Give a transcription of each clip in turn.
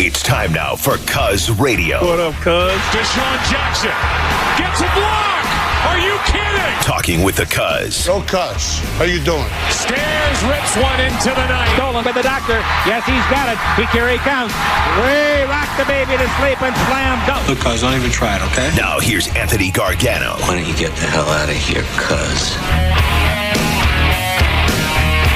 It's time now for Cuz Radio. What up, Cuz? Deshaun Jackson gets a block. Are you kidding? Talking with the Cuz. Go Cuz. How you doing? Stairs rips one into the night. Stolen by the doctor. Yes, he's got it. Here he comes. We rock the baby to sleep and slam dunk. Look, Cuz, don't even try it, okay? Now here's Anthony Gargano. Why don't you get the hell out of here, Cuz?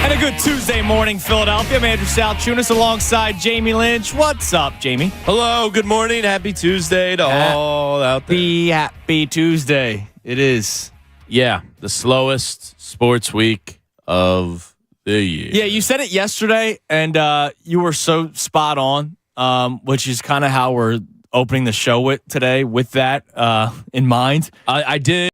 And a good Tuesday morning, Philadelphia. I'm Andrew Salchunas alongside Jamie Lynch. What's up, Jamie? Hello, good morning. Happy Tuesday to all out there. Happy Tuesday. It is. Yeah, the slowest sports week of the year. Yeah, you said it yesterday, and you were so spot on, which is kind of how we're opening the show with today, with that in mind. I did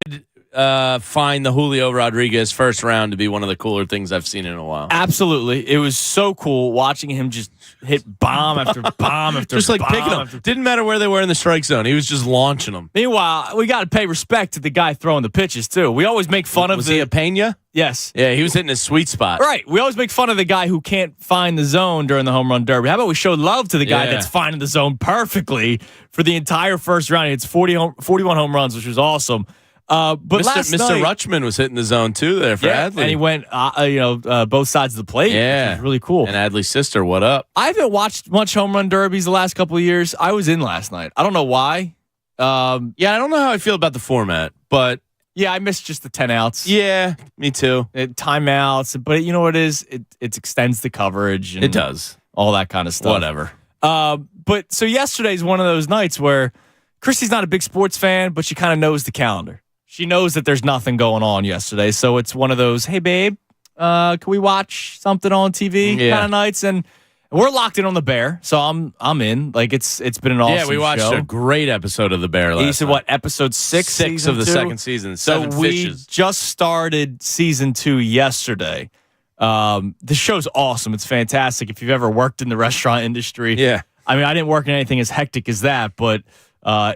find the Julio Rodriguez first round to be one of the cooler things I've seen in a while. Absolutely. It was so cool watching him just hit bomb after bomb after just like bomb picking them. Didn't matter where they were in the strike zone. He was just launching them. Meanwhile, we got to pay respect to the guy throwing the pitches, too. We always make fun of Was he a Pena? Yes. Yeah, he was hitting his sweet spot. Right. We always make fun of the guy who can't find the zone during the home run derby. How about we show love to the guy that's finding the zone perfectly for the entire first round? It's 41 home runs, which was awesome. But Mr. Rutschman was hitting the zone too there for Adley. And he went, both sides of the plate. Yeah. Which was really cool. And Adley's sister, what up? I haven't watched much home run derbies the last couple of years. I was in last night. I don't know why. Yeah, I don't know how I feel about the format, but yeah, I missed just the 10 outs. Yeah, me too. Timeouts, but you know what it is? It extends the coverage. And it does. All that kind of stuff. Whatever. But so yesterday's one of those nights where Christy's not a big sports fan, but she kind of knows the calendar. She knows that there's nothing going on yesterday, so it's one of those, hey, babe, can we watch something on TV kind of nights? And we're locked in on The Bear, so I'm in. Like, it's been an awesome show. Yeah, we watched a great episode of The Bear last night. You said, what, episode 6? 6 of the second season. So we just started season 2 yesterday. The show's awesome. It's fantastic. If you've ever worked in the restaurant industry. Yeah. I mean, I didn't work in anything as hectic as that, but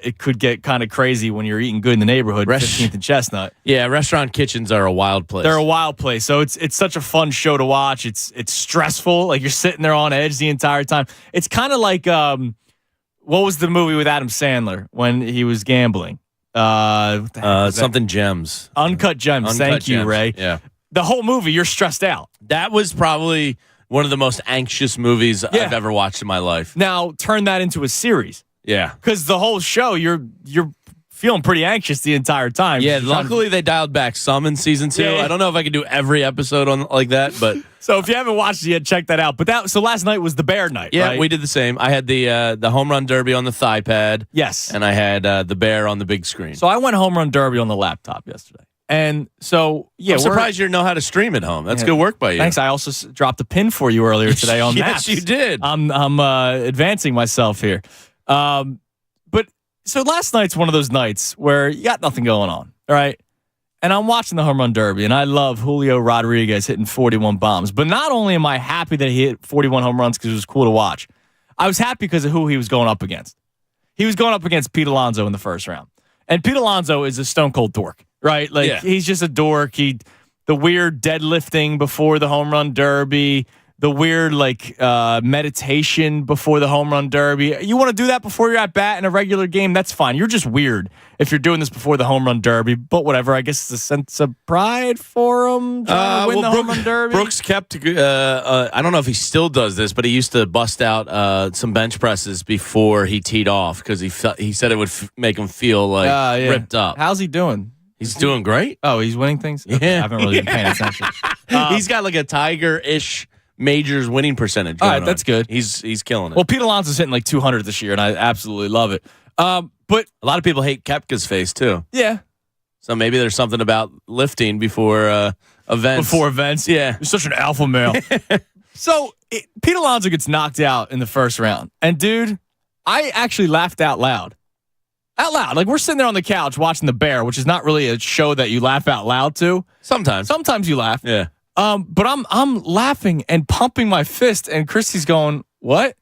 it could get kind of crazy when you're eating good in the neighborhood, 15th and Chestnut. Yeah, restaurant kitchens are a wild place. They're a wild place. So it's such a fun show to watch. It's stressful. Like, you're sitting there on edge the entire time. It's kind of like, what was the movie with Adam Sandler when he was gambling? Something Gems. Uncut Gems. Thank you, Ray. Yeah. The whole movie, you're stressed out. That was probably one of the most anxious movies I've ever watched in my life. Now, turn that into a series. Yeah. Because the whole show, you're feeling pretty anxious the entire time. Yeah, luckily they dialed back some in season 2. Yeah. I don't know if I could do every episode on like that, but so if you haven't watched it yet, check that out. But so last night was the Bear night, yeah, right? we did the same. I had the home run derby on the thigh pad. Yes. And I had the Bear on the big screen. So I went home run derby on the laptop yesterday. And so, yeah. I'm surprised you know how to stream at home. That's good work by you. Thanks. I also dropped a pin for you earlier today on Yes, Maps. you did. I'm advancing myself here. But so last night's one of those nights where you got nothing going on, all right? And I'm watching the home run derby, and I love Julio Rodriguez hitting 41 bombs. But not only am I happy that he hit 41 home runs because it was cool to watch, I was happy because of who he was going up against. He was going up against Pete Alonso in the first round. And Pete Alonso is a stone-cold dork, right? Like, he's just a dork. The weird deadlifting before the home run derby, the weird, meditation before the home run derby. You want to do that before you're at bat in a regular game? That's fine. You're just weird if you're doing this before the home run derby. But whatever. I guess it's a sense of pride for him trying to win the home run derby. Brooks kept, I don't know if he still does this, but he used to bust out some bench presses before he teed off because he said it would make him feel ripped up. How's he doing? He's doing great. Oh, he's winning things? Okay, I haven't really been paying attention. He's got like a Tiger-ish majors winning percentage going all right, that's good. He's killing it. Well, Pete Alonso's hitting like 200 this year, and I absolutely love it. But a lot of people hate Koepka's face, too. Yeah. So maybe there's something about lifting before events. Before events? Yeah. You're such an alpha male. So Pete Alonso gets knocked out in the first round. And, dude, I actually laughed out loud. Out loud. Like, we're sitting there on the couch watching The Bear, which is not really a show that you laugh out loud to. Sometimes you laugh. Yeah. But I'm laughing and pumping my fist, and Christy's going, what?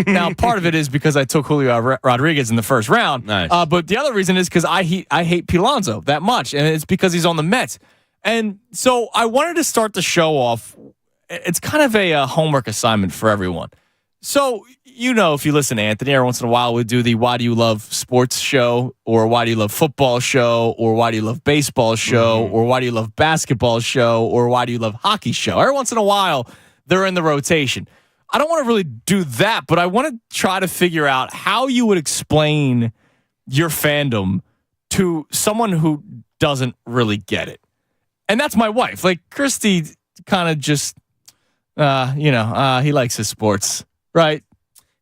Now, part of it is because I took Julio Rodriguez in the first round. Nice. But the other reason is because I hate Pete Alonso that much, and it's because he's on the Mets. And so I wanted to start the show off. It's kind of a homework assignment for everyone. So, if you listen to Anthony, every once in a while we do the Why Do You Love Sports show, or Why Do You Love Football show, or Why Do You Love Baseball show, or Why Do You Love Basketball show, or Why Do You Love Hockey show. Every once in a while, they're in the rotation. I don't want to really do that, but I want to try to figure out how you would explain your fandom to someone who doesn't really get it. And that's my wife. Like, Christy kind of just, he likes his sports. Right.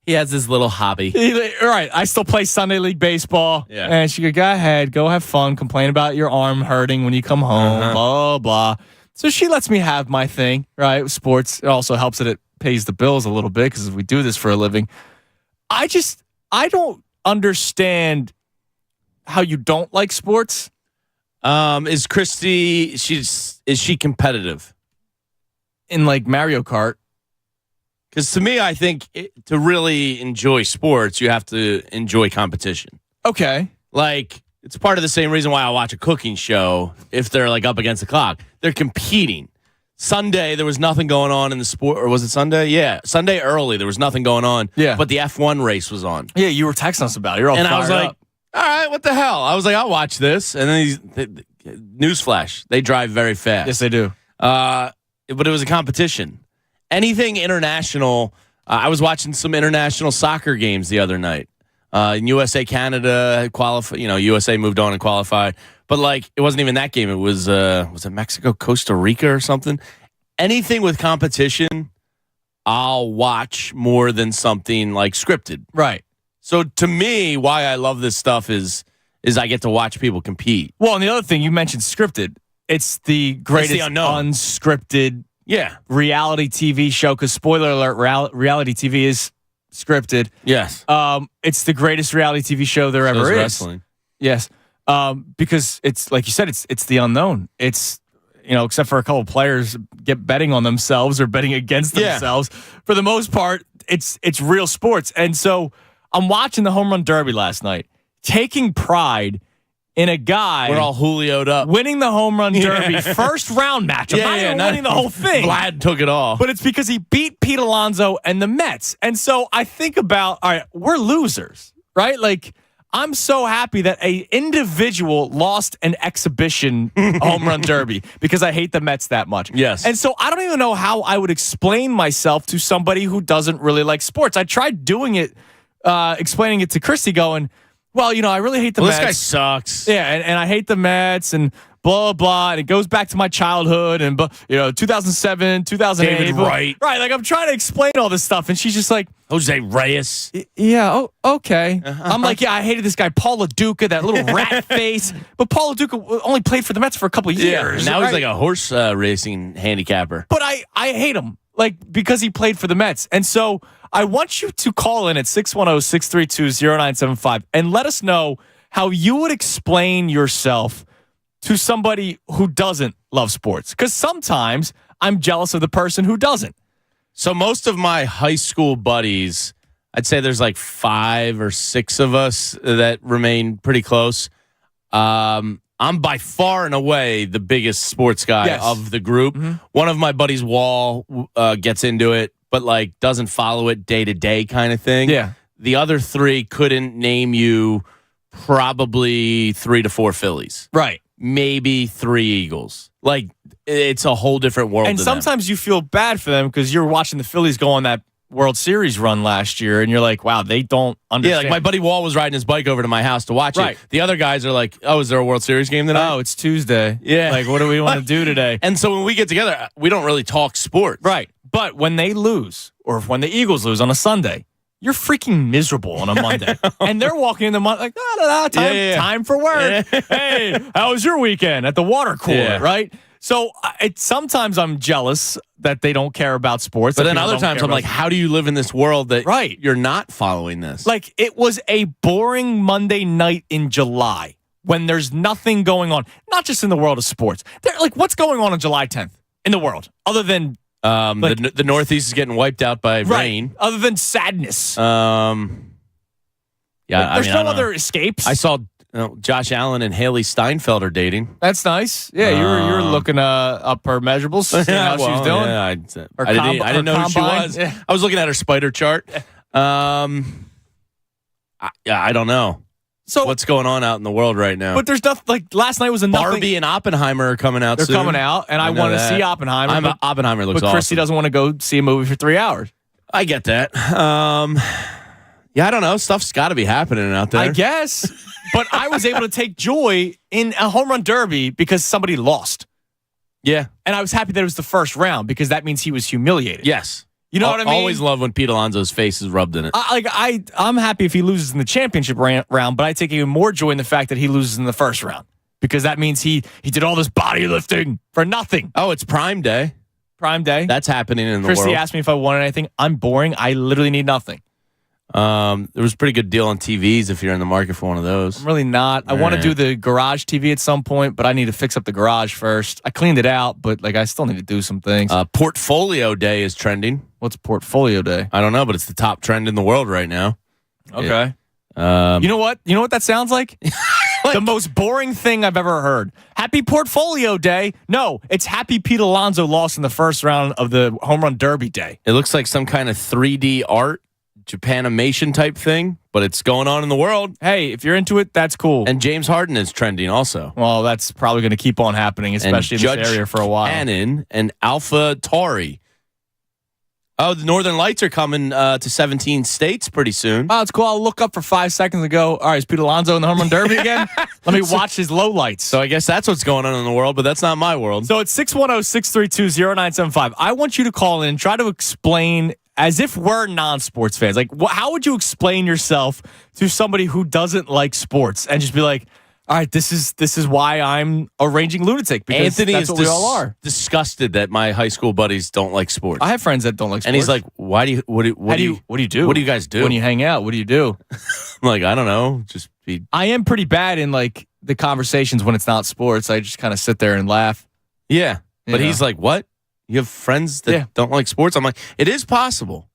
He has his little hobby. Right. I still play Sunday League baseball. Yeah. And she could go ahead, go have fun, complain about your arm hurting when you come home, blah, blah. So she lets me have my thing, right? Sports. It also helps that it pays the bills a little bit because we do this for a living. I don't understand how you don't like sports. Is Christy, is she competitive? In like Mario Kart? Because to me, I think to really enjoy sports, you have to enjoy competition. Okay. Like, it's part of the same reason why I watch a cooking show if they're like up against the clock. They're competing. Sunday, there was nothing going on in the sport. Or was it Sunday? Yeah. Sunday early, there was nothing going on. Yeah. But the F1 race was on. Yeah, you were texting us about it. You're all and fired I was like, up. all right, what the hell? I was like, I'll watch this. And then newsflash, they drive very fast. Yes, they do. But it was a competition. Anything international. I was watching some international soccer games the other night. In USA, Canada qualified. USA moved on and qualified. But like, it wasn't even that game. It was it Mexico, Costa Rica, or something. Anything with competition, I'll watch more than something like scripted. Right. So to me, why I love this stuff is I get to watch people compete. Well, and the other thing you mentioned, scripted. It's the greatest unscripted reality TV show, because spoiler alert, reality TV is scripted. Yes. It's the greatest reality TV show there ever is. Wrestling. Yes. Because it's like you said, it's the unknown. It's, except for a couple of players get betting on themselves or betting against themselves. For the most part, it's real sports. And so I'm watching the home run derby last night, taking pride in a guy. We're all Julio'd up. Winning the home run derby, first round matchup. Not even winning the whole thing. Vlad took it all. But it's because he beat Pete Alonso and the Mets. And so I think about, all right, we're losers, right? Like, I'm so happy that a individual lost an exhibition home run derby because I hate the Mets that much. Yes. And so I don't even know how I would explain myself to somebody who doesn't really like sports. I tried doing it, explaining it to Christy, going, well, I really hate the Mets. This guy sucks. Yeah, and I hate the Mets and blah, blah, and it goes back to my childhood and, 2007, 2008. David Wright. Right, like I'm trying to explain all this stuff, and she's just like, Jose Reyes. yeah, okay. I'm like, yeah, I hated this guy, Paul LaDuca, that little rat face. But Paul LaDuca only played for the Mets for a couple of years. Now he's like a horse racing handicapper. But I hate him, like, because he played for the Mets. And so I want you to call in at 610-632-0975 and let us know how you would explain yourself to somebody who doesn't love sports. Because sometimes I'm jealous of the person who doesn't. So most of my high school buddies, I'd say there's like 5 or 6 of us that remain pretty close. I'm by far and away the biggest sports guy of the group. Mm-hmm. One of my buddies, Wall, gets into it, but like doesn't follow it day to day kind of thing. Yeah. The other 3 couldn't name you probably 3 to 4 Phillies. Right. Maybe 3 Eagles. Like, it's a whole different world. And sometimes you feel bad for them because you're watching the Phillies go on that World Series run last year, and you're like, wow, they don't understand. Yeah, like my buddy Wall was riding his bike over to my house to watch it. The other guys are like, oh, is there a World Series game tonight? Oh, it's Tuesday. Yeah. Like, what do we want to do today? And so when we get together, we don't really talk sports. Right. But when they lose, or when the Eagles lose on a Sunday, you're freaking miserable on a Monday. And they're walking in the month like, time for work. Hey, how was your weekend at the water cooler, right? So sometimes I'm jealous that they don't care about sports. But then other times I'm like, how do you live in this world that you're not following this? Like, it was a boring Monday night in July when there's nothing going on, not just in the world of sports. Like, what's going on July 10th in the world other than the Northeast is getting wiped out by rain. Other than sadness. Yeah, there's no other escapes. I saw Josh Allen and Haley Steinfeld are dating. That's nice. Yeah, you were looking up her measurables, seeing how she was doing. Yeah, I didn't know who she was. Yeah. I was looking at her spider chart. I don't know. So what's going on out in the world right now? But there's nothing. Like last night was a nothing. Barbie and Oppenheimer are coming out. They're soon. coming out, and I want to see Oppenheimer. Oppenheimer looks awesome. But Chrissy doesn't want to go see a movie for 3 hours. I get that. Yeah, I don't know. Stuff's got to be happening out there. I guess. But I was able to take joy in a home run derby because somebody lost. Yeah. And I was happy that it was the first round because that means he was humiliated. Yes. You know what I mean? Always love when Pete Alonso's face is rubbed in it. I'm happy if he loses in the championship round, but I take even more joy in the fact that he loses in the first round because that means he did all this body lifting for nothing. Oh, it's Prime Day. Prime Day. That's happening in the world. Chrissy asked me if I wanted anything. I'm boring. I literally need nothing. There was a pretty good deal on TVs if you're in the market for one of those. I'm really not. I want to do the garage TV at some point, but I need to fix up the garage first. I cleaned it out, but I still need to do some things. Portfolio Day is trending. What's Portfolio Day? I don't know, but it's the top trend in the world right now. Okay. You know what? You know what that sounds like? The most boring thing I've ever heard. Happy Portfolio Day. No, it's Happy Pete Alonso lost in the first round of the Home Run Derby Day. It looks like some kind of 3D art, Japanimation type thing, but it's going on in the world. Hey, if you're into it, that's cool. And James Harden is trending also. Well, that's probably going to keep on happening, especially in this area for a while. Cannon and Alpha Tauri. Oh, the Northern Lights are coming to 17 states pretty soon. Oh, it's cool. I'll look up for 5 seconds and go, all right, is Pete Alonso in the Home Run Derby again? Let me watch his low lights. So I guess that's what's going on in the world, but that's not my world. So it's 610-632-0975. I want you to call in and try to explain as if we're non-sports fans. Like, how would you explain yourself to somebody who doesn't like sports and just be like, all right, this is why I'm a raging lunatic because Anthony that's what we all are. Disgusted that my high school buddies don't like sports. I have friends that don't like sports. And he's like, why do you, what do you do? What do you guys do? When you hang out, what do you do? I'm like, I don't know. I am pretty bad in like the conversations when it's not sports. I just kind of sit there and laugh. Yeah. But he's like, what? You have friends that don't like sports? I'm like, it is possible.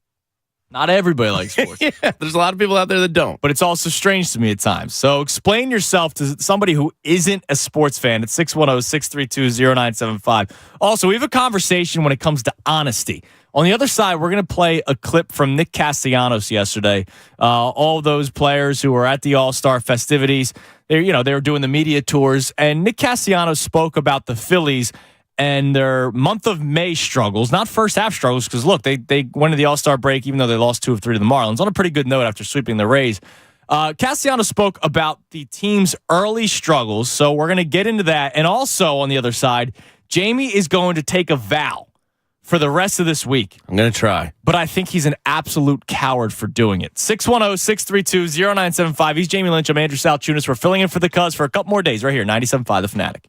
Not everybody likes sports. Yeah, there's a lot of people out there that don't. But it's also strange to me at times. So explain yourself to somebody who isn't a sports fan at 610-632-0975. Also, we have a conversation when it comes to honesty. On the other side, we're going to play a clip from Nick Castellanos yesterday. All those players who were at the All-Star festivities, they were doing the media tours, and Nick Castellanos spoke about the Phillies and their month of May struggles, not first half struggles, because look, they went to the All-Star break, even though they lost 2 of 3 to the Marlins, on a pretty good note after sweeping the Rays. Castellanos spoke about the team's early struggles, so we're going to get into that. And also, on the other side, Jamie is going to take a vow for the rest of this week. I'm going to try. But I think he's an absolute coward for doing it. 610-632-0975. He's Jamie Lynch. I'm Andrew Salchunas. We're filling in for the Cuz for a couple more days right here, 97.5 The Fanatic.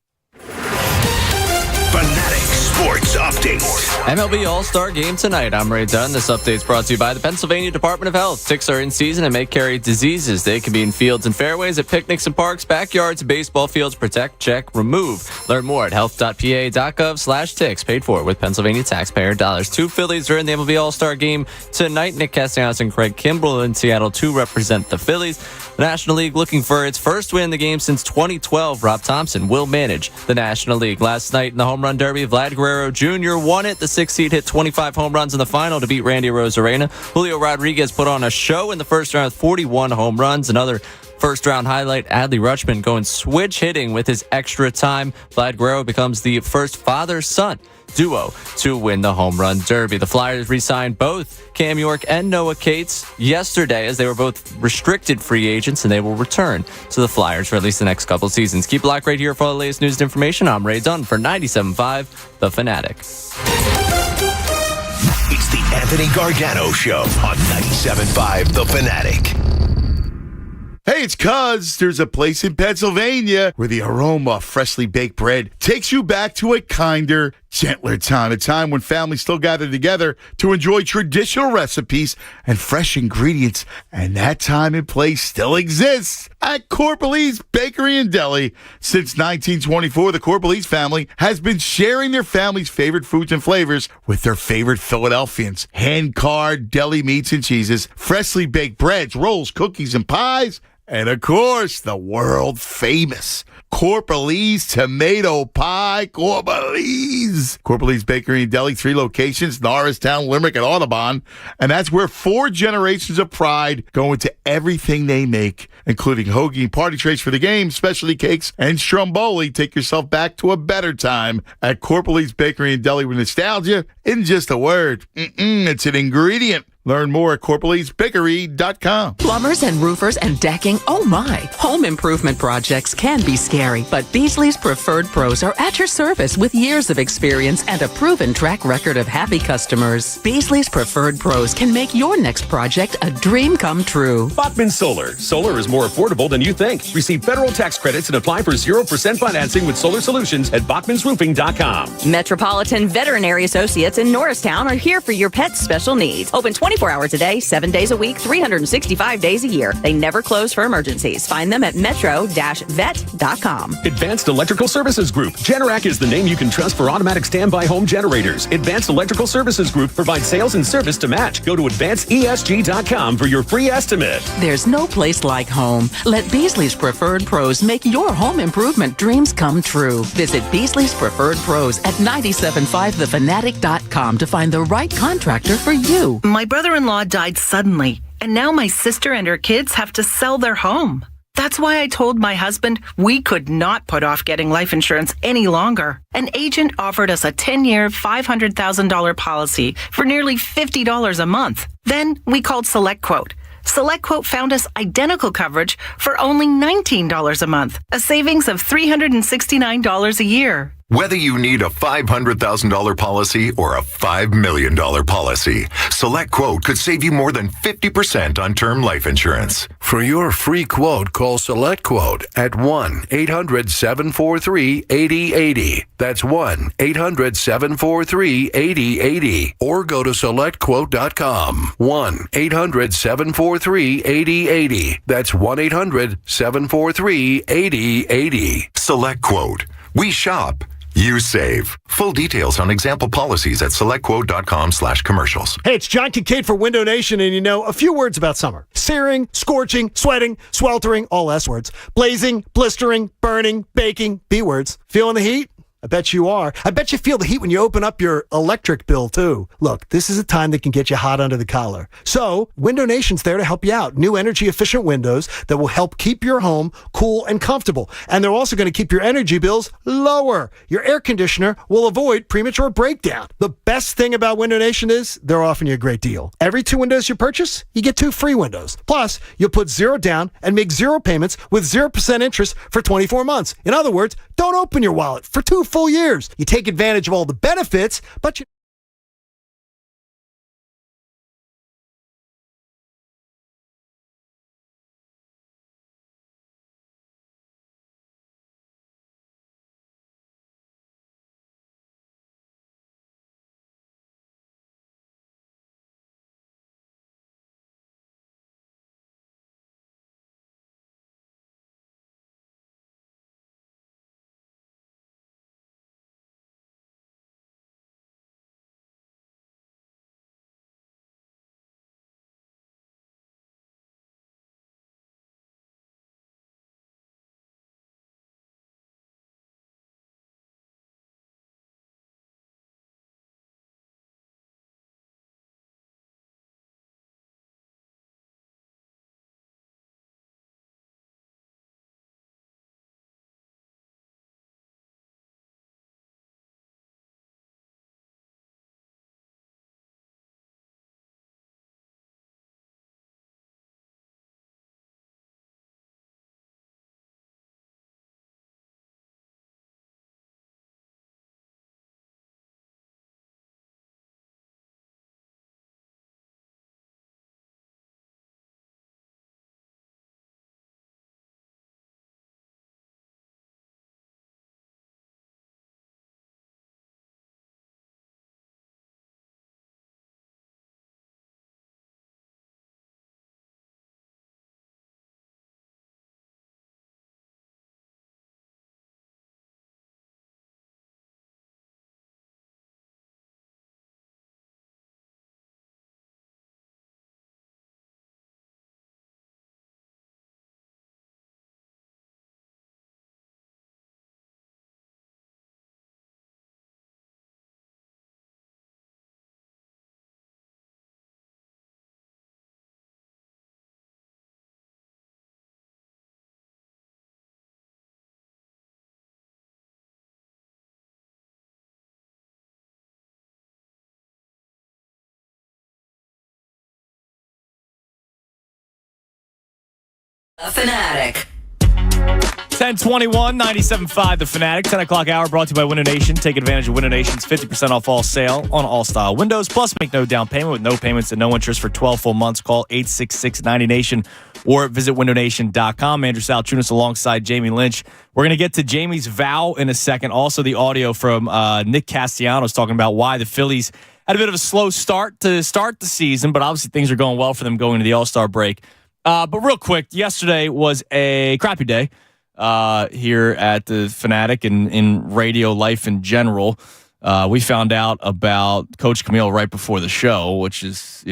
Fanatic Sports Update. MLB All-Star Game tonight. I'm Ray Dunn. This update's brought to you by the Pennsylvania Department of Health. Ticks are in season and may carry diseases. They can be in fields and fairways, at picnics and parks, backyards, baseball fields. Protect, check, remove. Learn more at health.pa.gov/ticks. Paid for with Pennsylvania taxpayer dollars. 2 Phillies are in the MLB All-Star Game tonight. Nick Castellanos and Craig Kimbrell in Seattle to represent the Phillies. The National League looking for its first win in the game since 2012. Rob Thompson will manage the National League. Last night in the Home Run Derby, Vlad Guerrero Jr. won it. The 6th seed hit 25 home runs in the final to beat Randy Arozarena. Julio Rodriguez put on a show in the first round with 41 home runs. Another first-round highlight, Adley Rutschman going switch hitting with his extra time. Vlad Guerrero becomes the first father-son duo to win the Home Run Derby. The Flyers re-signed both Cam York and Noah Cates yesterday, as they were both restricted free agents, and they will return to the Flyers for at least the next couple seasons. Keep locked right here for all the latest news and information. I'm Ray Dunn for 97.5 The Fanatic. It's the Anthony Gargano Show on 97.5 The Fanatic. Hey, it's Cuz. There's a place in Pennsylvania where the aroma of freshly baked bread takes you back to a kinder, gentler time. A time when families still gather together to enjoy traditional recipes and fresh ingredients. And that time and place still exists at Corporalee's Bakery and Deli. Since 1924, the Corporalee's family has been sharing their family's favorite foods and flavors with their favorite Philadelphians. Hand-carved deli meats and cheeses, freshly baked breads, rolls, cookies, and pies, And of course, the world famous Corporalee's tomato pie. Corporalee's Bakery and Deli, 3 locations, Norristown, Limerick, and Audubon. And that's where 4 generations of pride go into everything they make, including hoagie and party trays for the game, specialty cakes, and stromboli. Take yourself back to a better time at Corporalee's Bakery and Deli with nostalgia in just a word. It's an ingredient. Learn more at corporaleesbakery.com. Plumbers and roofers and decking, oh my. Home improvement projects can be scary, but Beasley's Preferred Pros are at your service with years of experience and a proven track record of happy customers. Beasley's Preferred Pros can make your next project a dream come true. Bachman Solar. Solar is more affordable than you think. Receive federal tax credits and apply for 0% financing with solar solutions at bachmansroofing.com. Metropolitan Veterinary Associates in Norristown are here for your pet's special needs. Open 24 hours a day, 7 days a week, 365 days a year. They never close for emergencies. Find them at metro-vet.com. Advanced Electrical Services Group. Generac is the name you can trust for automatic standby home generators. Advanced Electrical Services Group provides sales and service to match. Go to advancedesg.com for your free estimate. There's no place like home. Let Beasley's Preferred Pros make your home improvement dreams come true. Visit Beasley's Preferred Pros at 97.5thefanatic.com to find the right contractor for you. My brother-in-law died suddenly, and now my sister and her kids have to sell their home. That's why I told my husband we could not put off getting life insurance any longer. An agent offered us a 10-year, $500,000 policy for nearly $50 a month. Then we called SelectQuote. SelectQuote found us identical coverage for only $19 a month, a savings of $369 a year. Whether you need a $500,000 policy or a $5 million policy, SelectQuote could save you more than 50% on term life insurance. For your free quote, call SelectQuote at 1-800-743-8080. That's 1-800-743-8080. Or go to SelectQuote.com. 1-800-743-8080. That's 1-800-743-8080. SelectQuote. We shop. You save. Full details on example policies at selectquote.com/commercials. Hey, it's John Kincaid for Window Nation, and a few words about summer. Searing, scorching, sweating, sweltering, all S words. Blazing, blistering, burning, baking, B words. Feeling the heat? I bet you are. I bet you feel the heat when you open up your electric bill, too. Look, this is a time that can get you hot under the collar. So, Window Nation's there to help you out. New energy-efficient windows that will help keep your home cool and comfortable. And they're also going to keep your energy bills lower. Your air conditioner will avoid premature breakdown. The best thing about Window Nation is they're offering you a great deal. Every 2 windows you purchase, you get 2 free windows. Plus, you'll put 0 down and make 0 payments with 0% interest for 24 months. In other words, don't open your wallet for 2 full years. You take advantage of all the benefits, but you The Fanatic. 1021, 97.5 The Fanatic, 10 o'clock hour brought to you by Window Nation. Take advantage of Window Nation's 50% off all sale on all style windows. Plus, make no down payment with no payments and no interest for 12 full months. Call 866-90Nation or visit windownation.com. Andrew Salchunas alongside Jamie Lynch. We're going to get to Jamie's vow in a second. Also, the audio from Nick Castellanos talking about why the Phillies had a bit of a slow start to start the season, but obviously things are going well for them going into the All-Star break. But real quick, yesterday was a crappy day. Here at the Fanatic and in radio life in general. We found out about Coach Camille right before the show, which is,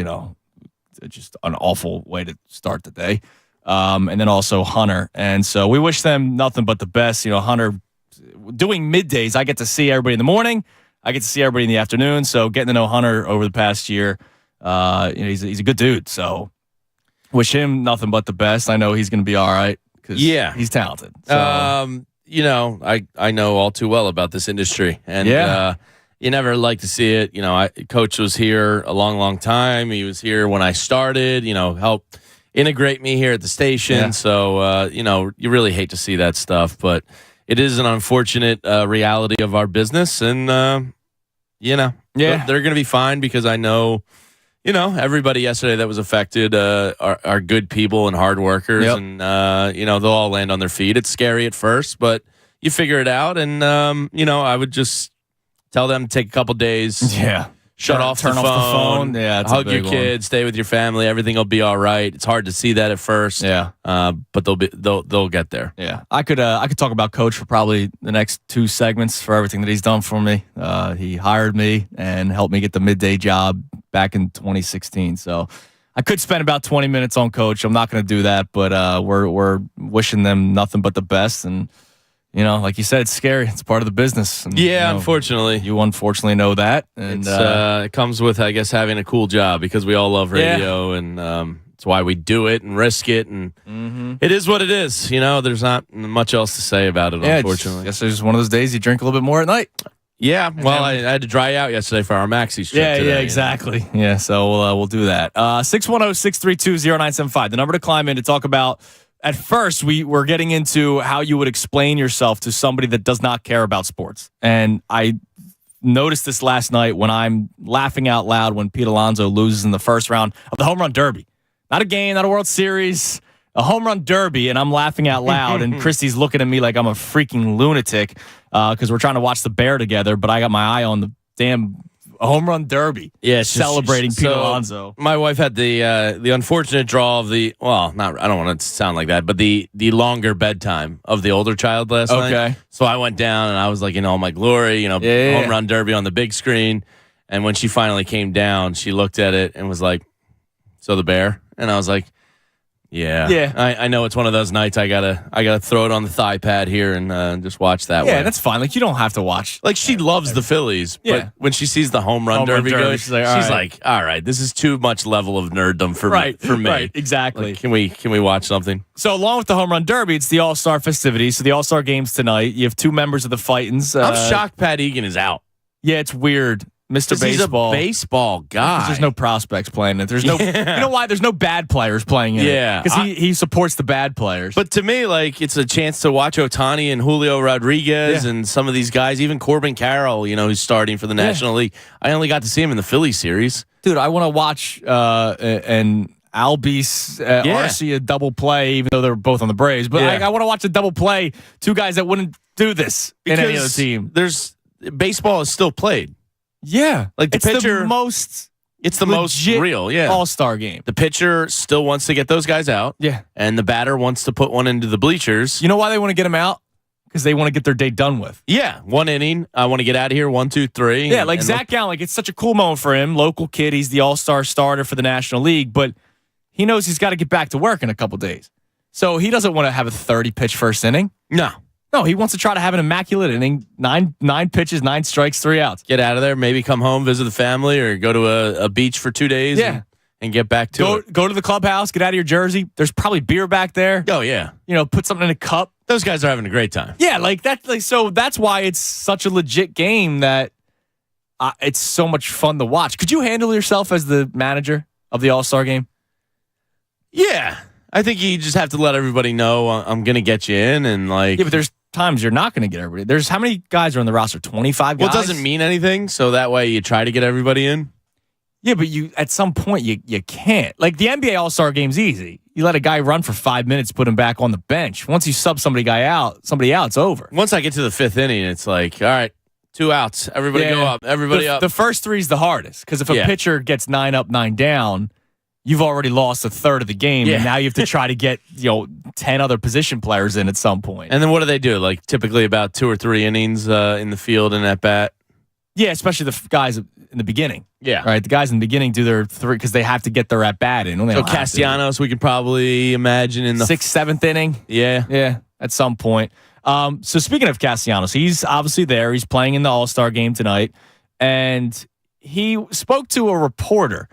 just an awful way to start the day. And then also Hunter. And so we wish them nothing but the best. Hunter doing middays. I get to see everybody in the morning. I get to see everybody in the afternoon. So getting to know Hunter over the past year, he's a good dude. So wish him nothing but the best. I know he's going to be all right. Yeah, he's talented. So. I know all too well about this industry, and you never like to see it. Coach was here a long, long time. He was here when I started. Helped integrate me here at the station. Yeah. So you really hate to see that stuff, but it is an unfortunate reality of our business, and they're going to be fine because I know. Everybody yesterday that was affected are good people and hard workers, and they'll all land on their feet. It's scary at first, but you figure it out. And I would just tell them to take a couple days, turn off the phone, hug your kids, stay with your family. Everything will be all right. It's hard to see that at first, but they'll get there. Yeah, I could talk about Coach for probably the next 2 segments for everything that he's done for me. He hired me and helped me get the midday job back in 2016. So I could spend about 20 minutes on Coach. I'm not going to do that, but we're wishing them nothing but the best. And, like you said, it's scary. It's part of the business. And, unfortunately. You unfortunately know that. And it comes with, I guess, having a cool job because we all love radio and it's why we do it and risk it. And it is what it is. There's not much else to say about it, unfortunately. I guess there's one of those days you drink a little bit more at night. Yeah, well, I had to dry out yesterday for our Maxi trip today, exactly. Yeah, so we'll do that. 610-632-0975, the number to climb in to talk about. At first, we're getting into how you would explain yourself to somebody that does not care about sports. And I noticed this last night when I'm laughing out loud when Pete Alonso loses in the first round of the Home Run Derby. Not a game, not a World Series, a Home Run Derby, and I'm laughing out loud, and Christy's looking at me like I'm a freaking lunatic because we're trying to watch the Bear together, but I got my eye on the damn Home Run Derby. Yeah, celebrating Pete Alonso. My wife had the unfortunate draw of I don't want to sound like that, but the longer bedtime of the older child last night. Okay. So I went down and I was like in all my glory, Home Run Derby on the big screen. And when she finally came down, she looked at it and was like, "So the Bear?" And I was like, Yeah. I know it's one of those nights I gotta throw it on the thigh pad here and just watch that. Yeah, that's fine. Like you don't have to watch. Like she loves the Phillies, but when she sees the home run derby go, she's like, all right, this is too much level of nerddom for me. Right, exactly. Like, can we watch something? So along with the home run derby, it's the All-Star festivities. So the All-Star games tonight. You have 2 members of the Fightins. I'm shocked Pat Egan is out. Yeah, it's weird. Mr. Baseball. He's a baseball guy. There's no prospects playing it. There's no, you know why? There's no bad players playing it. Yeah. Because he supports the bad players. But to me, like, it's a chance to watch Ohtani and Julio Rodriguez and some of these guys, even Corbin Carroll, who's starting for the National League. I only got to see him in the Phillies series. Dude, I want to watch and Albies, Arcia double play, even though they're both on the Braves. But I want to watch a double play. 2 guys that wouldn't do this in any other team. Baseball is still played. Yeah, like the pitcher. It's the most real. Yeah, All-Star game. The pitcher still wants to get those guys out. Yeah, and the batter wants to put one into the bleachers. You know why they want to get them out? Because they want to get their day done with. Yeah, 1 inning. I want to get out of here. 1, 2, 3. Yeah, like Zach Gallen. Like it's such a cool moment for him. Local kid. He's the All-Star starter for the National League, but he knows he's got to get back to work in a couple days. So he doesn't want to have a 30-pitch first inning. No, he wants to try to have an immaculate inning, 9 pitches, 9 strikes, 3 outs. Get out of there, maybe come home, visit the family, or go to a beach for 2 days and get back to it. Go to the clubhouse, get out of your jersey. There's probably beer back there. Oh, yeah. Put something in a cup. Those guys are having a great time. Yeah, like that. Like, so that's why it's such a legit game that it's so much fun to watch. Could you handle yourself as the manager of the All-Star game? Yeah. I think you just have to let everybody know I'm going to get you in, and like. Yeah, but there's times you're not going to get everybody. There's how many guys are on the roster? 25 guys. Well, it doesn't mean anything, so that way you try to get everybody in. Yeah, but at some point you can't. Like the NBA All-Star Game's easy. You let a guy run for 5 minutes, put him back on the bench. Once you sub somebody out, it's over. Once I get to the 5th inning, it's like, all right, 2 outs. Everybody go up. Everybody up. The first 3 is the hardest because if a pitcher gets 9 up, 9 down, you've already lost a third of the game, and now you have to try to get 10 other position players in at some point. And then what do they do? Like typically about 2 or 3 innings in the field and at bat. Yeah, especially the guys in the beginning. Yeah. Right. The guys in the beginning do their 3 because they have to get their at bat in. So Castellanos, we can probably imagine in the 6th, 7th inning. Yeah. Yeah. At some point. So speaking of Castellanos, he's obviously there. He's playing in the All-Star game tonight. And he spoke to a reporter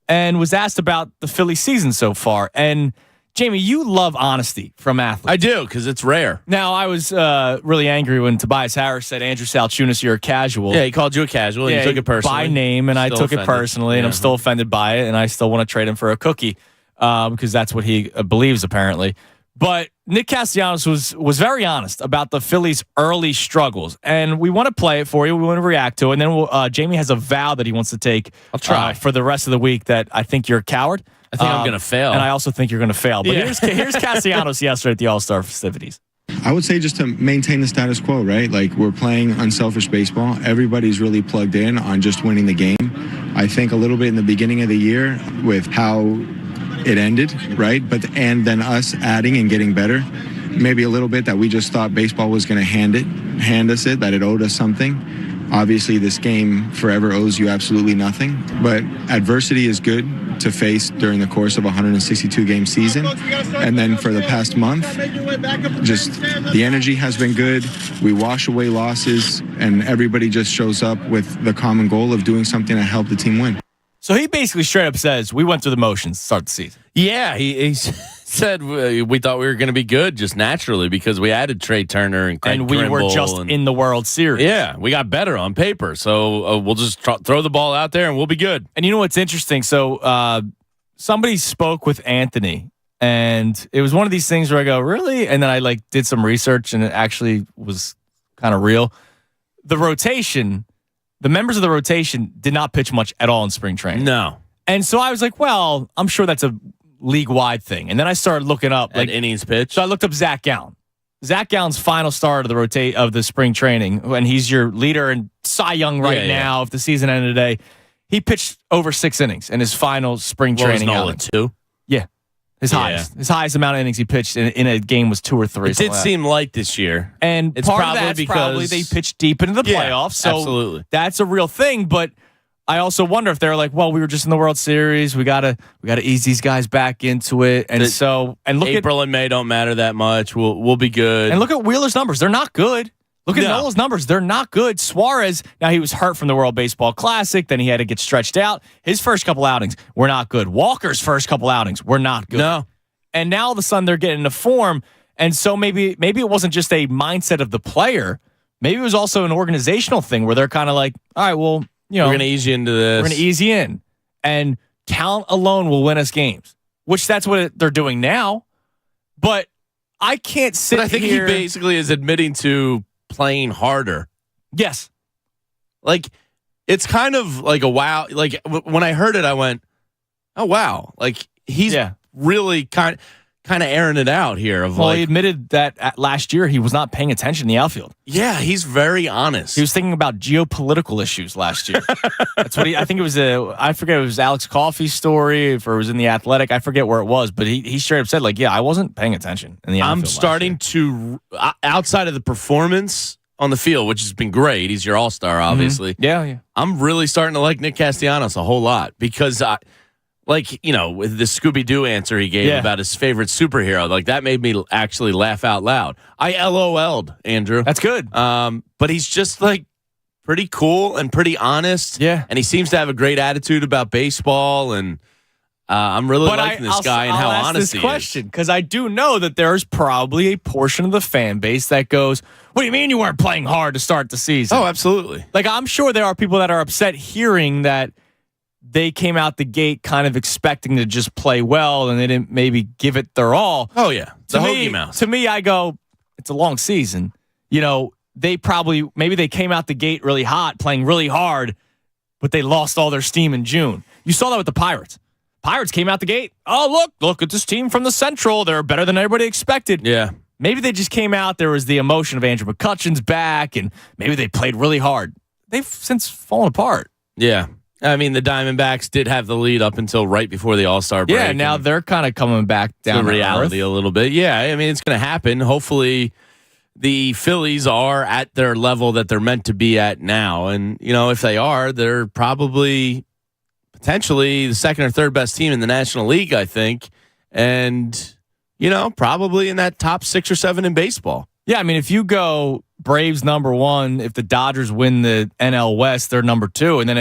and was asked about the Phillies season so far. And Jamie, you love honesty from athletes. I do, because it's rare. Now, I was really angry when Tobias Harris said, Andrew Salchunas, you're a casual. Yeah, he called you a casual, and you took it personally. By name, and I took it personally, and I'm still offended by it, and I still want to trade him for a cookie because that's what he believes, apparently. But Nick Castellanos was very honest about the Phillies' early struggles, and we want to play it for you. We want to react to it, and then Jamie has a vow that he wants to take for the rest of the week that I think you're a coward. I think I'm going to fail. And I also think you're going to fail. But here's Castellanos yesterday at the All-Star festivities. I would say just to maintain the status quo, right? Like, we're playing unselfish baseball. Everybody's really plugged in on just winning the game. I think a little bit in the beginning of the year with how it ended, right? And then us adding and getting better. Maybe a little bit that we just thought baseball was going to hand us it, that it owed us something. Obviously, this game forever owes you absolutely nothing, but adversity is good to face during the course of a 162-game season. And then for the past month, just the energy has been good. We wash away losses, and everybody just shows up with the common goal of doing something to help the team win. So he basically straight up says, we went through the motions to start the season. Yeah, he said we thought we were going to be good just naturally because we added Trey Turner and Craig and we were just in the World Series. Yeah, we got better on paper, so we'll just throw the ball out there and we'll be good. And you know what's interesting? So somebody spoke with Anthony, and it was one of these things where I go, really? And then I did some research, and it actually was kind of real. The rotation, the members of the rotation did not pitch much at all in spring training. No. And so I was like, well, I'm sure that's a league-wide thing. And then I started looking up innings pitch. So I looked up Zach Gallen. Zach Gallen's final start of the spring training, and he's your leader in Cy Young now. If the season ended today, he pitched over 6 innings in his final spring training. Nola 2? Yeah, his highest amount of innings he pitched in a game was 2 or 3. It did seem light this year, and it's part probably of that's because probably they pitched deep into the playoffs. So absolutely, that's a real thing, but. I also wonder if they're like, well, we were just in the World Series. We gotta ease these guys back into it, and look April and May don't matter that much. We'll be good. And look at Wheeler's numbers; they're not good. Look at Nola's numbers; they're not good. Suarez, now he was hurt from the World Baseball Classic, then he had to get stretched out. His first couple outings were not good. Walker's first couple outings were not good. No, and now all of a sudden they're getting into form, and so maybe it wasn't just a mindset of the player. Maybe it was also an organizational thing where they're kind of like, all right, well. We're going to ease you into this. We're going to ease you in. And talent alone will win us games, which that's what they're doing now. But I can't sit here. But I think he basically is admitting to playing harder. Yes. It's kind of like a wow. When I heard it, I went, oh, wow. He's really kind of airing it out here. He admitted that last year he was not paying attention in the outfield. Yeah, he's very honest. He was thinking about geopolitical issues last year. That's what I think it was I forget, it was Alex Coffey's story, if it was in The Athletic. I forget where it was, but he straight up said, I wasn't paying attention in the outfield. I'm starting to, outside of the performance on the field, which has been great. He's your all-star, obviously. Mm-hmm. Yeah. I'm really starting to like Nick Castellanos a whole lot because with the Scooby-Doo answer he gave about his favorite superhero, that made me actually laugh out loud. I LOL'd, Andrew. That's good. But he's just pretty cool and pretty honest. Yeah. And he seems to have a great attitude about baseball. And I'm really liking this guy and how honest he is. I'll ask this question because I do know that there's probably a portion of the fan base that goes, what do you mean you weren't playing hard to start the season? Oh, absolutely. I'm sure there are people that are upset hearing that they came out the gate kind of expecting to just play well, and they didn't maybe give it their all. Oh, yeah. The Hoagie Mouse. To me, I go, it's a long season. Maybe they came out the gate really hot, playing really hard, but they lost all their steam in June. You saw that with the Pirates. Pirates came out the gate. Oh, look at this team from the Central. They're better than everybody expected. Yeah. Maybe they just came out. There was the emotion of Andrew McCutcheon's back, and maybe they played really hard. They've since fallen apart. Yeah. I mean, the Diamondbacks did have the lead up until right before the All-Star break. Yeah, now they're kind of coming back down to reality a little bit. Yeah, I mean, it's going to happen. Hopefully, the Phillies are at their level that they're meant to be at now. And, if they are, they're probably potentially the second or third best team in the National League, I think. And, probably in that top 6 or 7 in baseball. Yeah, I mean, if you go Braves number 1, if the Dodgers win the NL West, they're number 2. And then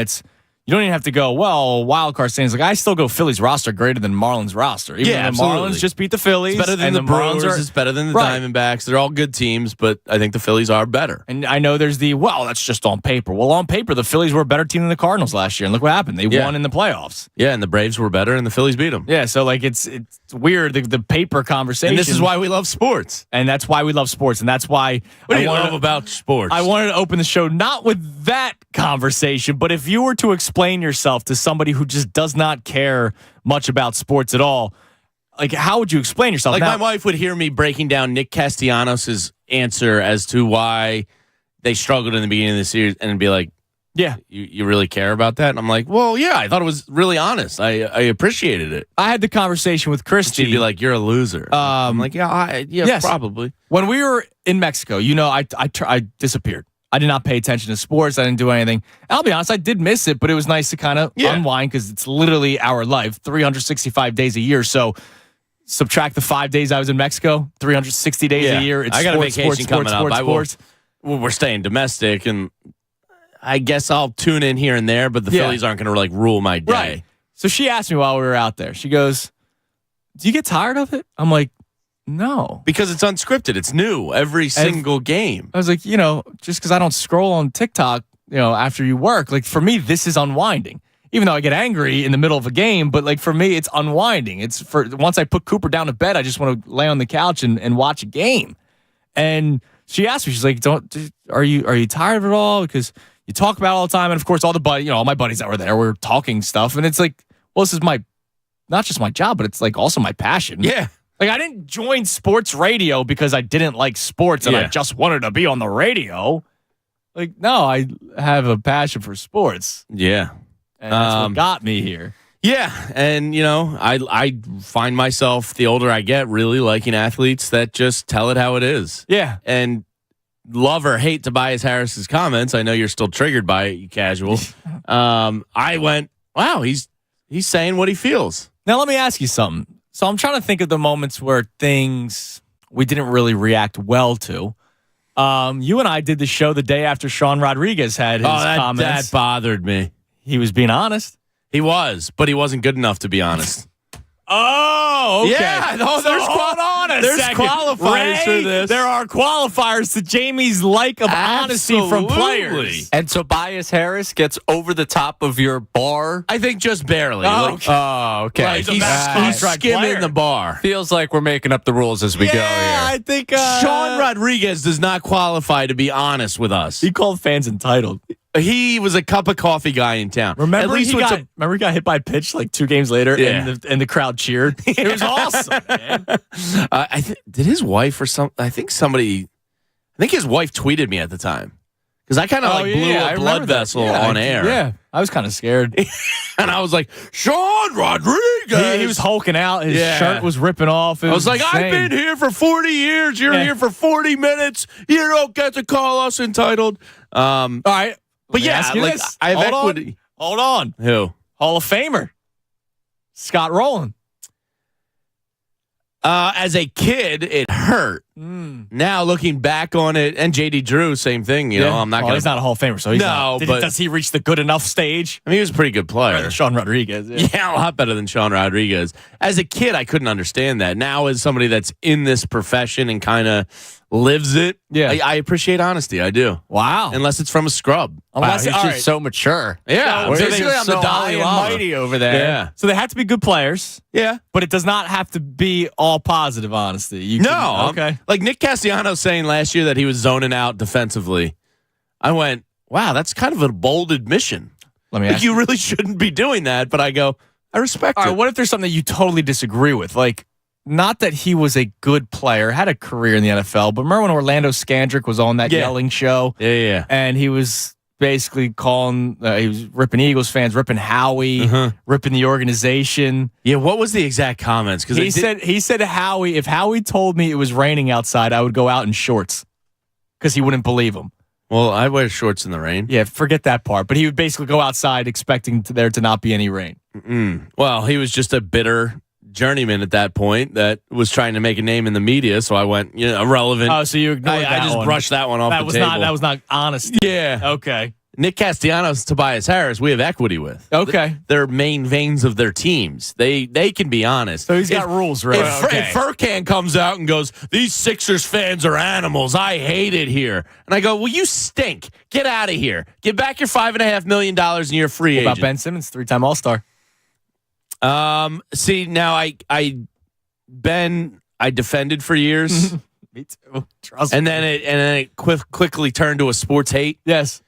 you don't even have to go, wild card standings. I still go Phillies roster greater than Marlins roster. Even though the Marlins just beat the Phillies. It's better than the Brewers. It's better than the Diamondbacks. They're all good teams, but I think the Phillies are better. And I know there's that's just on paper. Well, on paper, the Phillies were a better team than the Cardinals last year. And look what happened. They won in the playoffs. Yeah, and the Braves were better, and the Phillies beat them. Yeah, so it's weird, the paper conversation. And this is why we love sports. And that's why we love sports. And that's why what do you love about sports? I wanted to open the show not with that conversation, but if you were to explain yourself to somebody who just does not care much about sports at all, how would you explain yourself? My wife would hear me breaking down Nick Castellanos' answer as to why they struggled in the beginning of the series and be like, yeah, you really care about that? And I'm like, well, yeah, I thought it was really honest. I appreciated it. I had the conversation with Christy. She'd be like, you're a loser. I'm like, yes, probably. When we were in Mexico, I disappeared. I did not pay attention to sports. I didn't do anything. And I'll be honest, I did miss it, but it was nice to kind of unwind because it's literally our life, 365 days a year. So subtract the 5 days I was in Mexico, 360 days a year. It's I got sports, a vacation sports, coming up. sports. We're staying domestic, and I guess I'll tune in here and there, but the Phillies aren't going to rule my day. Right. So she asked me while we were out there, she goes, do you get tired of it? I'm like, no. Because it's unscripted. It's new every single game. I was like, just because I don't scroll on TikTok, after you work, for me, this is unwinding. Even though I get angry in the middle of a game, but for me, it's unwinding. It's once I put Cooper down to bed, I just want to lay on the couch and watch a game. And she asked me, she's like, are you tired of it all? Because you talk about it all the time. And of course, all my buddies that were there were talking stuff. And it's like, well, this is not just my job, but it's also my passion. Yeah. I didn't join sports radio because I didn't like sports and I just wanted to be on the radio. No, I have a passion for sports. Yeah. And that's what got me here. Yeah. And, I find myself, the older I get, really liking athletes that just tell it how it is. Yeah. And love or hate Tobias Harris's comments. I know you're still triggered by it, you casual. I went, wow, he's saying what he feels. Now, let me ask you something. So I'm trying to think of the moments where things we didn't really react well to. You and I did the show the day after Sean Rodriguez had his comments. That bothered me. He was being honest. He was, but he wasn't good enough to be honest. Oh, okay. Yeah, hold on a second. There's qualifiers for this. There are qualifiers to Jamie's of honesty from players. And Tobias Harris gets over the top of your bar? I think just barely. Okay. He's skimming the bar. Feels like we're making up the rules as we go here. I think Sean Rodriguez does not qualify to be honest with us. He called fans entitled. He was a cup of coffee guy in town. Remember he got hit by a pitch 2 games later, and the crowd cheered. It was awesome, man. Did his wife or some? I think his wife tweeted me at the time because I kind of blew a blood vessel on air. Yeah, I was kind of scared, and I was like, Sean Rodriguez. He was hulking out. His shirt was ripping off. I was like, I've been here for 40 years. You're here for 40 minutes. You don't get to call us entitled. All right. But I have equity. Hold on. Who? Hall of Famer. Scott Rowland. As a kid, it hurt. Now looking back on it, and JD Drew, same thing. I'm not. He's not a Hall of Famer, so he's not. But does he reach the good enough stage? I mean, he was a pretty good player. Sean Rodriguez. Yeah, a lot better than Sean Rodriguez. As a kid, I couldn't understand that. Now, as somebody that's in this profession and kind of lives it. Yeah. I appreciate honesty. I do. Wow. Unless it's from a scrub. Wow, he's all just right. so mature. Yeah. So Basically, I'm the so Dalai high and Lama. mighty over there. Yeah. So they have to be good players, Yeah. but it does not have to be all positive honesty. No. Okay. Like Nick Castellanos saying last year that he was zoning out defensively. I went, wow, that's kind of a bold admission. Let me Like ask you really shouldn't be doing that, but I go, I respect All it. right, what if there's something that you totally disagree with? Like, not that he was a good player, had a career in the NFL, but remember when Orlando Scandrick was on that yelling show? Yeah. And he was basically calling, he was ripping Eagles fans, ripping Howie, ripping the organization. Yeah, what was the exact comments? Because He said Howie, if Howie told me it was raining outside, I would go out in shorts because he wouldn't believe him. Well, I wear shorts in the rain. Yeah, forget that part. But he would basically go outside expecting there to not be any rain. Well, he was just a bitter journeyman at that point that was trying to make a name in the media. So I went, irrelevant. Oh, so you ignored that I just one. brushed that one off the table. That was not honest. Yeah. Okay. Nick Castellanos, Tobias Harris, we have equity with. Okay. They're main veins of their teams. They can be honest. So he's got rules, right? If Furkan comes out and goes, these Sixers fans are animals. I hate it here. And I go, well, you stink. Get out of here. Get back your $5.5 million and you're a free agent. What about Ben Simmons, 3-time All-Star? See, now I defended for years. Me too. Trust And me. then it quickly turned to a sports hate. Yes.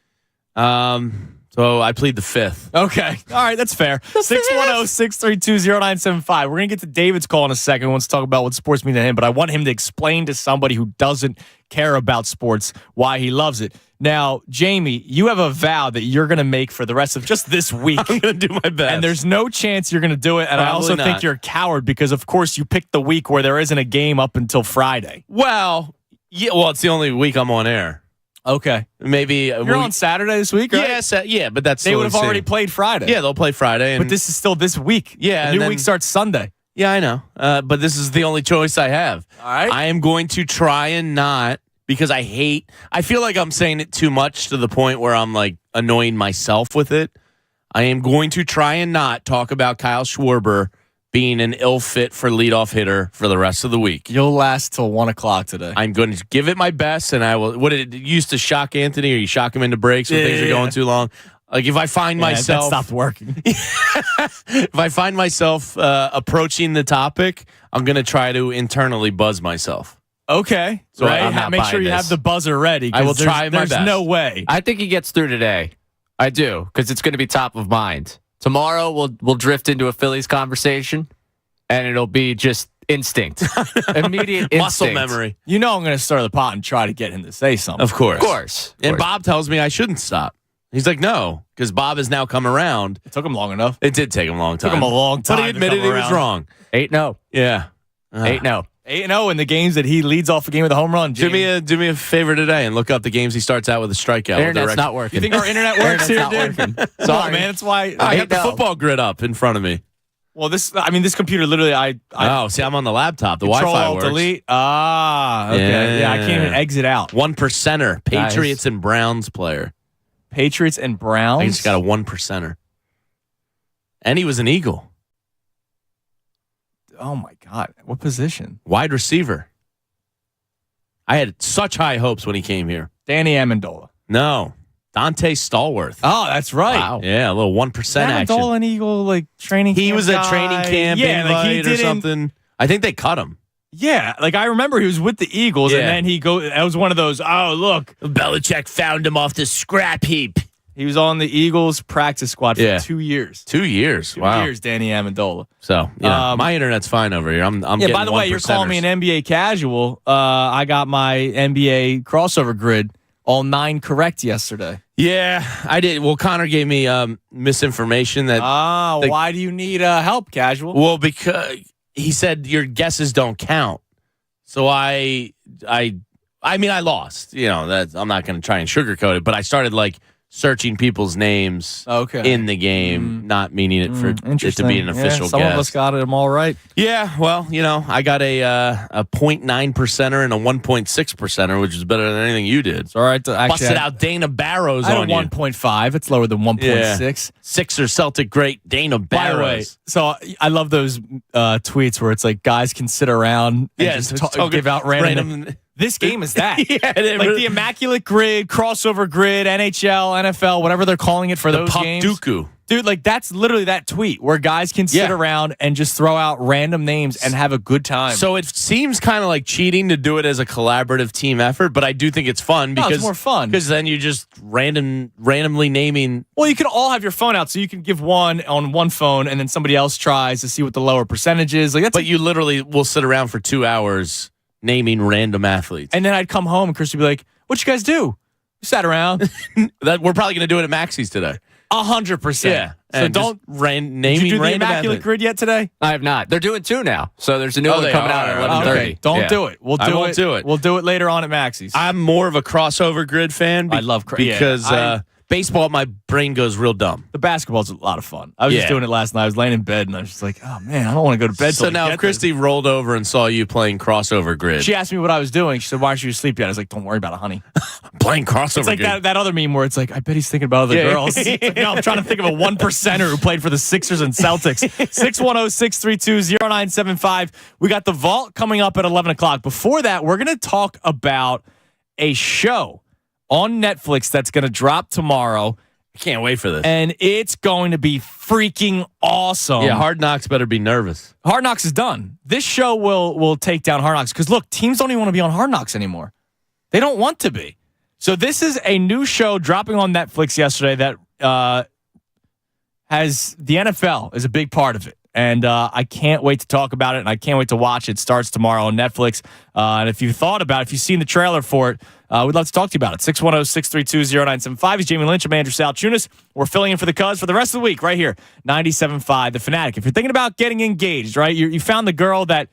So I plead the fifth. Okay. All right, that's fair. 610-632-0975. We're going to get to David's call in a second. He wants to talk about what sports mean to him, but I want him to explain to somebody who doesn't care about sports why he loves it. Now, Jamie, you have a vow that you're going to make for the rest of just this week. I'm going to do my best. And there's no chance you're going to do it. And I also Probably think not. you're a coward because, of course, you picked the week where there isn't a game up until Friday. Well, yeah. Well, it's the only week I'm on air. Okay. Maybe You're on Saturday this week, right? Yes, yeah, but that's They would have the already same. played Friday. Yeah, they'll play Friday. And But this is still this week. Yeah, The and new then- week starts Sunday. Yeah, I know. But this is the only choice I have. All right. I am going to try and not, because I feel like I'm saying it too much to the point where I'm like annoying myself with it. I am going to try and not talk about Kyle Schwarber being an ill fit for leadoff hitter for the rest of the week. You'll last till 1 o'clock today. I'm going to give it my best, and I will. What it used to shock Anthony, or you shock him into breaks when things are going too long. Like if I find myself, that stopped working. if I find myself approaching the topic, I'm going to try to internally buzz myself. Okay. So right. I'm not Make buying sure you this. have the buzzer ready. I will 'cause try my There's best. no way. I think he gets through today. I do, because it's going to be top of mind. Tomorrow we'll drift into a Phillies conversation, and it'll be just instinct, immediate Muscle instinct. memory. You know I'm going to stir the pot and try to get him to say something. Of course. Of course. And Bob tells me I shouldn't stop. He's like, no, because Bob has now come around. It took him long enough. It did take him a long time. Took him a long time. But he to admitted come he was around. wrong. 8-0. Yeah. 8-0. 8-0 in the games that he leads off a game with a home run. Do me a favor today and look up the games he starts out with a strikeout. Internet's not working. You think our internet works here, Internet's dude? not working. Sorry, man. That's why. I got the 8-0. football grid up in front of me. Well, this computer literally, I See, I'm on the laptop. The Control Wi-Fi Alt works. Delete. Ah, okay. Yeah, I can't even exit out. 1%er. Patriots Nice. and Browns player. Patriots and Browns. I just got a 1%er. And he was an Eagle. Oh my God! What position? Wide receiver. I had such high hopes when he came here. Danny Amendola. No. Dante Stallworth. Oh, that's right. Wow. Yeah, a little 1% action. Amendola an Eagle like training. He camp was a guy. training camp yeah, invite like he or didn't. something. I think they cut him. Yeah, like I remember he was with the Eagles, Yeah. and then that was one of those. Oh, look, Belichick found him off the scrap heap. he was on the Eagles practice squad for Yeah. 2 years. 2 years. 2 Wow. years, Danny Amendola. So, my internet's fine over here. I'm Yeah, getting by the way, you're calling me an NBA casual. I got my NBA crossover grid all 9 correct yesterday. Yeah, I did. Well, Connor gave me misinformation that. Why do you need help, casual? Well, because he said your guesses don't count. So I mean, I lost. You know, that I'm not going to try and sugarcoat it, but I started like searching people's names in the game, not meaning it for it to be an official Some guess. of us got them all right. Yeah, well, I got a 0.9%er and a 1.6%er, which is better than anything you did. It's all right. Busted out Dana Barrows I had on a you. 1.5. It's lower than 1.6. Sixer Celtic great Dana By the way, Barrows. so I love those tweets where it's like guys can sit around and just give out random. This game is that. Yeah, like the Immaculate Grid, Crossover Grid, NHL, NFL, whatever they're calling it for those games. Duku. Dude, like that's literally that tweet where guys can sit around and just throw out random names and have a good time. So it seems kind of like cheating to do it as a collaborative team effort, but I do think it's fun because it's more fun. Because then you just randomly naming. Well, you can all have your phone out, so you can give one on one phone, and then somebody else tries to see what the lower percentage is. Like but you literally will sit around for 2 hours naming random athletes. And then I'd come home and Chris would be like, "What you guys do?" We sat around. That we're probably going to do it at Maxie's today. 100%. Yeah. So don't naming Did you do the random Immaculate athletes. Grid yet today? I have not. They're doing 2 now. So there's a new one coming out at 11:30. Okay. Don't do it. I won't do it. We'll do it later on at Maxie's. I'm more of a crossover grid fan. I love because baseball, my brain goes real dumb. The basketball's a lot of fun. I was just doing it last night. I was laying in bed and I was just like, oh man, I don't want to go to bed. So now if Christy rolled over and saw you playing crossover grid. She asked me what I was doing. She said, why aren't you asleep yet? I was like, don't worry about it, honey. Playing crossover It's like grid. that other meme where it's like, I bet he's thinking about other girls. It's like, no, I'm trying to think of a 1%er who played for the Sixers and Celtics. 610-632-0975. We got the Vault coming up at 11 o'clock. Before that, we're going to talk about a show on Netflix that's going to drop tomorrow. Can't wait for this. And it's going to be freaking awesome. Yeah, Hard Knocks better be nervous. Hard Knocks is done. This show will take down Hard Knocks. Because look, teams don't even want to be on Hard Knocks anymore. They don't want to be. So this is a new show dropping on Netflix yesterday that has the NFL is a big part of it. And I can't wait to talk about it, and I can't wait to watch it. It starts tomorrow on Netflix. And if you've thought about it, if you've seen the trailer for it, we'd love to talk to you about it. 610-632-0975. He's Jamie Lynch. I'm Andrew Salchunas. We're filling in for the Cuz for the rest of the week right here, 97.5 The Fanatic. If you're thinking about getting engaged, right, you found the girl that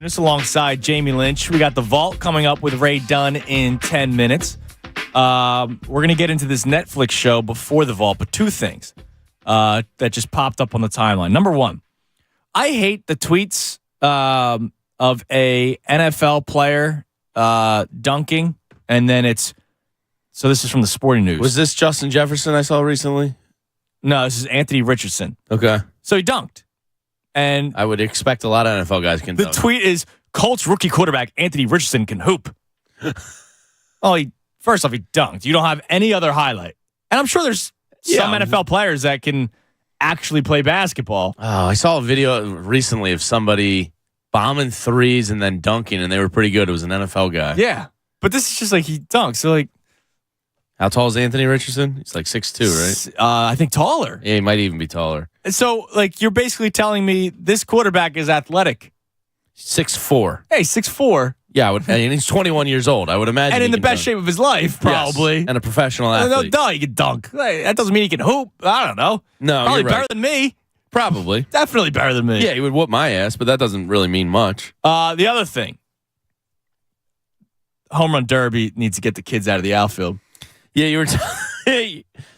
Just alongside Jamie Lynch. We got The Vault coming up with Ray Dunn in 10 minutes. We're going to get into this Netflix show before The Vault, but two things that just popped up on the timeline. Number one, I hate the tweets of a NFL player dunking, and then so this is from the Sporting News. Was this Justin Jefferson I saw recently? No, this is Anthony Richardson. Okay. So he dunked. And I would expect a lot of NFL guys can the dunk. tweet is, Colts rookie quarterback Anthony Richardson can hoop. First off, he dunked. You don't have any other highlight. And I'm sure there's some NFL players that can actually play basketball. Oh, I saw a video recently of somebody bombing threes and then dunking, and they were pretty good. It was an NFL guy. Yeah. But this is just like he dunks. So, how tall is Anthony Richardson? He's like 6'2", right? I think taller. Yeah, he might even be taller. So, you're basically telling me this quarterback is athletic. 6'4". Hey, 6'4". Yeah, and he's 21 years old. I would imagine. And in the best shape of his life, probably. Yes, and a professional athlete. No, he can dunk. That doesn't mean he can hoop. I don't know. No, probably you're right. better than me. Probably. Definitely better than me. Yeah, he would whoop my ass, but that doesn't really mean much. The other thing, home run derby needs to get the kids out of the outfield. Yeah, you were.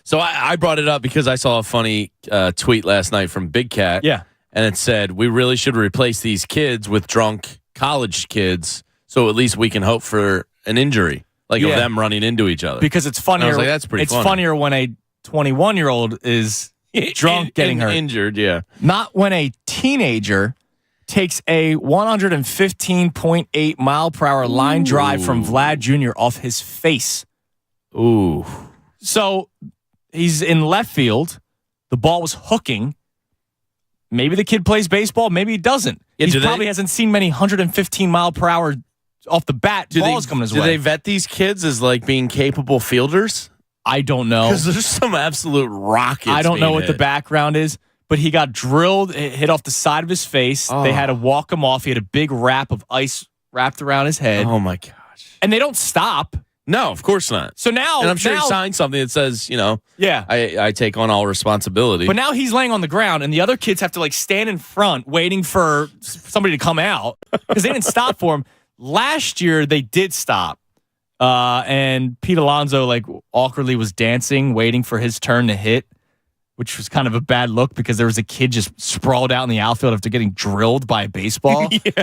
So I brought it up because I saw a funny tweet last night from Big Cat. Yeah. And it said, we really should replace these kids with drunk college kids so at least we can hope for an injury, of them running into each other. Because it's funnier. I was like, that's pretty funny. Funnier when a 21-year-old is drunk getting hurt. Injured, yeah. Not when a teenager takes a 115.8 mile per hour line drive from Vlad Jr. off his face. Ooh. So he's in left field. The ball was hooking. Maybe the kid plays baseball. Maybe he doesn't. Yeah, he probably hasn't seen many 115 mile per hour off the bat balls coming his way. Do they vet these kids as being capable fielders? I don't know. Because there's some absolute rockets. I don't know what the background is, but he got drilled, hit off the side of his face. Oh. They had to walk him off. He had a big wrap of ice wrapped around his head. Oh my gosh. And they don't stop. No, of course not. So now, and I'm sure he signed something that says, yeah, I take on all responsibility. But now he's laying on the ground, and the other kids have to stand in front, waiting for somebody to come out because they didn't stop for him. Last year they did stop, and Pete Alonso awkwardly was dancing, waiting for his turn to hit, which was kind of a bad look because there was a kid just sprawled out in the outfield after getting drilled by a baseball. Yeah,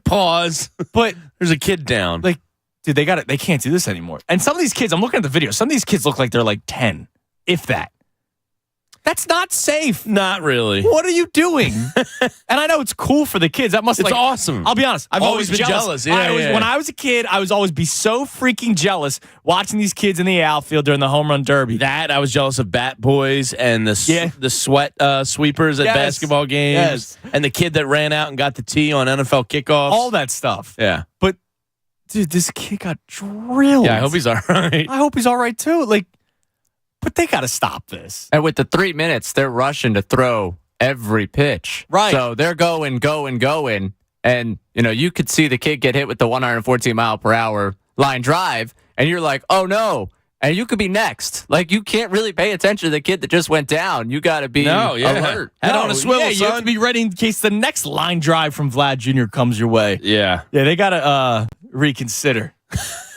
pause. But there's a kid down. Dude, they can't do this anymore. And some of these kids, I'm looking at the video, some of these kids look like they're 10, if that. That's not safe. Not really. What are you doing? And I know it's cool for the kids. It's awesome. I'll be honest. I've always been jealous. Yeah, When I was a kid, I was always be so freaking jealous watching these kids in the outfield during the home run derby. I was jealous of bat boys and the sweat sweepers at basketball games. And the kid that ran out and got the tee on NFL kickoffs. All that stuff. Yeah. But, dude, this kid got drilled. Yeah, I hope he's all right. I hope he's all right, too. But they got to stop this. And with the 3 minutes, they're rushing to throw every pitch. Right. So they're going. And, you could see the kid get hit with the 114 mile per hour line drive. And you're like, oh, no. And you could be next. You can't really pay attention to the kid that just went down. You got to be alert. Head on a swivel, you have to be ready in case the next line drive from Vlad Jr. comes your way. Yeah. Yeah, they got to reconsider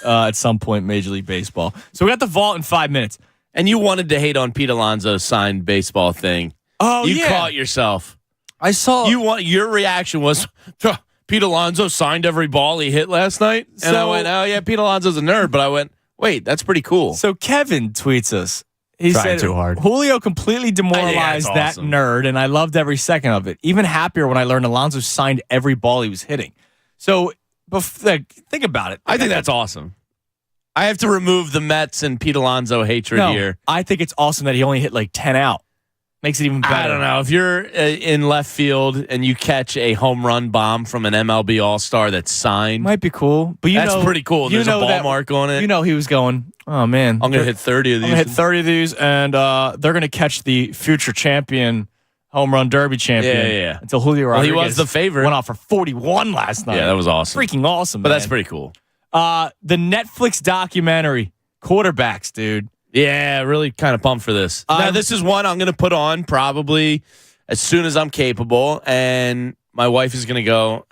at some point Major League Baseball. So we got the vault in 5 minutes. And you wanted to hate on Pete Alonso's signed baseball thing. Oh, you caught yourself. I saw. Your reaction was, Pete Alonso signed every ball he hit last night? And I went, oh, yeah, Pete Alonso's a nerd. But I went, wait, that's pretty cool. So Kevin tweets us. He Trying said, too hard. Julio completely demoralized that nerd, and I loved every second of it. Even happier when I learned Alonso signed every ball he was hitting. So think about it. I think that's awesome. I have to remove the Mets and Pete Alonso hatred here. I think it's awesome that he only hit 10 out. Makes it even better. I don't know. If you're in left field and you catch a home run bomb from an MLB All-Star that's signed. Might be cool. But that's pretty cool. There's a ball mark on it. He was going, oh, man. I'm going to hit 30 of these. I'm going to hit 30 of these, and they're going to catch the future champion, home run derby champion. Yeah. Until Julio Rodriguez he was the favorite. Went off for 41 last night. Yeah, that was awesome. Freaking awesome, But man. that's pretty cool. The Netflix documentary, Quarterbacks, dude. Yeah, really kind of pumped for this. Now, this is one I'm going to put on probably as soon as I'm capable, and my wife is going to go,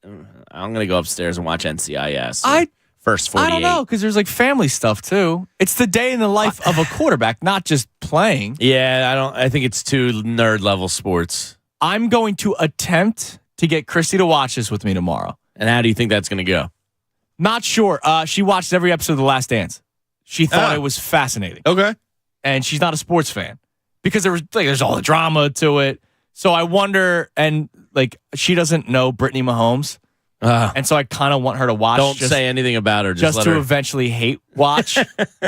I'm going to go upstairs and watch NCIS. First 48. I don't know, because there's like family stuff too. It's the day in the life of a quarterback, not just playing. Yeah, I think it's too nerd level sports. I'm going to attempt to get Christy to watch this with me tomorrow. And how do you think that's going to go? Not sure. She watched every episode of The Last Dance. She thought it was fascinating. Okay. And she's not a sports fan because there's all the drama to it. So I wonder, and like she doesn't know Brittany Mahomes. And so I kind of want her to watch. Don't say anything about her. Just to eventually hate watch,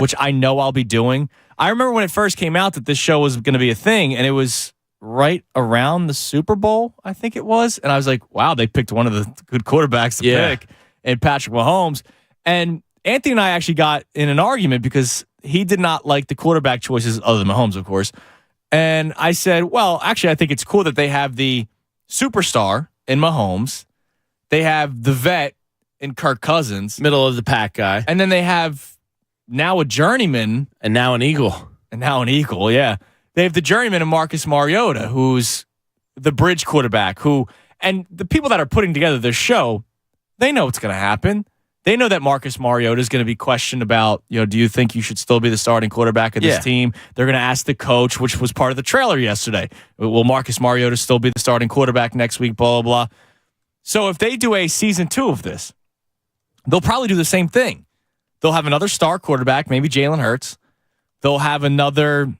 which I know I'll be doing. I remember when it first came out that this show was going to be a thing, and it was right around the Super Bowl, I think it was. And I was like, wow, they picked one of the good quarterbacks to pick in Patrick Mahomes. And Anthony and I actually got in an argument because he did not like the quarterback choices other than Mahomes, of course. And I said, well, actually, I think it's cool that they have the superstar in Mahomes. They have the vet in Kirk Cousins. Middle of the pack guy. And then they have now a journeyman. And now an Eagle. Yeah. They have the journeyman in Marcus Mariota, who's the bridge quarterback. And the people that are putting together this show, they know what's going to happen. They know that Marcus Mariota is going to be questioned about, do you think you should still be the starting quarterback of this team? They're going to ask the coach, which was part of the trailer yesterday. Will Marcus Mariota still be the starting quarterback next week? Blah, blah, blah. So if they do a season 2 of this, they'll probably do the same thing. They'll have another star quarterback, maybe Jalen Hurts. They'll have another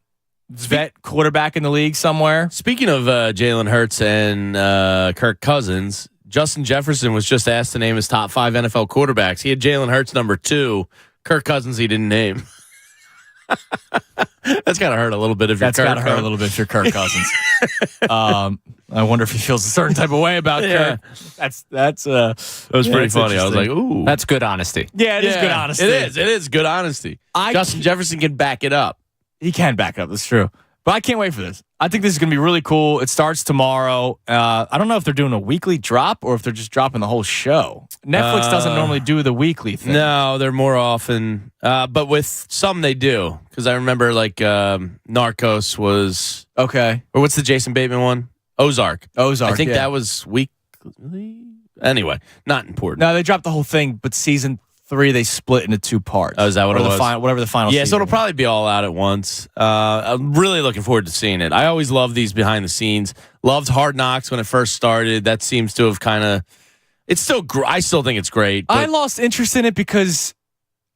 vet quarterback in the league somewhere. Speaking of Jalen Hurts and Kirk Cousins, Justin Jefferson was just asked to name his top 5 NFL quarterbacks. He had Jalen Hurts number 2. Kirk Cousins he didn't name. That's got to hurt a little bit if you're Kirk. That's got to hurt a little bit if you're Kirk Cousins. I wonder if he feels a certain type of way about Kirk. That was pretty funny. I was like, ooh. That's good honesty. Yeah, it is good honesty. It is good honesty. Justin Jefferson can back it up. He can back up. That's true. But I can't wait for this. I think this is going to be really cool. It starts tomorrow. I don't know if they're doing a weekly drop or if they're just dropping the whole show. Netflix doesn't normally do the weekly thing. No, they're more often. But with some they do. Because I remember Narcos was... Okay. Or what's the Jason Bateman one? Ozark. I think that was weekly. Anyway, not important. No, they dropped the whole thing, but season 3 they split into 2 parts. Oh, is that what it was? Whatever the final season so it'll probably be all out at once. I'm really looking forward to seeing it. I always love these behind the scenes. Loved Hard Knocks when it first started. That seems to have kind of... It's still... I still think it's great. I lost interest in it because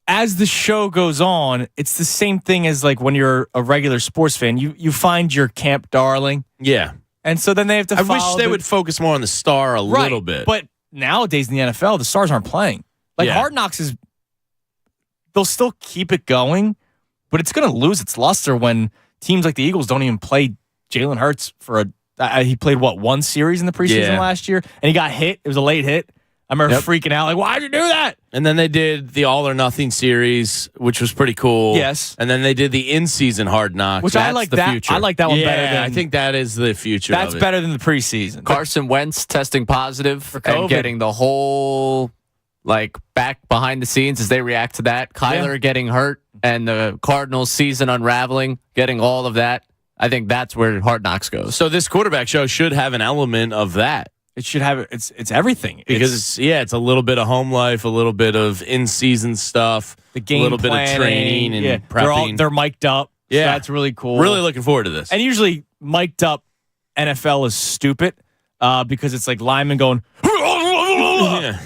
as the show goes on, it's the same thing as like when you're a regular sports fan. You find your camp darling. Yeah. And so then they have to I wish they would focus more on the star a little bit. But nowadays in the NFL, the stars aren't playing. Hard Knocks is... They'll still keep it going, but it's going to lose its luster when teams like the Eagles don't even play Jalen Hurts for he played, one series in the preseason last year, and he got hit. It was a late hit. I remember freaking out, like, why'd you do that? And then they did the All or Nothing series, which was pretty cool. Yes. And then they did the in-season Hard Knocks. Which I like that. Future. I like that one better than... I think that is the future That's of it. better than the preseason. Carson Wentz testing positive for COVID. And getting the whole... back behind the scenes as they react to that. Kyler getting hurt and the Cardinals season unraveling, getting all of that. I think that's where Hard Knocks goes. So this quarterback show should have an element of that. It should have it's everything. Because it's a little bit of home life, a little bit of in-season stuff, the game a little planning, bit of training and prepping. They're mic'd up. Yeah. So that's really cool. Really looking forward to this. And usually mic'd up NFL is stupid because it's like linemen going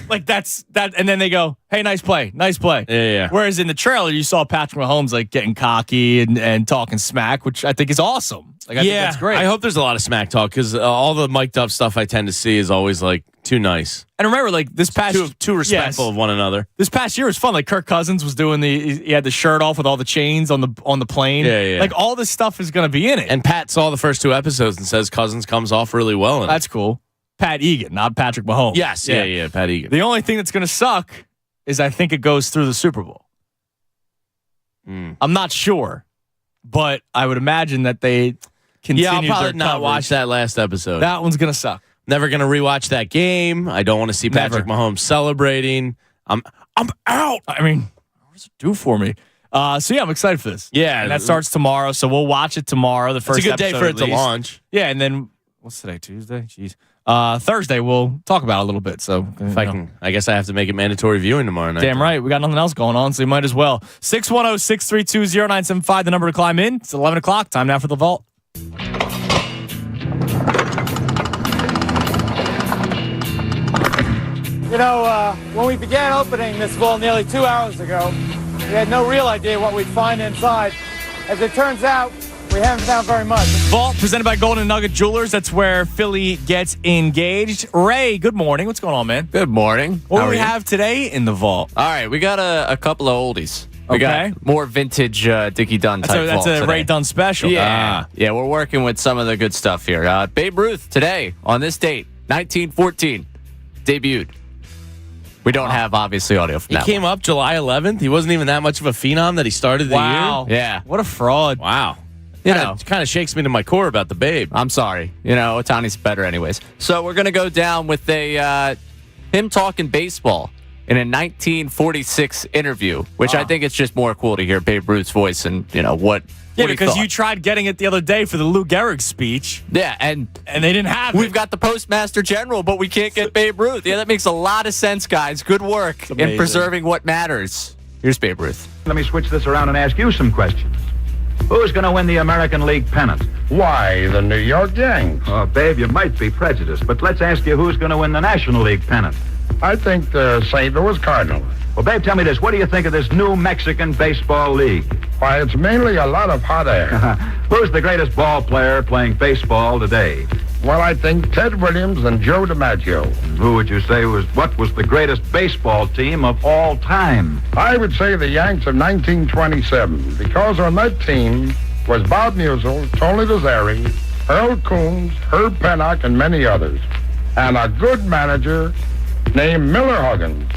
like that's that, and then they go, "Hey, nice play." Yeah. Whereas in the trailer, you saw Patrick Mahomes getting cocky and talking smack, which I think is awesome. I think that's great. I hope there's a lot of smack talk because all the mic'd up stuff I tend to see is always too nice. And remember, this past too respectful of one another. This past year was fun. Like Kirk Cousins was doing he had the shirt off with all the chains on the plane. Yeah. All this stuff is going to be in it. And Pat saw the first 2 episodes and says Cousins comes off really well. That's cool. Pat Egan, not Patrick Mahomes. Yes, yeah, Pat Egan. The only thing that's going to suck is I think it goes through the Super Bowl. I'm not sure, but I would imagine that they continue. Yeah, I'll probably their not coverage. watch that last episode. That one's going to suck. Never going to rewatch that game. I don't want to see Patrick Mahomes celebrating. I'm out. I mean, what does it do for me? So I'm excited for this. Yeah, and that starts tomorrow. So we'll watch it tomorrow. The first. It's a good day episode, for it to launch. Yeah, and then What's today? Tuesday? Jeez. Thursday, we'll talk about it a little bit. So I guess I have to make it mandatory viewing tomorrow night. Damn right. We got nothing else going on, so you might as well. 610-632-0975, the number to climb in. It's 11 o'clock. Time now for the vault. You know, when we began opening this vault nearly 2 hours ago, we had no real idea what we'd find inside. As it turns out, we haven't found very much. Vault presented by Golden Nugget Jewelers. That's where Philly gets engaged. Ray, good morning. What's going on, man? Good morning. What do we have today in the vault? All right, we got a couple of oldies. We got more vintage Dickie Dunn type That's a Ray Dunn special. Yeah. Yeah, we're working with some of the good stuff here. Babe Ruth today, on this date, 1914, debuted. We don't have, obviously, audio from that He came up July 11th. He wasn't even that much of a phenom that he started the year. Yeah. What a fraud. Wow. It kind of shakes me to my core about the Babe. I'm sorry. Otani's better anyways. So we're going to go down with him talking baseball in a 1946 interview, which I think it's just more cool to hear Babe Ruth's voice and, what Yeah, he because thought. you tried getting it the other day for the Lou Gehrig speech. Yeah, and they didn't have it. We've got the Postmaster General, but we can't get Babe Ruth. Yeah, that makes a lot of sense, guys. Good work in preserving what matters. Here's Babe Ruth. Let me switch this around and ask you some questions. Who's going to win the American League pennant? Why, the New York Yankees. Oh, Babe, you might be prejudiced, but let's ask you who's going to win the National League pennant. I think the St. Louis Cardinals. Well, Babe, tell me this. What do you think of this new Mexican baseball league? Why, it's mainly a lot of hot air. Who's the greatest ball player playing baseball today? Well, I think Ted Williams and Joe DiMaggio. Who would you say was the greatest baseball team of all time? I would say the Yanks of 1927, because on that team was Bob Musial, Tony Lazzari, Earl Coombs, Herb Pennock, and many others. And a good manager named Miller Huggins.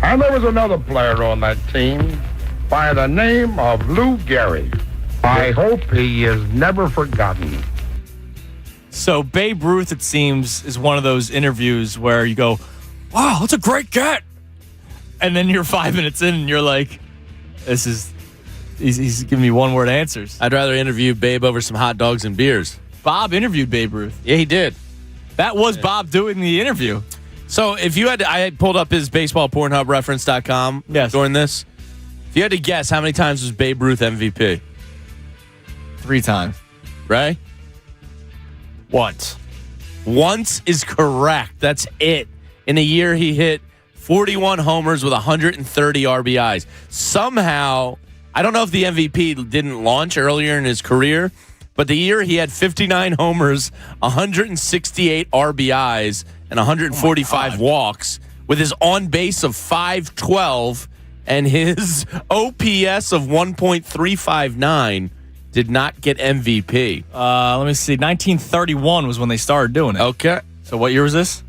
And there was another player on that team by the name of Lou Gehrig. I hope he is never forgotten. So Babe Ruth, it seems, is one of those interviews where you go, wow, that's a great get. And then you're 5 minutes in and you're like, he's giving me one-word answers. I'd rather interview Babe over some hot dogs and beers. Bob interviewed Babe Ruth. Yeah, he did. That was Bob doing the interview. So if you had to, I had pulled up his baseballpornhubreference.com during this. If you had to guess, how many times was Babe Ruth MVP? 3 times. Right? Once. Once is correct. That's it. In a year, he hit 41 homers with 130 RBIs. Somehow, I don't know if the MVP didn't launch earlier in his career, but the year he had 59 homers, 168 RBIs, and 145 walks, with his on base of 512 and his OPS of 1.359, did not get MVP. Let me see. 1931 was when they started doing it. Okay. So what year was this?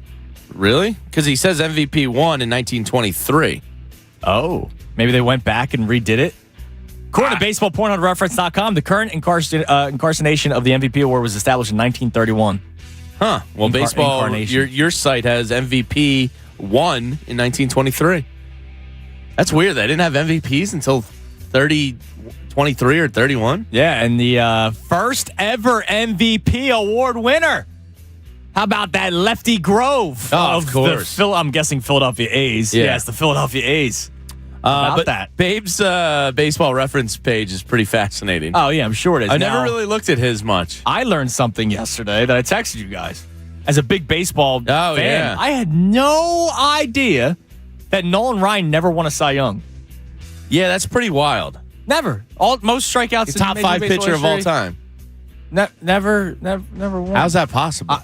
Really? Because he says MVP won in 1923. Oh. Maybe they went back and redid it? According to baseballpornhubreference.com, the current incarnation of the MVP award was established in 1931. Huh. Well, baseball, your site has MVP won in 1923. That's weird. They didn't have MVPs until 23 or 31. Yeah, and the first ever MVP award winner. How about that Lefty Grove? Of course. I'm guessing Philadelphia A's. Yeah. Yes, the Philadelphia A's. About that. Babe's baseball reference page is pretty fascinating. Oh, yeah, I'm sure it is. I never really looked at his much. I learned something yesterday that I texted you guys. As a big baseball fan, yeah. I had no idea that Nolan Ryan never won a Cy Young. Yeah, that's pretty wild. Never. Most strikeouts. He's top 5 pitcher of all time. Never won. How's that possible?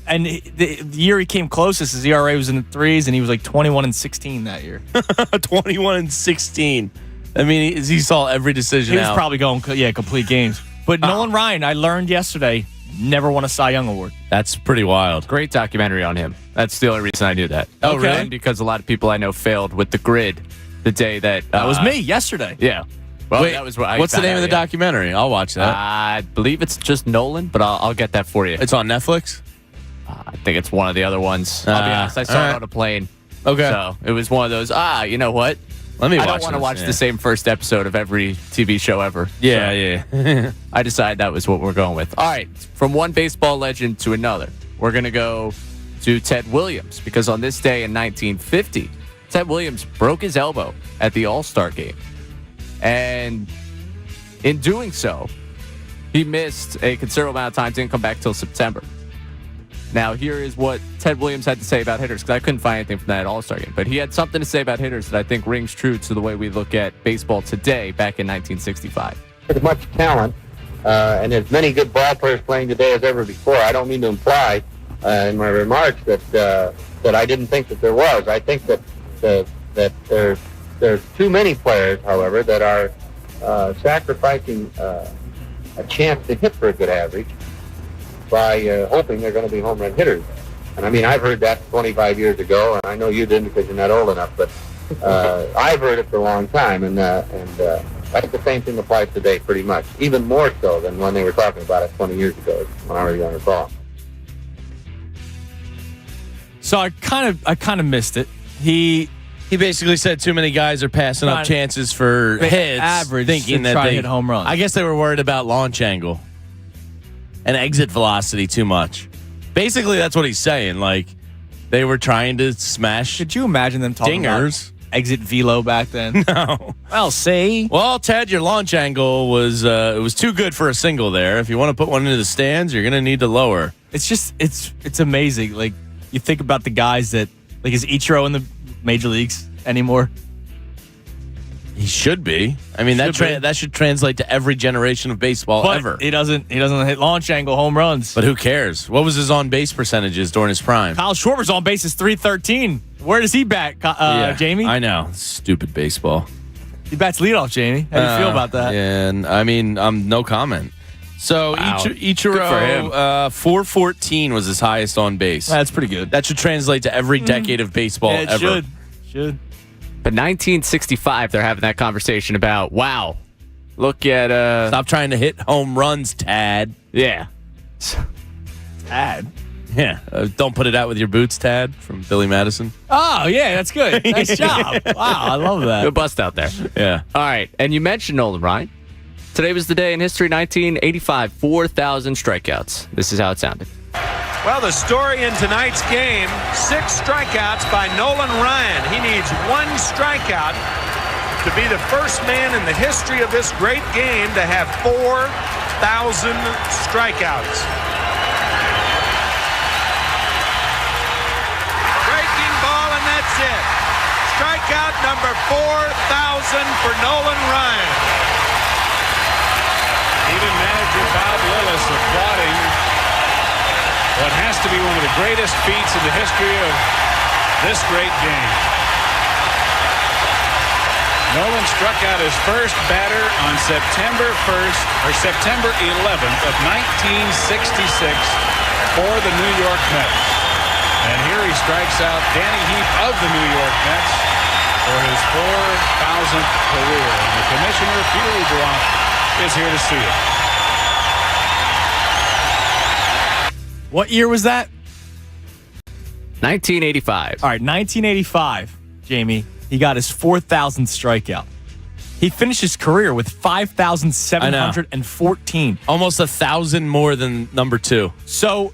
And the year he came closest, his ERA was in the 3s, and he was like 21-16 that year. 21-16. I mean, he saw every decision He was out. probably going, complete games. But Nolan Ryan, I learned yesterday, never won a Cy Young award. That's pretty wild. Great documentary on him. That's the only reason I knew that. Oh, really? And because a lot of people I know failed with the grid the day that... That was me yesterday. Yeah. Well, Wait, that was what I what's the found name out, of the documentary? I'll watch that. I believe it's just Nolan, but I'll get that for you. It's on Netflix? I think it's one of the other ones. I'll be honest. I saw it on a plane. Okay. So it was one of those, you know what? Let me watch I don't want to this, watch yeah. the same first episode of every TV show ever. Yeah, So yeah. I decided that was what we're going with. All right, from one baseball legend to another, we're going to go to Ted Williams, because on this day in 1950, Ted Williams broke his elbow at the All-Star game. And in doing so, he missed a considerable amount of time, didn't come back till September. Now, here is what Ted Williams had to say about hitters, because I couldn't find anything from that All-Star game. But he had something to say about hitters that I think rings true to the way we look at baseball today back in 1965. As much talent and as many good ball players playing today as ever before. I don't mean to imply in my remarks that I didn't think that there was. I think that there's too many players, however, that are sacrificing a chance to hit for a good average by hoping they're going to be home run hitters. And I mean, I've heard that 25 years ago, and I know you didn't because you're not old enough, but I've heard it for a long time, and I think the same thing applies today pretty much, even more so than when they were talking about it 20 years ago, when I was younger recall. So I kind of missed it. He basically said too many guys are passing up chances for hits, average thinking to that try they to hit home runs. I guess they were worried about launch angle and exit velocity too much. Basically, that's what he's saying. Like, they were trying to smash. Could you imagine them talking dingers about exit velo back then? No. Well, see. Well, Ted, your launch angle was it was too good for a single there. If you want to put one into the stands, you're going to need to lower. It's just it's amazing. Like, you think about the guys that, like, is Ichiro in the major leagues anymore? He should be. I mean, that should translate to every generation of baseball But ever. He doesn't hit launch angle home runs. But who cares? What was his on base percentages during his prime? Kyle Schwarber's on base is .313. Where does he bat, Jamie? I know. Stupid baseball. He bats leadoff, Jamie. How do you feel about that? Yeah, and I mean, no comment. So Wow. Ichiro, 414 was his highest on base. That's pretty good. That should translate to every decade of baseball Yeah, it ever. Should. But 1965, they're having that conversation about, wow, look at... Stop trying to hit home runs, Tad. Yeah. Tad? Yeah. Don't put it out with your boots, Tad, from Billy Madison. Oh, yeah, that's good. Nice job. Wow, I love that. Good bust out there. Yeah. All right, and you mentioned Nolan Ryan. Today was the day in history, 1985, 4,000 strikeouts. This is how it sounded. Well, the story in tonight's game, 6 strikeouts by Nolan Ryan. He needs 1 strikeout to be the first man in the history of this great game to have 4,000 strikeouts. Breaking ball, and that's it. Strikeout number 4,000 for Nolan Ryan. Even manager Bob Lillis applauding what has to be one of the greatest feats in the history of this great game. Nolan struck out his first batter on September 11th of 1966 for the New York Mets. And here he strikes out Danny Heath of the New York Mets for his 4,000th career. And the commissioner, Peter Ueberroth, is here to see it. What year was that? 1985. All right, 1985, Jamie. He got his 4,000th strikeout. He finished his career with 5,714. Almost 1,000 more than number 2. So,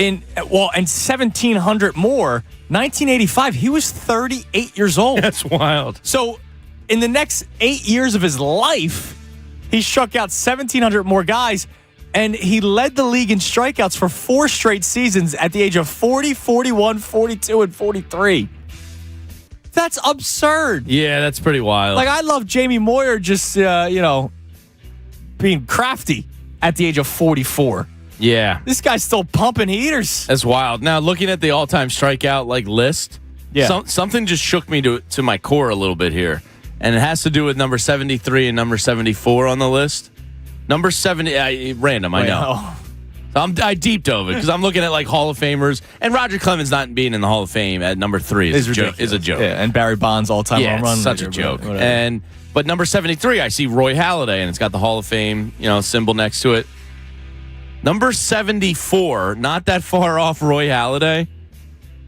and 1,700 more. 1985, he was 38 years old. That's wild. So, in the next 8 years of his life, he struck out 1,700 more guys. And he led the league in strikeouts for 4 straight seasons at the age of 40, 41, 42, and 43. That's absurd. Yeah, that's pretty wild. Like, I love Jamie Moyer just, being crafty at the age of 44. Yeah. This guy's still pumping heaters. That's wild. Now, looking at the all-time strikeout list, something just shook me to my core a little bit here. And it has to do with number 73 and number 74 on the list. Number 70, random, I know. So I deep dove it because I'm looking at Hall of Famers, and Roger Clemens not being in the Hall of Fame at number 3 is a joke. Yeah, and Barry Bonds all-time home run. Such a joke. But number 73, I see Roy Halladay, and it's got the Hall of Fame, symbol next to it. Number 74, not that far off Roy Halladay,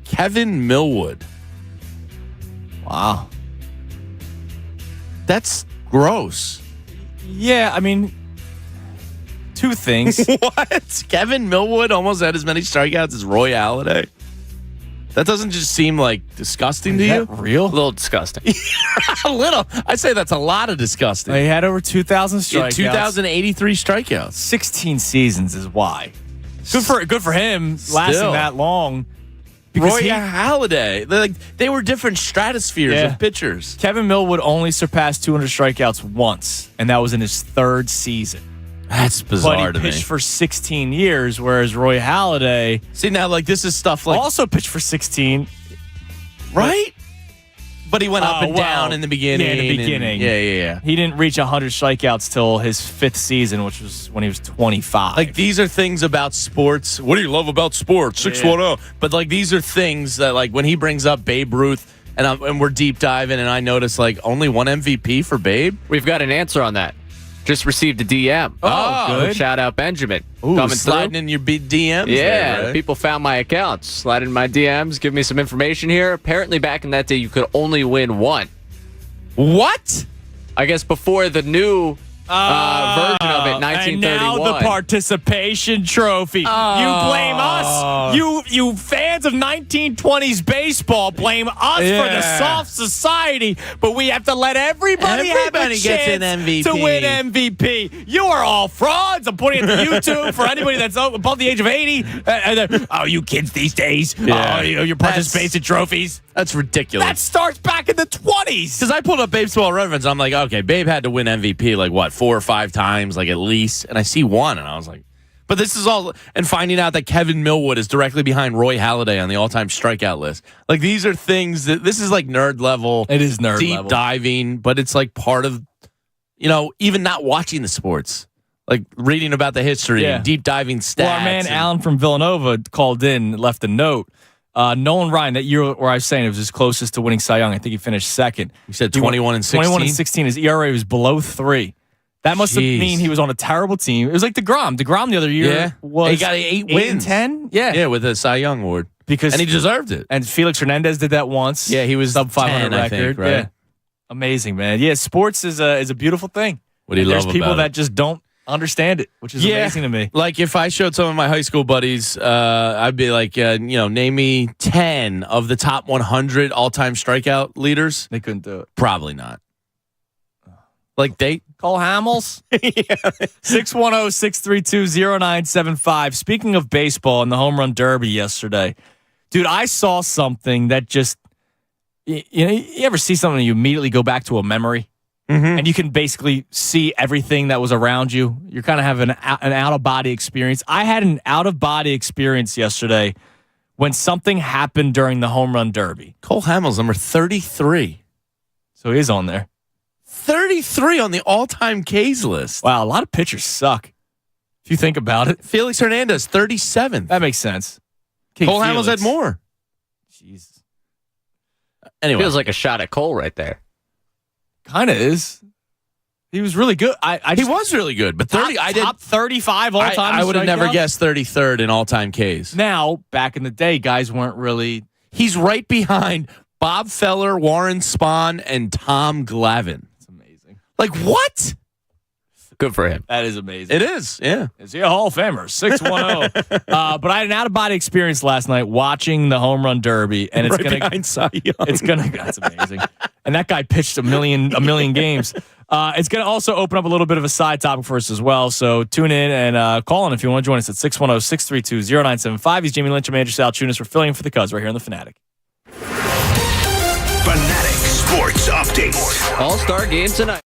Kevin Millwood. Wow. That's gross. Yeah, I mean, two things. What? Kevin Millwood almost had as many strikeouts as Roy Halladay? That doesn't just seem like disgusting to you? Real? A little disgusting. A little. I'd say that's a lot of disgusting. He had over 2,000 He had strikeouts. 2,083 strikeouts. 16 seasons is why. Good for him lasting that long. Roy Halladay. They were different stratospheres of pitchers. Kevin Millwood only surpassed 200 strikeouts once, and that was in his third season. That's bizarre to But he me. pitched for 16 years, whereas Roy Halladay... See, now, this is stuff like... Also pitched for 16. Right? But he went up and down in the beginning. Yeah, in the beginning. Yeah. He didn't reach 100 strikeouts till his fifth season, which was when he was 25. These are things about sports. What do you love about sports? 610. But these are things that when he brings up Babe Ruth and we're deep diving and I notice only one MVP for Babe. We've got an answer on that. Just received a DM. Good. Shout out Benjamin. Ooh, coming sliding through. in your big DMs. Yeah, there, right? people found my accounts. Slide in my DMs. Give me some information here. Apparently, back in that day, you could only win one. What? I guess before the new version of it, 1931. And now the participation trophy. You blame us. You fans of 1920s baseball blame us for the soft society, but we have to let everybody have a gets chance an MVP. to win MVP. You are all frauds. I'm putting it to YouTube for anybody that's above the age of 80. You kids these days. Yeah. Your participation trophies. That's ridiculous. That starts back in the 20s. Because I pulled up Baseball Reference. I'm like, okay, Babe had to win MVP 4 or 5 times, at least. And I see one, and I was like, but this is all. And finding out that Kevin Millwood is directly behind Roy Halladay on the all-time strikeout list. These are things that this is nerd level. It is nerd deep level. diving, but it's part of, even not watching the sports. Reading about the history and deep diving stats. Well, our man Alan from Villanova called in, left a note. Nolan Ryan, that year where I was saying it was his closest to winning Cy Young. I think he finished second. You said 21 and 16? 21 and 16. His ERA was below 3. That must have mean he was on a terrible team. It was like DeGrom. DeGrom the other year was he got 8 wins. 10? Yeah, with a Cy Young award. And he deserved it. And Felix Hernandez did that once. Yeah, he was sub 500 10, I record. think, right? Yeah. Amazing, man. Yeah, sports is a beautiful thing. What do you love about it? There's people that just don't understand it, which is amazing to me. If I showed some of my high school buddies, I'd be name me 10 of the top 100 all-time strikeout leaders. They couldn't do it. Probably not. Cole Hamels. 610-632-0975. Speaking of baseball and the home run derby yesterday, dude, I saw something that just, you ever see something and you immediately go back to a memory? Mm-hmm. And you can basically see everything that was around you. You're kind of having an out-of-body experience. I had an out-of-body experience yesterday when something happened during the home run derby. Cole Hamels, number 33. So he is on there. 33 on the all-time Ks list. Wow, a lot of pitchers suck. If you think about it. Felix Hernandez, 37th. That makes sense. Cole Hamels had more. Jesus. Anyway. Feels like a shot at Cole right there. Kind of is. He was really good. He was really good, but 30. Top 35 all time. I would have never guessed 33rd in all-time Ks. Now, back in the day, guys weren't really. He's right behind Bob Feller, Warren Spahn, and Tom Glavine. It's amazing. What? Good for him. That is amazing. It is, yeah. Is he a Hall of Famer? 610. But I had an out-of-body experience last night watching the home run derby, and it's behind Cy Young. That's amazing. And that guy pitched a million games. It's going to also open up a little bit of a side topic for us as well. So tune in and call in if you want to join us at 610-632-0975. He's Jamie Lynch. I'm Andrew Sal Tunis. We're filling in for the Cuz right here on The Fanatic. Fanatic Sports Update. All-Star game tonight.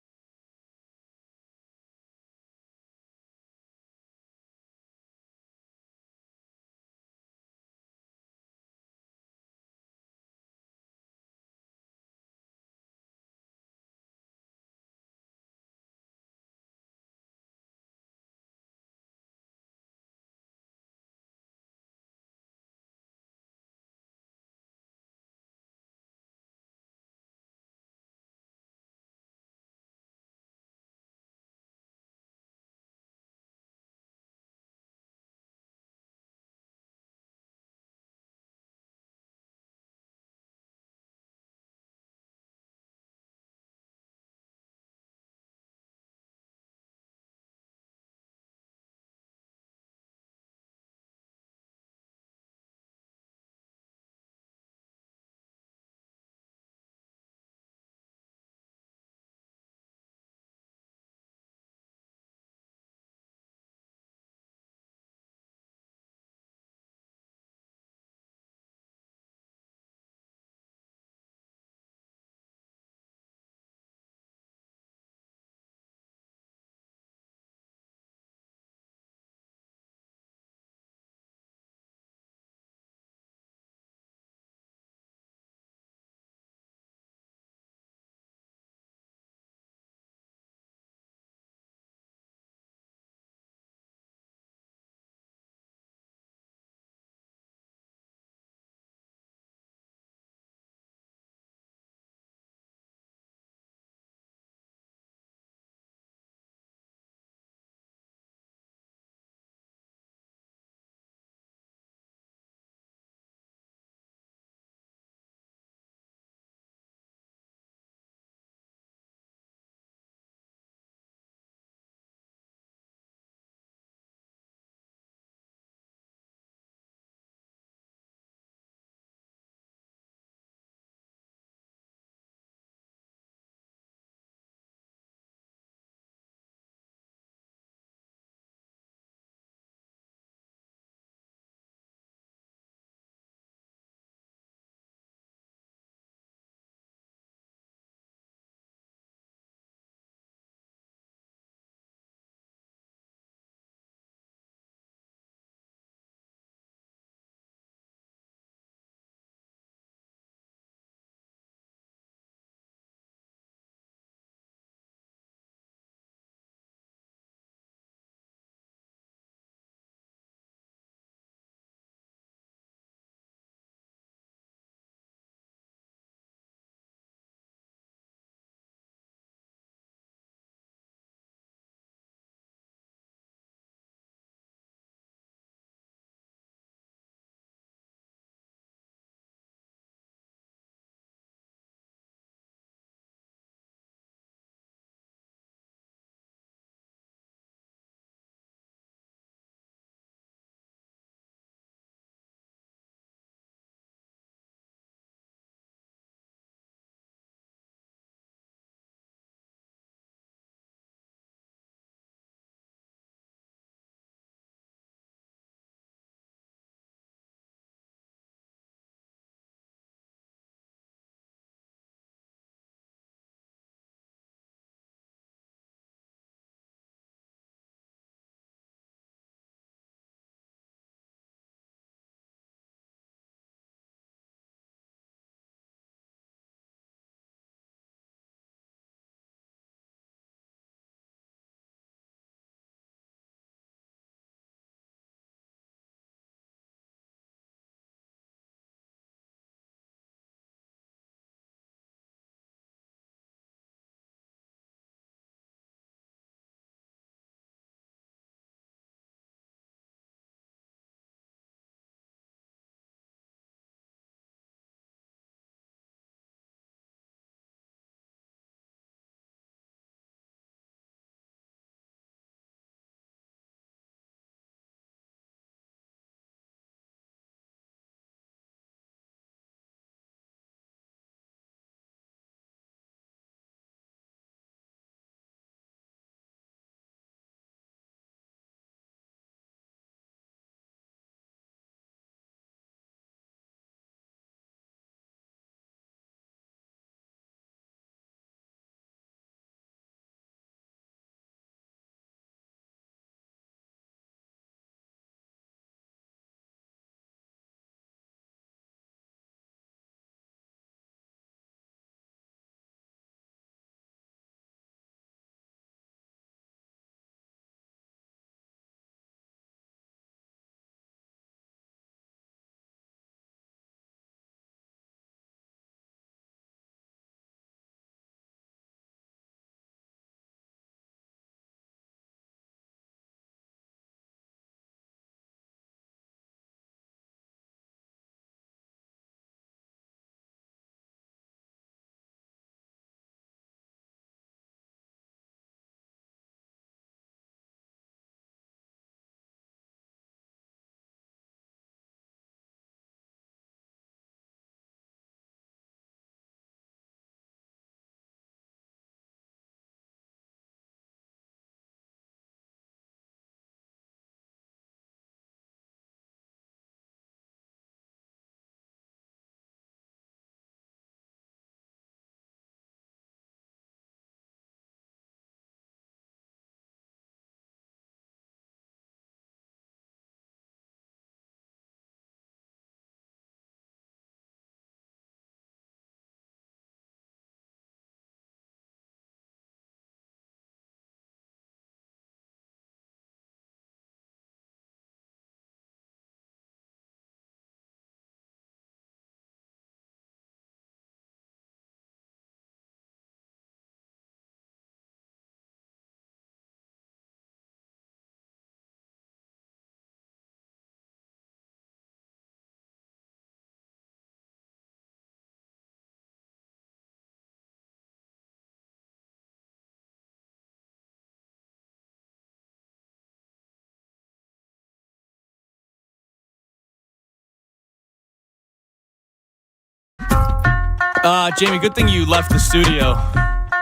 Jamie, good thing you left the studio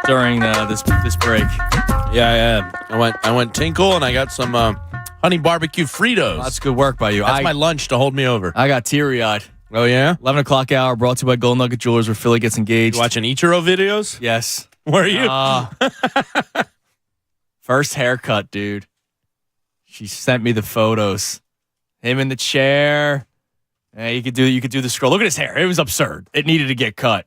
during this break. Yeah. I went tinkle and I got some honey barbecue Fritos. That's good work by you. That's my lunch to hold me over. I got teary-eyed. Oh, yeah? 11 o'clock hour brought to you by Gold Nugget Jewelers where Philly gets engaged. You watching Ichiro videos? Yes. Where are you? First haircut, dude. She sent me the photos. Him in the chair. Yeah, you could do the scroll. Look at his hair. It was absurd. It needed to get cut.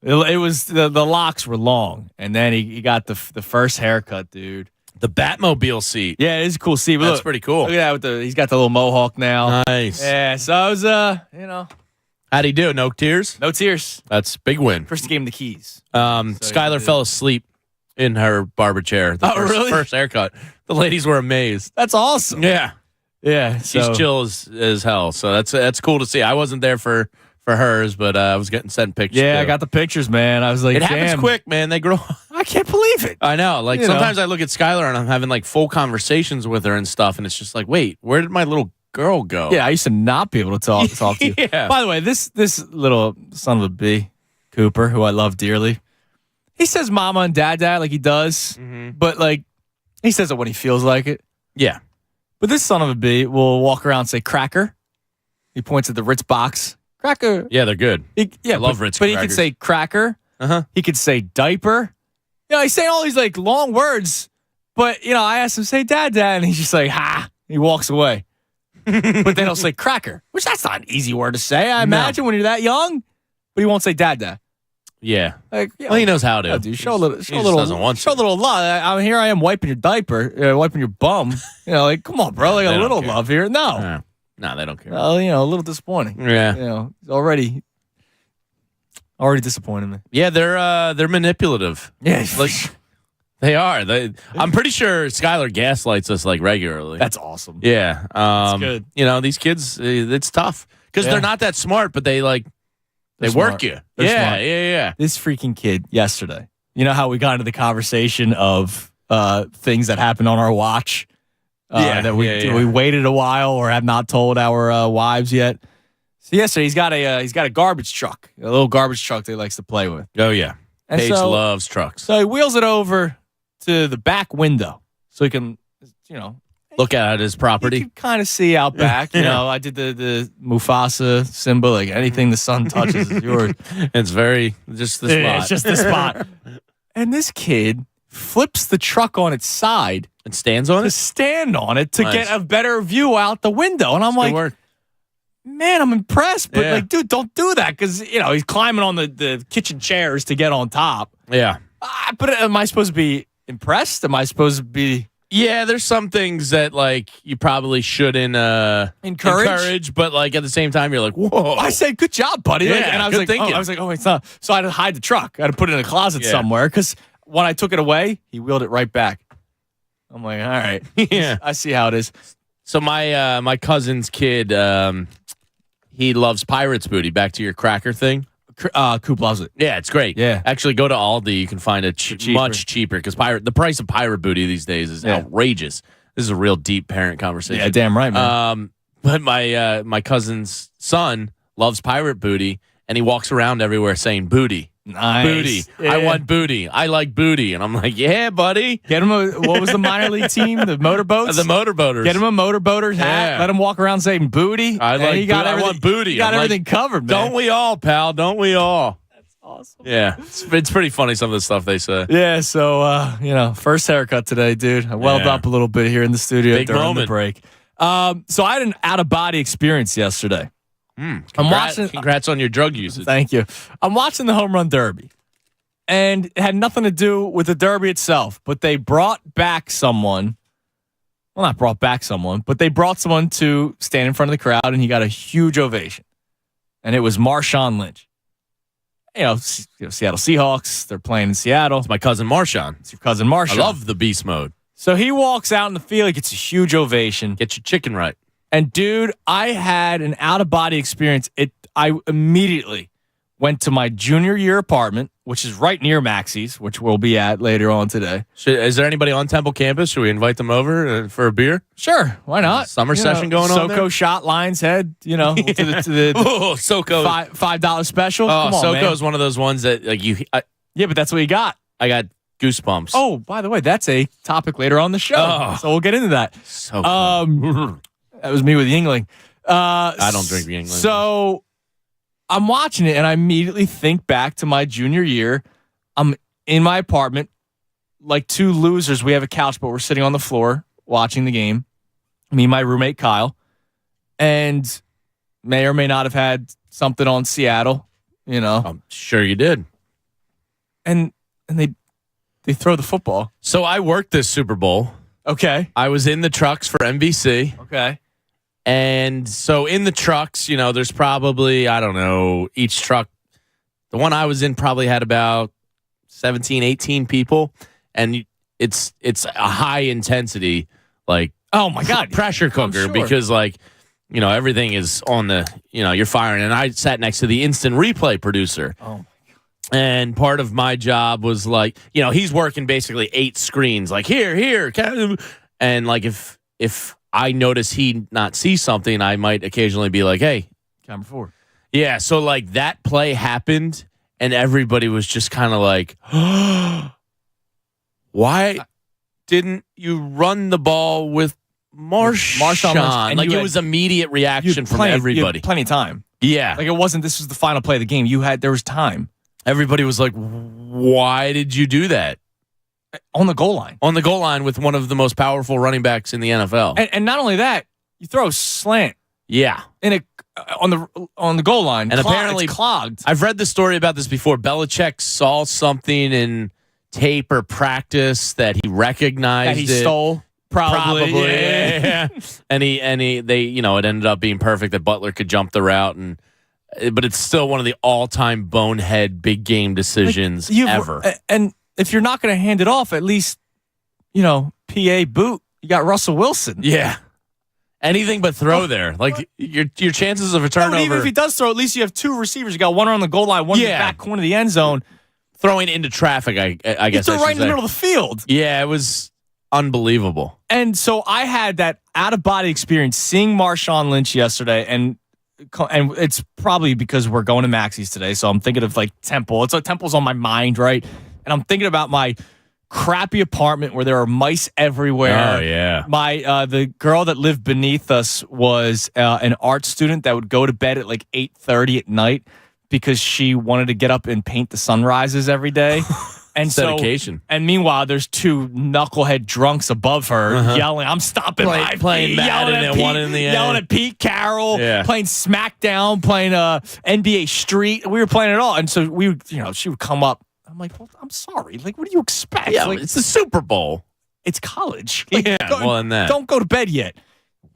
It was the locks were long, and then he got the first haircut, dude. The Batmobile seat. Yeah, it is a cool seat. But That's pretty cool. Look at that he's got the little mohawk now. Nice. Yeah, so I was How'd he do? No tears? no tears. That's a big win. First gave him the keys. Skylar fell asleep in her barber chair. Really? First haircut. The ladies were amazed. That's awesome. Yeah. Yeah, She's chill as hell. So that's cool to see. I wasn't there for hers, but I was sent pictures. Yeah, too. I got the pictures, man. I was like, it happens quick, man. They grow. I can't believe it. I know. Like sometimes I look at Skylar and I'm having like full conversations with her and stuff, and it's just like, wait, where did my little girl go? Yeah, I used to not be able to talk to you. Yeah. By the way, this little son of a b, Cooper, who I love dearly, he says mama and dad like he does, but like he says it when he feels like it. Yeah. But this son of a b will walk around and say cracker. He points at the Ritz box. Cracker. Yeah, they're good. I love Ritz But crackers. he could say cracker. Uh-huh. He could say diaper. He's saying all these like long words, but I asked him, say dad, and he's just like, ha. He walks away. But then he'll say cracker, which that's not an easy word to say, I imagine, when you're that young. But he won't say dad. Yeah. Like, well, he knows how to. Dude, show a little doesn't want to. Show a little love. Here I am wiping your diaper, wiping your bum. Like, come on, bro. Like a little love here. No. No, they don't care. A little disappointing. Yeah. Already disappointed me. Yeah, they're manipulative. Yeah. Like they are. I'm pretty sure Skylar gaslights us like regularly. That's awesome. Yeah. That's good. These kids, it's tough because they're not that smart, but they work you. They're smart. Yeah. This freaking kid yesterday. You know how we got into the conversation of things that happened on our watch? That we waited a while or have not told our wives yet. So yesterday he's got a garbage truck, a little garbage truck that he likes to play with. Oh yeah, and Paige loves trucks. So he wheels it over to the back window so he can, look at his property. You can kind of see out back. I did the Mufasa symbol, like anything the sun touches is yours. It's just the spot. It's just the spot. And this kid flips the truck on its side. And stands on it? To stand on it to get a better view out the window. And I'm like, man, I'm impressed. But like, dude, don't do that. Because, he's climbing on the kitchen chairs to get on top. Yeah. But am I supposed to be impressed? Am I supposed to be... Yeah, there's some things that like you probably shouldn't encourage, but like at the same time you're like, whoa. I said, good job, buddy. Yeah, and I was like, oh, it's not. So I had to hide the truck. I had to put it in a closet somewhere because when I took it away, he wheeled it right back. I'm like, all right. Yeah. I see how it is. So my cousin's kid, he loves Pirates Booty. Back to your cracker thing. Coop loves it. Yeah, it's great. Yeah. Actually, go to Aldi. You can find it much cheaper because the price of Pirate Booty these days is outrageous. This is a real deep parent conversation. Yeah, damn right, man. But my cousin's son loves Pirate Booty, and he walks around everywhere saying booty. Nice. Booty. Yeah. I want booty. I like booty. And I'm like, yeah, buddy. Get him what was the minor league team? The motorboats? The motorboaters. Get him a motorboater's hat. Let him walk around saying booty. I want booty. You got everything covered, man. Don't we all, pal? Don't we all? That's awesome. Yeah. It's pretty funny, some of the stuff they say. Yeah, so, first haircut today, dude. I welled up a little bit here in the studio during the break. So I had an out-of-body experience yesterday. Congrats on your drug usage. Thank you. I'm watching the Home Run Derby. And it had nothing to do with the Derby itself, but they brought back someone. Well, not brought back someone, but they brought someone to stand in front of the crowd, and he got a huge ovation. And it was Marshawn Lynch. Seattle Seahawks. They're playing in Seattle. It's my cousin Marshawn. It's your cousin Marshawn. I love the beast mode. So he walks out in the field. He gets a huge ovation. Get your chicken right. And, dude, I had an out-of-body experience. I immediately went to my junior year apartment, which is right near Maxie's, which we'll be at later on today. Is there anybody on Temple campus? Should we invite them over for a beer? Sure, why not? Summer session going on there? SoCo shot, Lion's Head, to the SoCo $5 special. Oh, Come on, SoCo man. is one of those ones that Yeah, but that's what you got. I got goosebumps. Oh, by the way, that's a topic later on the show, so we'll get into that. SoCo. That was me with Yingling. I don't drink Yingling. So I'm watching it, and I immediately think back to my junior year. I'm in my apartment, like two losers. We have a couch, but we're sitting on the floor watching the game. Me and my roommate, Kyle, and may or may not have had something on Seattle, I'm sure you did. And they throw the football. So I worked this Super Bowl. Okay. I was in the trucks for NBC. Okay. And so in the trucks, there's probably, I don't know, each truck. The one I was in probably had about 17, 18 people. And it's a high intensity, like, oh my God, pressure cooker because everything is on the, you're firing. And I sat next to the instant replay producer. Oh. And part of my job was like, he's working basically 8 screens, like here, and like if I notice he not see something, I might occasionally be like, hey, camera 4. Yeah, so like that play happened, and everybody was just kind of like, why didn't you run the ball with Marshawn? Like it was immediate reaction from everybody. You had plenty of time. Yeah, like it wasn't. This was the final play of the game. There was time. Everybody was like, why did you do that? On the goal line. On the goal line with one of the most powerful running backs in the NFL. And not only that, you throw a slant. Yeah. On the goal line. And apparently it's clogged. I've read the story about this before. Belichick saw something in tape or practice that he recognized. That he stole. Probably. Yeah. and it ended up being perfect that Butler could jump the route but it's still one of the all-time bonehead big game decisions ever. And if you're not going to hand it off, at least, PA boot. You got Russell Wilson. Yeah. Anything but throw there. Like, your chances of a turnover. Even if he does throw, at least you have 2 receivers. You got one on the goal line, one in the back corner of the end zone. Throwing into traffic, I guess. They're right in the middle of the field. Yeah, it was unbelievable. And so I had that out-of-body experience seeing Marshawn Lynch yesterday, and it's probably because we're going to Maxie's today, so I'm thinking of like Temple. It's like Temple's on my mind, right? And I'm thinking about my crappy apartment where there are mice everywhere. Oh yeah. The girl that lived beneath us was an art student that would go to bed at like 8:30 at night because she wanted to get up and paint the sunrises every day. And dedication. And meanwhile, there's 2 knucklehead drunks above her yelling, "I'm stopping my playing Madden at 1 in the end, yelling at Pete Carroll, playing SmackDown, playing NBA Street. We were playing it all, and so we would, she would come up. I'm like, well, I'm sorry. Like, what do you expect? Yeah, like, it's the Super Bowl. It's college. Like, that. Don't go to bed yet,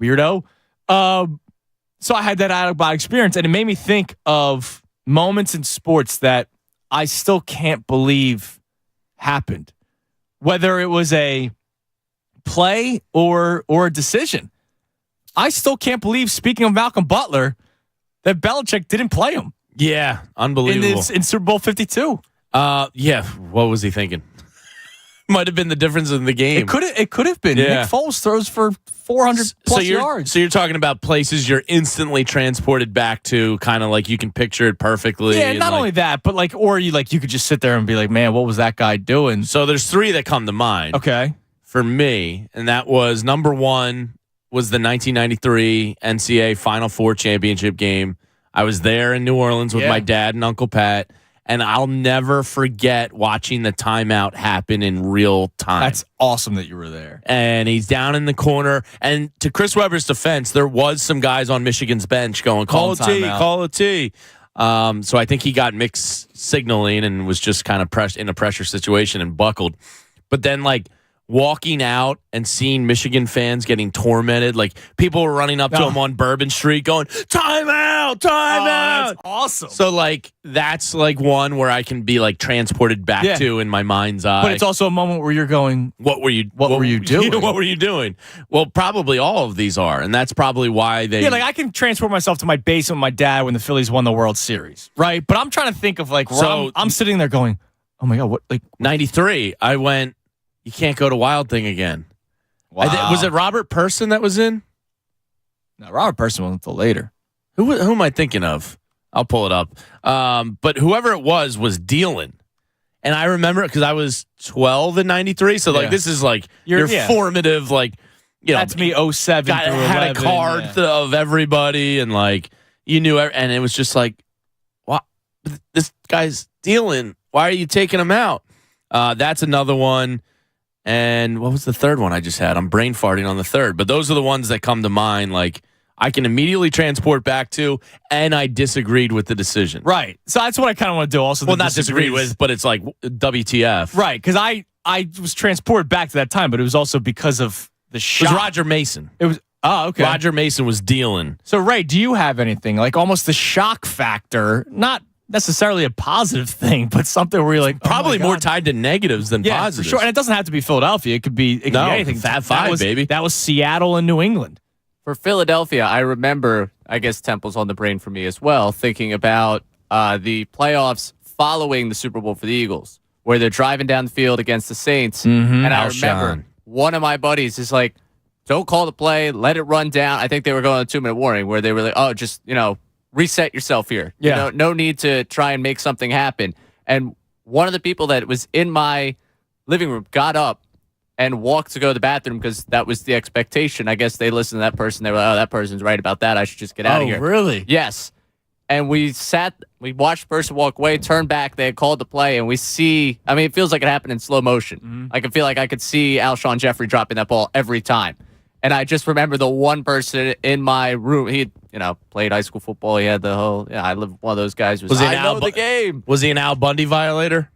weirdo. So I had that out-of-body experience, and it made me think of moments in sports that I still can't believe happened, whether it was a play or a decision. I still can't believe, speaking of Malcolm Butler, that Belichick didn't play him. Yeah, unbelievable. In Super Bowl 52. Yeah, what was he thinking? Might have been the difference in the game. It could have been. Yeah. Nick Foles throws for 400 plus yards. So you're talking about places you're instantly transported back to, kind of like you can picture it perfectly. Yeah, not only that, but you could just sit there and be like, man, what was that guy doing? So there's 3 that come to mind. Okay. For me, and that was number 1 was the 1993 NCAA Final Four championship game. I was there in New Orleans with my dad and Uncle Pat. And I'll never forget watching the timeout happen in real time. That's awesome that you were there. And he's down in the corner. And to Chris Webber's defense, there was some guys on Michigan's bench going, call a T. So I think he got mixed signaling and was just kind of in a pressure situation and buckled. But then, walking out and seeing Michigan fans getting tormented. Like, people were running up to him on Bourbon Street going, time out, time out. That's awesome. So, like, that's like one where I can be like transported back to in my mind's eye. But it's also a moment where you're going, what were you doing? What were you doing? Well, probably all of these are, and that's probably why they. Yeah, like I can transport myself to my basement with my dad when the Phillies won the World Series, right? But I'm trying to think of like, where I'm sitting there going, oh my God, what? Like 93, I went, you can't go to Wild Thing again. Wow. Was it Robert Person that was in? No, Robert Person wasn't until later. Who am I thinking of? I'll pull it up. But whoever it was dealing. And I remember it because I was 12 in 93. So, like, this is like your formative, like, you know. That's me, 07 through 11. Had a card of everybody, and, like, you knew. And it was just like, what? This guy's dealing. Why are you taking him out? That's another one. And what was the third one I just had? I'm brain farting on the third. But those are the ones that come to mind, like, I can immediately transport back to, and I disagreed with the decision. Right. So that's what I kind of want to do also. Well, not disagree with, but it's like WTF. Right, because I was transported back to that time, but it was also because of the shock. It was Roger Mason. It was, okay. Roger Mason was dealing. So, Ray, do you have anything, like almost the shock factor, not necessarily a positive thing, but something where you're like, probably more tied to negatives than positives. For sure. And it doesn't have to be Philadelphia. It could be anything. Fab Five, baby. That was Seattle and New England. For Philadelphia, I remember, I guess Temple's on the brain for me as well, thinking about the playoffs following the Super Bowl for the Eagles, where they're driving down the field against the Saints. And I remember one of my buddies is like, don't call the play, let it run down. I think they were going on a 2-minute warning where they were like, oh, just, reset yourself here. Yeah. No need to try and make something happen. And one of the people that was in my living room got up and walked to go to the bathroom because that was the expectation. I guess they listened to that person. They were like, oh, that person's right about that. I should just get out of here. Oh, really? Yes. And we watched the person walk away, turn back. They had called the play, and we see, it feels like it happened in slow motion. Mm-hmm. I can feel like I could see Alshon Jeffrey dropping that ball every time. And I just remember the one person in my room. He, played high school football. He had the whole. I live with one of those guys. I know the game. Was he an Al Bundy violator?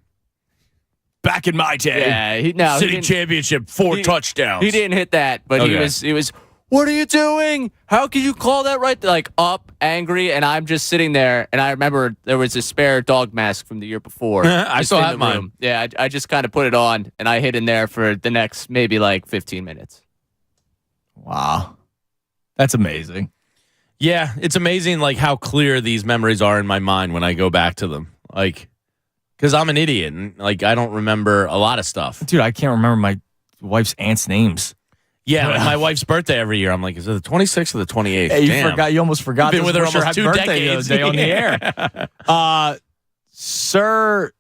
Back in my day, City championship, 4 touchdowns. He didn't hit that, but he was. What are you doing? How can you call that right? Like up, angry, and I'm just sitting there. And I remember there was a spare dog mask from the year before. I still have mine. Yeah, I just kind of put it on, and I hid in there for the next maybe like 15 minutes. Wow. That's amazing. Yeah, it's amazing like how clear these memories are in my mind when I go back to them. Like, because I'm an idiot and like I don't remember a lot of stuff. Dude, I can't remember my wife's aunt's names. Yeah, like my wife's birthday every year. I'm like, is it the 26th or the 28th? Hey, you forgot. You almost forgot. Been with her almost 2 decades. Day on the air. Sir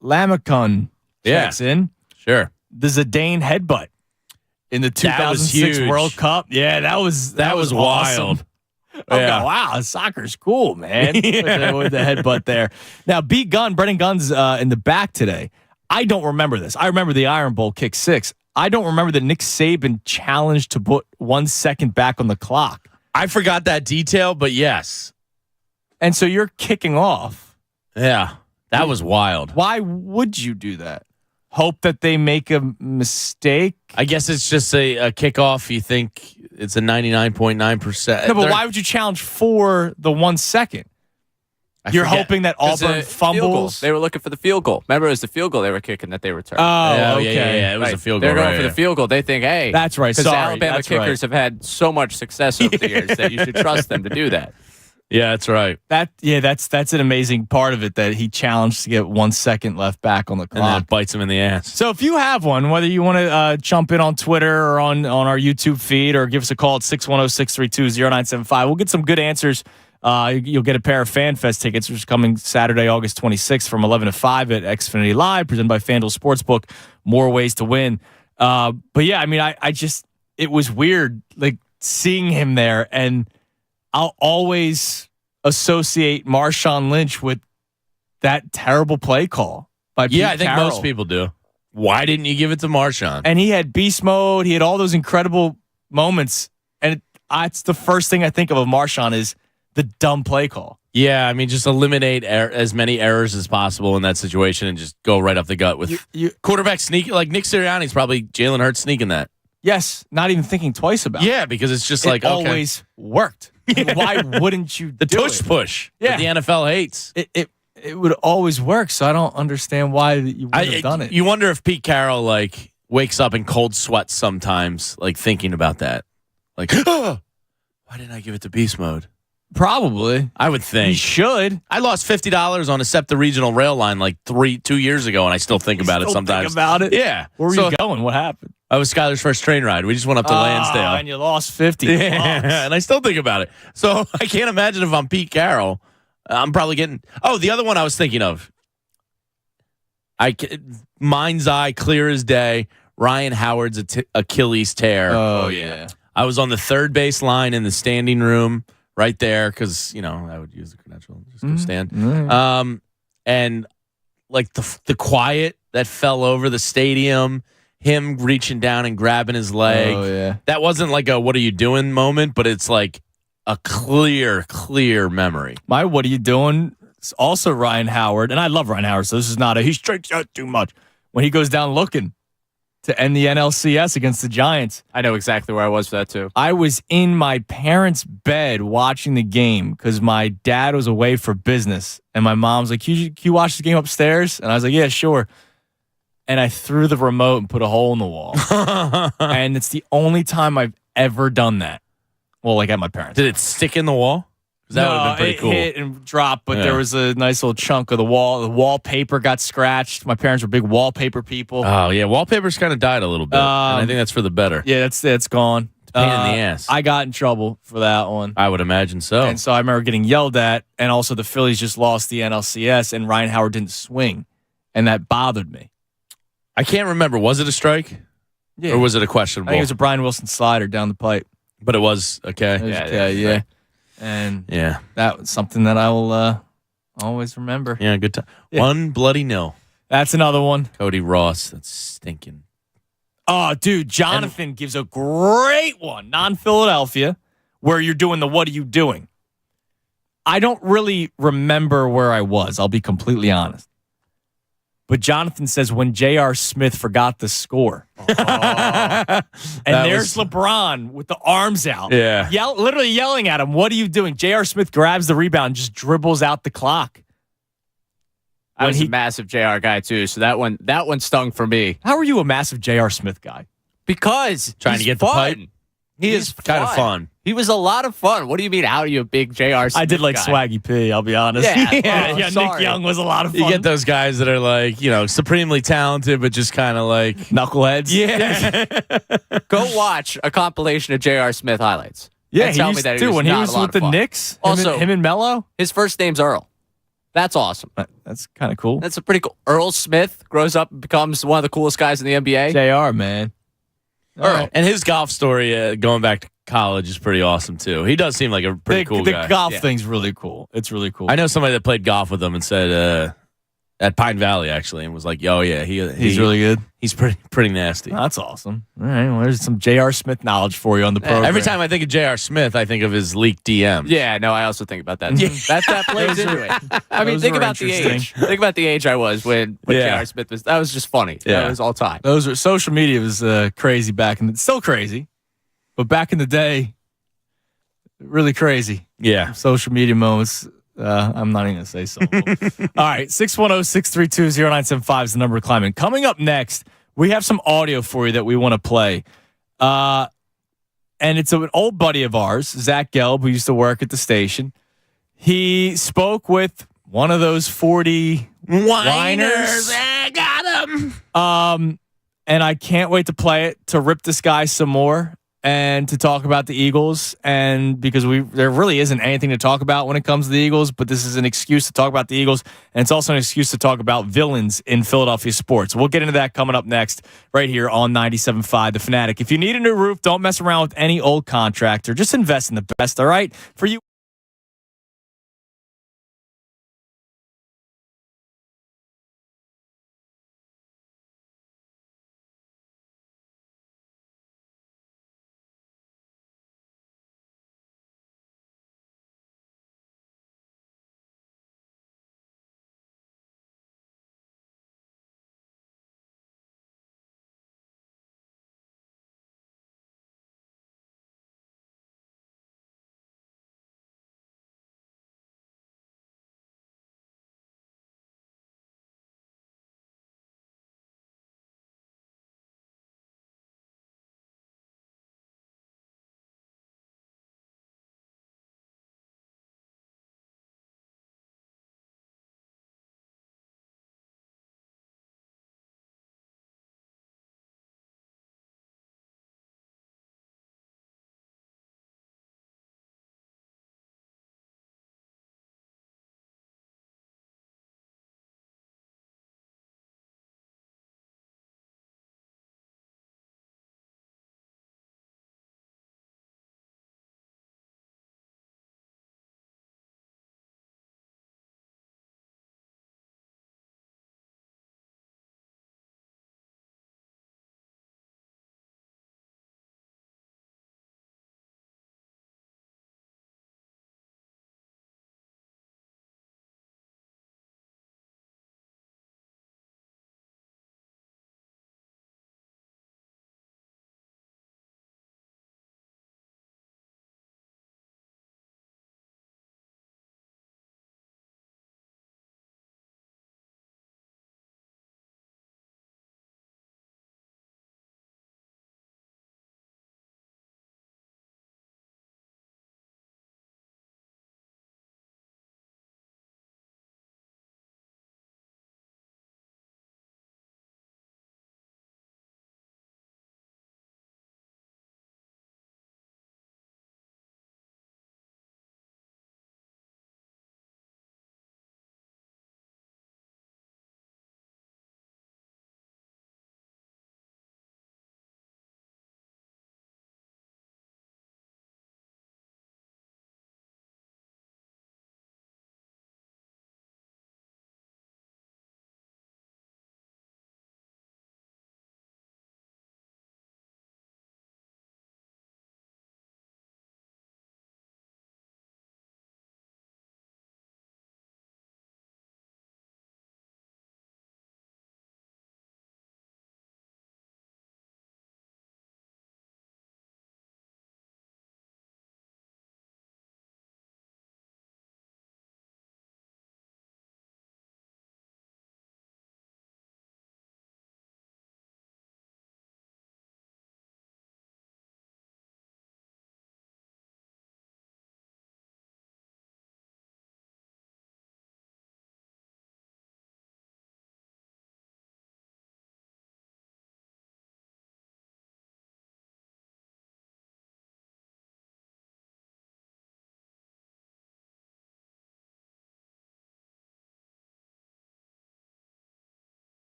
Lamacon checks in. Sure. The Zidane headbutt in the 2006 World Cup. Yeah, that was wild. Awesome. Yeah. Wow, soccer's cool, man. With the headbutt there. Now, Brennan Gunn's in the back today. I don't remember this. I remember the Iron Bowl kick 6. I don't remember the Nick Saban challenge to put 1 second back on the clock. I forgot that detail, but yes. And so you're kicking off. Yeah, that was wild. Why would you do that? Hope that they make a mistake? I guess it's just a kickoff. You think it's a 99.9%. No, but why would you challenge for the 1 second? You're hoping that Auburn fumbles? They were looking for the field goal. Remember, it was the field goal they were kicking that they returned. Oh, okay. Yeah. It was a field goal. They're going for the field goal. They think, hey. That's right. Because Alabama kickers have had so much success over the years that you should trust them to do that. Yeah, that's right. That's an amazing part of it that he challenged to get 1 second left back on the clock. And that bites him in the ass. So if you have one, whether you want to jump in on Twitter or on our YouTube feed or give us a call at 610-632-0975, we'll get some good answers. You'll get a pair of FanFest tickets, which is coming Saturday, August 26th from 11 to 5 at Xfinity Live, presented by FanDuel Sportsbook. More ways to win. But yeah, it was weird, like seeing him there, and I'll always associate Marshawn Lynch with that terrible play call by Pete I think Carroll. most people do. Why didn't you give it to Marshawn? And he had beast mode. He had all those incredible moments. And it's the first thing I think of Marshawn is the dumb play call. Yeah, I mean, just eliminate as many errors as possible in that situation and just go right up the gut with quarterback sneaking. Like Nick Sirianni's probably Jalen Hurts sneaking that. Yes, not even thinking twice about it. Yeah, because it's just It always worked. Why wouldn't you the do tush it? push that the NFL hates. It would always work, so I don't understand why you would have done it. You wonder if Pete Carroll like wakes up in cold sweats sometimes, like thinking about that. Like, why didn't I give it to beast mode? Probably. I would think. You should. I lost $50 on a SEPTA regional rail line like 2 years ago, and I still think about it sometimes. Think about it? Yeah. Where were you going? What happened? I was Skyler's first train ride. We just went up to Lansdale. And you lost 50. Yeah, and I still think about it. So I can't imagine if I'm Pete Carroll. I'm probably getting... Oh, the other one I was thinking of. Mind's eye, clear as day. Ryan Howard's Achilles tear. Oh, yeah. I was on the third base line in the standing room right there because, I would use the credential. Just go stand. Mm-hmm. And like the quiet that fell over the stadium, him reaching down and grabbing his leg. Oh, yeah. That wasn't like a what are you doing moment, but it's like a clear memory. My what are you doing? It's also Ryan Howard. And I love Ryan Howard, so this is not he strikes out too much. When he goes down looking to end the NLCS against the Giants. I know exactly where I was for that, too. I was in my parents' bed watching the game because my dad was away for business. And my mom's like, can you watch the game upstairs? And I was like, yeah, sure. And I threw the remote and put a hole in the wall. And it's the only time I've ever done that. Well, like at my parents' Did it stick in the wall? That would have been pretty cool. It hit and dropped, but there was a nice little chunk of the wall. The wallpaper got scratched. My parents were big wallpaper people. Oh, yeah. Wallpaper's kind of died a little bit. And I think that's for the better. Yeah, that's gone. It's a pain in the ass. I got in trouble for that one. I would imagine so. And so I remember getting yelled at, and also the Phillies just lost the NLCS, and Ryan Howard didn't swing, and that bothered me. I can't remember. Was it a strike? Yeah. Or was it a questionable? I think it was a Brian Wilson slider down the pipe. But it was okay. It was okay. Right. And yeah, that was something that I will always remember. Yeah, good time. Yeah. 1 bloody nil. That's another one. Cody Ross. That's stinking. Oh, dude, Jonathan gives a great one, non-Philadelphia, where you're doing the what are you doing? I don't really remember where I was. I'll be completely honest. But Jonathan says when J.R. Smith forgot the score. And there's LeBron with the arms out. Yeah. Literally yelling at him, what are you doing? J.R. Smith grabs the rebound and just dribbles out the clock. I was a massive JR guy too, so that one stung for me. How are you a massive J.R. Smith guy? Because trying to get the pipe. He is kind of fun. He was a lot of fun. What do you mean? How are you a big J.R. Smith I did like guy? Swaggy P, I'll be honest. Yeah, Nick sorry. Young was a lot of fun. You get those guys that are like, supremely talented, but just kind of like knuckleheads. Yeah. Go watch a compilation of J.R. Smith highlights. Yeah, and tell me that when he was with the fun. Knicks. Also, him and Melo. His first name's Earl. That's awesome. That's kind of cool. That's a pretty cool. Earl Smith grows up and becomes one of the coolest guys in the NBA. JR, man. Earl. And his golf story going back to college is pretty awesome too. He does seem like a pretty cool guy. The golf thing's really cool. It's really cool. I know somebody that played golf with him and said at Pine Valley actually, and was like, "Oh yeah, he's really good. He's pretty nasty." That's awesome. All right, well, there's some J.R. Smith knowledge for you on the program. Every time I think of J.R. Smith, I think of his leaked DM. Yeah, no, I also think about that. that plays into it. I mean, think about the age. Think about the age I was when J.R. Smith was. That was just funny. Yeah. That was all time. Those were social media was crazy back in the still crazy, but back in the day, really crazy. Yeah, social media moments. I'm not even going to say so. All right, 610-632-0975 is the number to climb in. Coming up next, we have some audio for you that we want to play. And it's an old buddy of ours, Zach Gelb, who used to work at the station. He spoke with one of those 40 whiners. I got him. And I can't wait to play it, to rip this guy some more. And to talk about the Eagles, and because there really isn't anything to talk about when it comes to the Eagles, but this is an excuse to talk about the Eagles, and it's also an excuse to talk about villains in Philadelphia sports. We'll get into that coming up next, right here on 97.5 The Fanatic. If you need a new roof, don't mess around with any old contractor. Just invest in the best, all right? For you.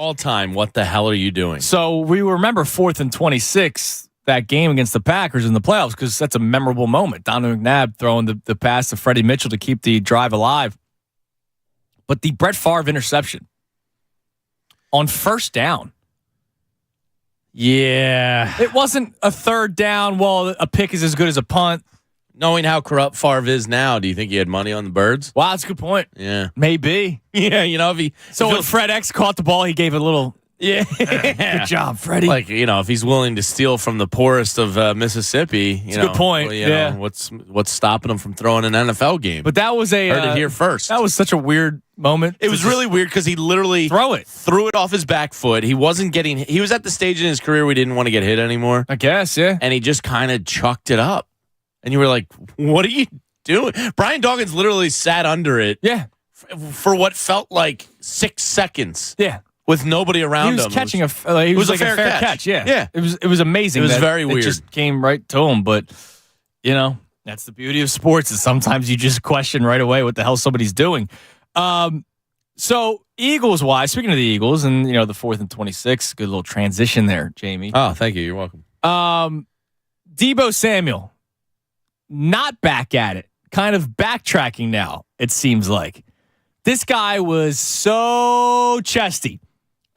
All time, what the hell are you doing? So we remember 4th and 26, that game against the Packers in the playoffs, because that's a memorable moment. Donovan McNabb throwing the pass to Freddie Mitchell to keep the drive alive. But the Brett Favre interception on first down. Yeah. It wasn't a third down. Well, a pick is as good as a punt. Knowing how corrupt Favre is now, do you think he had money on the birds? Wow, that's a good point. Yeah. Maybe. Yeah, if he... So when Fred X caught the ball, he gave a little... Yeah. Good job, Freddie. Like, if he's willing to steal from the poorest of Mississippi, That's a good point. Well, yeah. What's stopping him from throwing an NFL game? But that was Heard it here first. That was such a weird moment. It was really weird because he literally threw it off his back foot. He wasn't getting... He was at the stage in his career where he didn't want to get hit anymore. I guess, yeah. And he just kind of chucked it up. And you were like, what are you doing? Brian Dawkins literally sat under it. Yeah. For what felt like 6 seconds. Yeah. With nobody around him. He was catching it was like a fair catch. Yeah. Yeah. It was amazing. It was very weird. It just came right to him. But, that's the beauty of sports is sometimes you just question right away what the hell somebody's doing. So Eagles-wise, speaking of the Eagles and, the 4th and 26, good little transition there, Jamie. Oh, thank you. You're welcome. Deebo Samuel, not back at it. Kind of backtracking now, it seems like. This guy was so chesty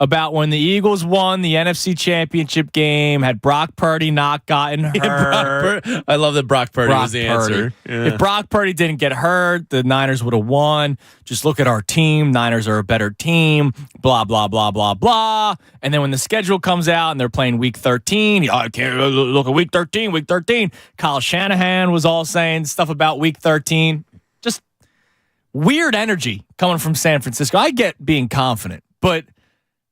about when the Eagles won the NFC Championship game, had Brock Purdy not gotten hurt. I love that Brock Purdy was the answer. Yeah. If Brock Purdy didn't get hurt, the Niners would have won. Just look at our team. Niners are a better team. Blah, blah, blah, blah, blah. And then when the schedule comes out and they're playing Week 13, I can't look at Week 13. Kyle Shanahan was all saying stuff about Week 13. Just weird energy coming from San Francisco. I get being confident, but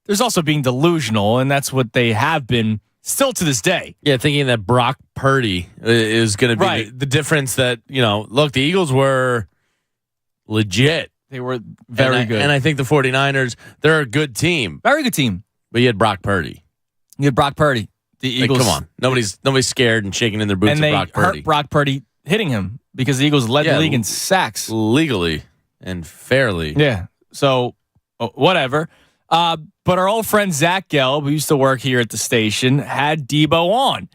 there's also being delusional, and that's what they have been still to this day. Yeah, thinking that Brock Purdy is going to be the difference that, look, the Eagles were legit. They were very good. And I think the 49ers, they're a good team. Very good team. But you had Brock Purdy. The Eagles. Come on. Nobody's scared and shaking in their boots and at Brock Purdy. Hurt Brock Purdy hitting him because the Eagles led the league in sacks. Legally and fairly. Yeah. So, whatever. But our old friend Zach Gelb, who used to work here at the station, had Deebo on.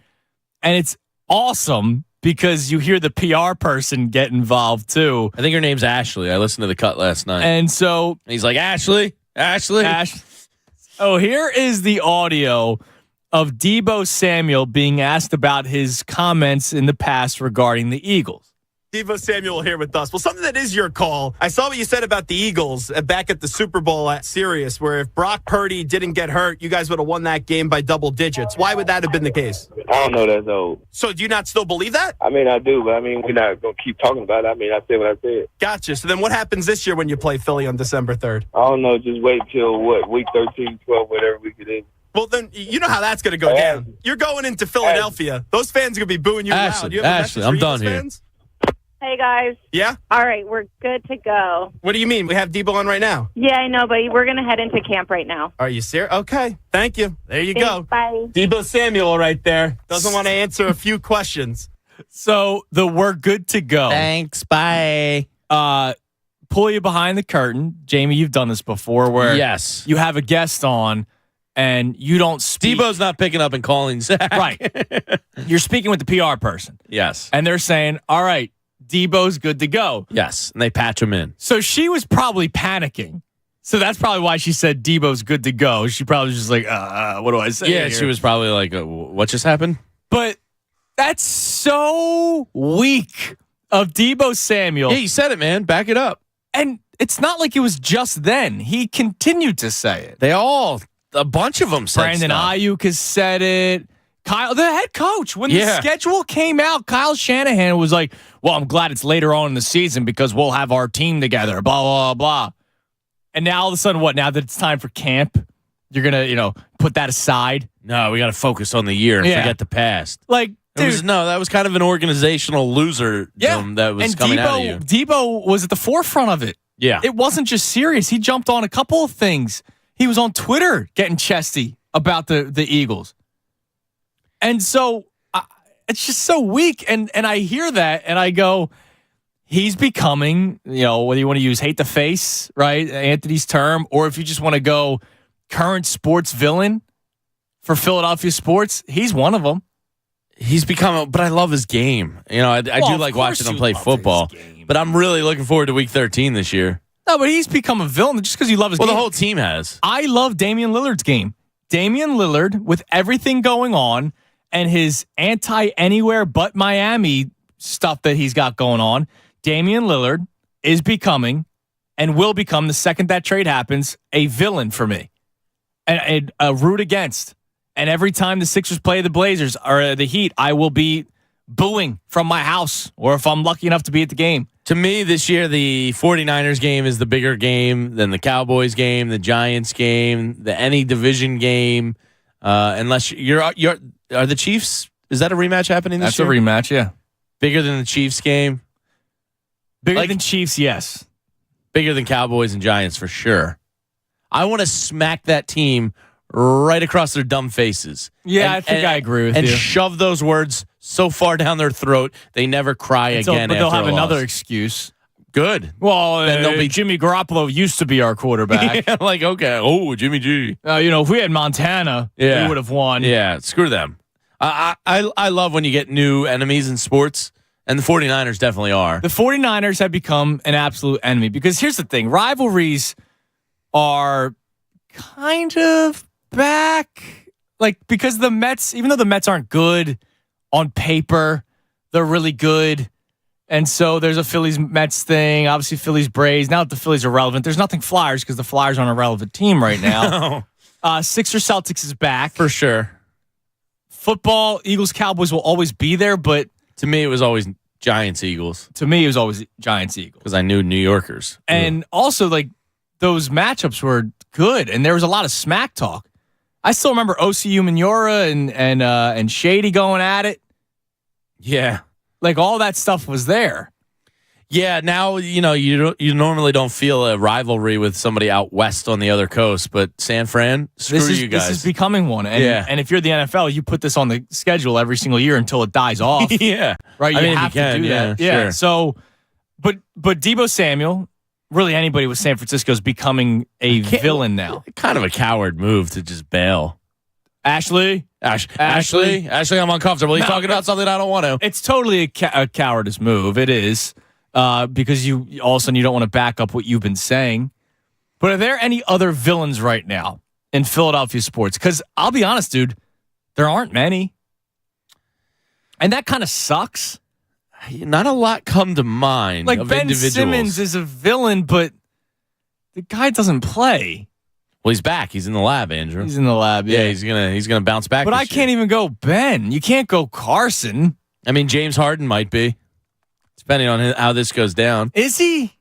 And it's awesome because you hear the PR person get involved too. I think her name's Ashley. I listened to the cut last night. And so... And he's like, Ashley. Oh, here is the audio of Deebo Samuel being asked about his comments in the past regarding the Eagles. Deebo Samuel here with us. Well, something that is your call. I saw what you said about the Eagles back at the Super Bowl at Sirius, where if Brock Purdy didn't get hurt, you guys would have won that game by double digits. Why would that have been the case? I don't know that, though. So do you not still believe that? I mean, I do, but we're not going to keep talking about it. I said what I said. Gotcha. So then what happens this year when you play Philly on December 3rd? I don't know. Just wait till, week 13, 12, whatever we get in. Well, then you know how that's going to go down. You're going into Philadelphia. Those fans are going to be booing you loud. You have a message for I'm done Eagles here. fans? Hey, guys. Yeah? All right, we're good to go. What do you mean? We have Deebo on right now. Yeah, I know, but we're going to head into camp right now. Are you serious? Okay. Thank you. There you go. Bye. Deebo Samuel right there. Doesn't want to answer a few questions. So we're good to go. Thanks. Bye. Pull you behind the curtain. Jamie, you've done this before where yes, you have a guest on and you don't speak. Deebo's not picking up and calling Zach. Right. You're speaking with the PR person. Yes. And they're saying, all right, Deebo's good to go. Yes. And they patch him in. So she was probably panicking. So that's probably why she said Deebo's good to go. She probably was just like, what do I say? Yeah, here? she was probably like, what just happened? But that's so weak of Deebo Samuel. Yeah, you said it, man. Back it up. And it's not like it was just then. He continued to say it. A bunch of them said Brandon stuff. Ayuk has said it. Kyle, the head coach, when the schedule came out, Kyle Shanahan was like, well, I'm glad it's later on in the season because we'll have our team together, blah, blah, blah. And now all of a sudden, what? Now that it's time for camp, you're going to, put that aside? No, we got to focus on the year and forget the past. Like, dude. That was kind of an organizational loser that was coming out of you. Deebo was at the forefront of it. Yeah. It wasn't just serious. He jumped on a couple of things. He was on Twitter getting chesty about the Eagles. And so it's just so weak. And I hear that and I go, he's becoming, whether you want to use hate the face, right? Anthony's term, or if you just want to go, current sports villain for Philadelphia sports, he's one of them. He's become, but I love his game. I do like watching him play football. But I'm really looking forward to Week 13 this year. No, but he's become a villain just because you love his game. Well, the whole team has. I love Damian Lillard's game. Damian Lillard, with everything going on and his anti-anywhere but Miami stuff that he's got going on, Damian Lillard is becoming and will become, the second that trade happens, a villain for me. And a root against. And every time the Sixers play the Blazers or the Heat, I will be booing from my house, or if I'm lucky enough to be at the game. To me, this year, the 49ers game is the bigger game than the Cowboys game, the Giants game, any division game. Unless are the Chiefs, is that a rematch happening this year? That's a rematch, yeah. Bigger than the Chiefs game? Bigger than Chiefs, yes. Bigger than Cowboys and Giants, for sure. I want to smack that team right across their dumb faces. Yeah, I think I agree with you. And shove those words so far down their throat, they never cry again. But they'll have another loss. Excuse. Good. Well, then they'll be Jimmy Garoppolo used to be our quarterback. Yeah, like, okay. Oh, Jimmy G. If we had Montana, we would have won. Yeah, screw them. I love when you get new enemies in sports, and the 49ers definitely are. The 49ers have become an absolute enemy because here's the thing. Rivalries are kind of back, because the Mets, even though the Mets aren't good on paper, they're really good. And so there's a Phillies-Mets thing, obviously Phillies-Braves. Now that the Phillies are relevant, there's nothing Flyers because the Flyers aren't a relevant team right now. Sixers-Celtics is back. For sure. Football, Eagles-Cowboys will always be there, but to me, it was always Giants-Eagles. To me, it was always Giants-Eagles. Because I knew New Yorkers. And also, those matchups were good, and there was a lot of smack talk. I still remember OCU Minora and Shady going at it. Yeah. All that stuff was there. Yeah, now, you normally don't feel a rivalry with somebody out west on the other coast, but San Fran, screw you guys. This is becoming one. And if you're the NFL, you put this on the schedule every single year until it dies off. Yeah. Right? You have to do that. Yeah. Sure. So, but Deebo Samuel, really anybody with San Francisco is becoming a villain now. Kind of a coward move to just bail. Ashley, I'm uncomfortable. He's talking about something I don't want to. It's totally a cowardice move. It is. Because you all of a sudden you don't want to back up what you've been saying. But are there any other villains right now in Philadelphia sports? Because I'll be honest, dude, there aren't many. And that kind of sucks. Not a lot come to mind. Of Ben individuals. Simmons is a villain, but the guy doesn't play. Well, he's back. He's in the lab, Andrew. He's in the lab. Yeah, he's gonna bounce back. But I can't even go Ben. You can't go Carson. I mean, James Harden might be. Depending on how this goes down. Is he?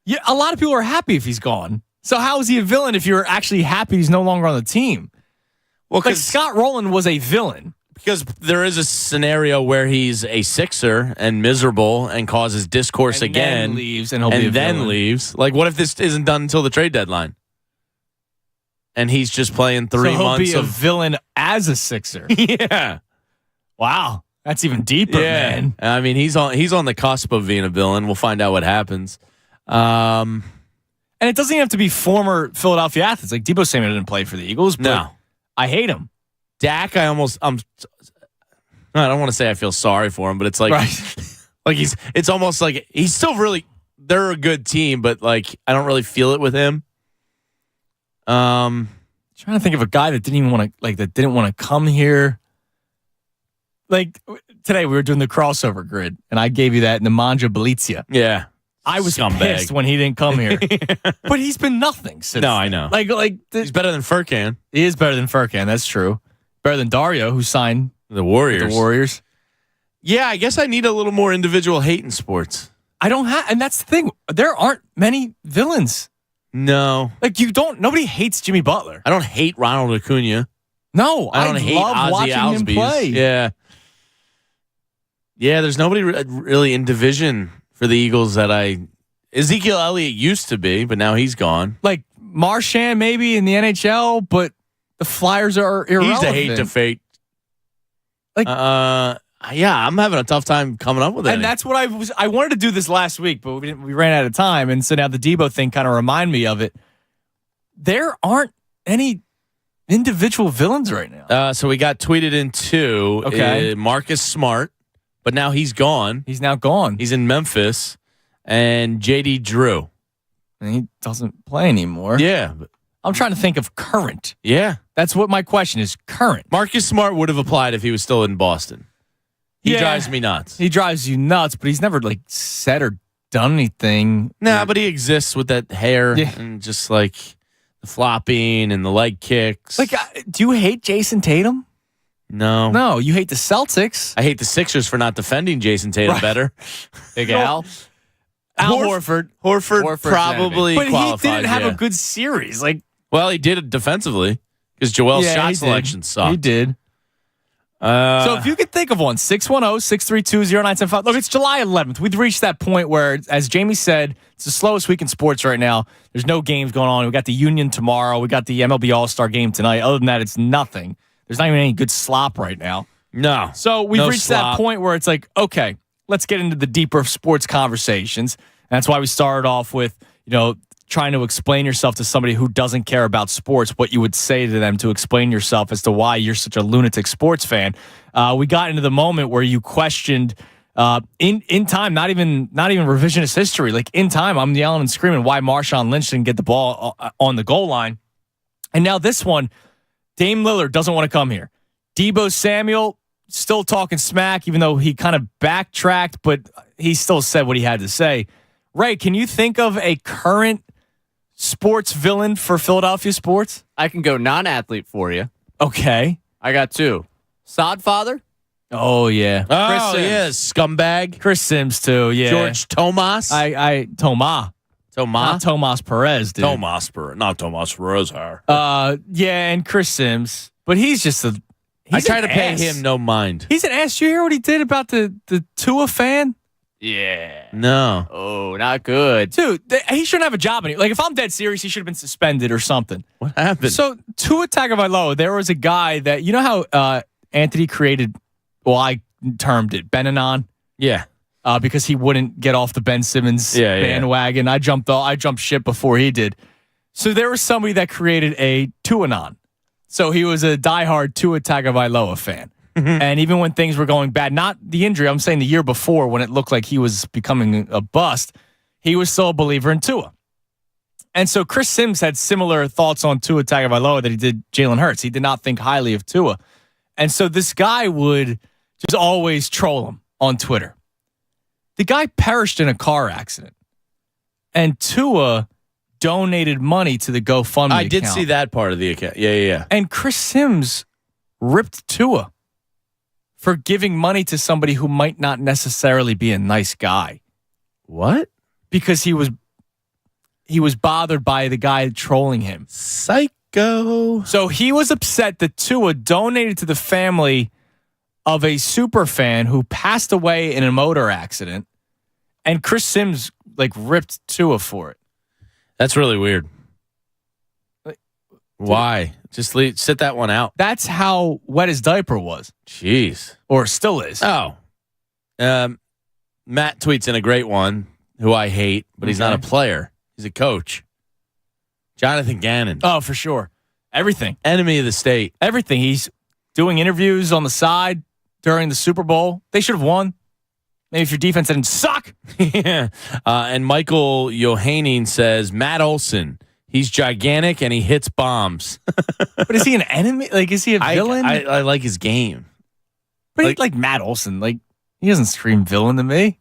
Yeah, a lot of people are happy if he's gone. So how is he a villain if you're actually happy he's no longer on the team? Well, Scott Rowland was a villain. Because there is a scenario where he's a Sixer and miserable and causes discourse and again. Then leaves and he'll be a villain. Leaves. What if this isn't done until the trade deadline? And he's just playing 3 months So he'll be of a villain as a Sixer. Yeah. Wow. That's even deeper, man. I mean, he's on the cusp of being a villain. We'll find out what happens. And it doesn't even have to be former Philadelphia athletes. Deebo Samuel didn't play for the Eagles, but no. I hate him. Dak, I don't want to say I feel sorry for him, but it's it's almost like he's still really, they're a good team, but I don't really feel it with him. Trying to think of a guy that didn't even want to, that didn't want to come here. Today we were doing the crossover grid, and I gave you that Nemanja Bjelica. Yeah. I was pissed when he didn't come here. But he's been nothing since. No, I know. He's better than Furkan. He is better than Furkan, that's true. Better than Dario, who signed the Warriors. Yeah, I guess I need a little more individual hate in sports. I don't have, and that's the thing. There aren't many villains. No. Nobody hates Jimmy Butler. I don't hate Ronald Acuna. No, I don't hate love Ozzy watching Albies. him play. Yeah. Yeah, there's nobody really in division for the Eagles that Ezekiel Elliott used to be, but now he's gone. Marchand maybe in the NHL, but the Flyers are irrelevant. He's a hate to fate. Yeah, I'm having a tough time coming up with it. And that's what I wanted to do this last week, but we ran out of time. And so now the Deebo thing kind of reminded me of it. There aren't any individual villains right now. So we got tweeted in two. Okay. Marcus Smart, but now he's gone. He's now gone. He's in Memphis. And JD Drew. And he doesn't play anymore. Yeah. I'm trying to think of current. Yeah. That's what my question is, current. Marcus Smart would have applied if he was still in Boston. He drives me nuts. He drives you nuts, but he's never like said or done anything. Nah, but he exists with that hair and just like the flopping and the leg kicks. Like, do you hate Jason Tatum? No. No, you hate the Celtics. I hate the Sixers for not defending Jason Tatum better. Big Al. Al Horford. Horford probably but qualifies. He didn't have a good series. Like, well, he did it defensively because Joel's shot selection sucked. He did. So if you could think of one, 610-632-0975. Look, it's July 11th. We've reached that point where, as Jamie said, it's the slowest week in sports right now. There's no games going on. We got the Union tomorrow. We got the MLB All-Star game tonight. Other than that, it's nothing. There's not even any good slop right now. No. So we've reached that point where it's like, okay, let's get into the deeper sports conversations. And that's why we started off with, trying to explain yourself to somebody who doesn't care about sports, what you would say to them to explain yourself as to why you're such a lunatic sports fan. We got into the moment where you questioned in time, not even revisionist history. Like in time, I'm yelling and screaming why Marshawn Lynch didn't get the ball on the goal line. And now this one, Dame Lillard doesn't want to come here. Deebo Samuel still talking smack, even though he kind of backtracked, but he still said what he had to say. Ray, can you think of a current sports villain for Philadelphia sports? I can go non-athlete for you. Okay. I got two. Sodfather. Oh, yeah. Oh, yeah. Scumbag. Chris Sims, too. Yeah. George Tomas. Not Tomas Perez, dude. Tomas Perez. Not Tomas Perez. Yeah, and Chris Sims. But he's just a... I try to pay him no mind. He's an ass. You hear what he did about the Tua fan? Yeah. No. Oh, not good. Dude, he shouldn't have a job anymore. Like, if I'm dead serious, he should have been suspended or something. What happened? So, Tua Tagovailoa, there was a guy that, you know how Anthony created, well, I termed it Ben-Anon? Yeah. Because he wouldn't get off the Ben Simmons bandwagon. Yeah. I jumped ship before he did. So, there was somebody that created a Tua-Anon. So, he was a diehard Tua Tagovailoa fan. And even when things were going bad, not the injury, I'm saying the year before when it looked like he was becoming a bust, he was still a believer in Tua. And so Chris Sims had similar thoughts on Tua Tagovailoa that he did Jalen Hurts. He did not think highly of Tua. And so this guy would just always troll him on Twitter. The guy perished in a car accident. And Tua donated money to the GoFundMe I did account. see that part of the account. Yeah. And Chris Sims ripped Tua for giving money to somebody who might not necessarily be a nice guy. What? Because he was bothered by the guy trolling him. Psycho. So he was upset that Tua donated to the family of a super fan who passed away in a motor accident, and Chris Sims ripped Tua for it. That's really weird. Why? Just sit that one out. That's how wet his diaper was. Jeez. Or still is. Oh. Matt tweets in a great one, who I hate, but he's not a player. He's a coach. Jonathan Gannon. Oh, for sure. Everything. Enemy of the state. Everything. He's doing interviews on the side during the Super Bowl. They should have won. Maybe if your defense didn't suck. Yeah. And Michael Johanning says, Matt Olson. He's gigantic and he hits bombs. But is he an enemy? Is he a villain? I like his game. But he's like Matt Olson. He doesn't scream villain to me.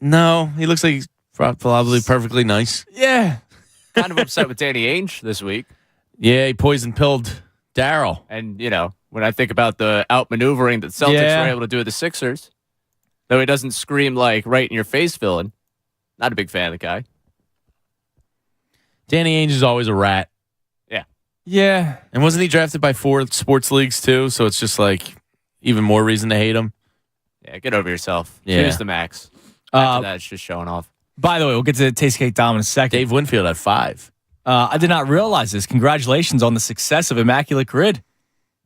No, he looks like he's probably perfectly nice. Yeah. Kind of upset with Danny Ainge this week. Yeah, he poison-pilled Darryl. And, when I think about the outmaneuvering that Celtics were able to do with the Sixers, though he doesn't scream right in your face villain, not a big fan of the guy. Danny Ainge is always a rat. Yeah. Yeah. And wasn't he drafted by 4 sports leagues too? So it's just even more reason to hate him. Yeah, get over yourself. Yeah. Choose the max. After that, it's just showing off. By the way, we'll get to Taste Cake Dom in a second. Dave Winfield at 5. I did not realize this. Congratulations on the success of Immaculate Grid.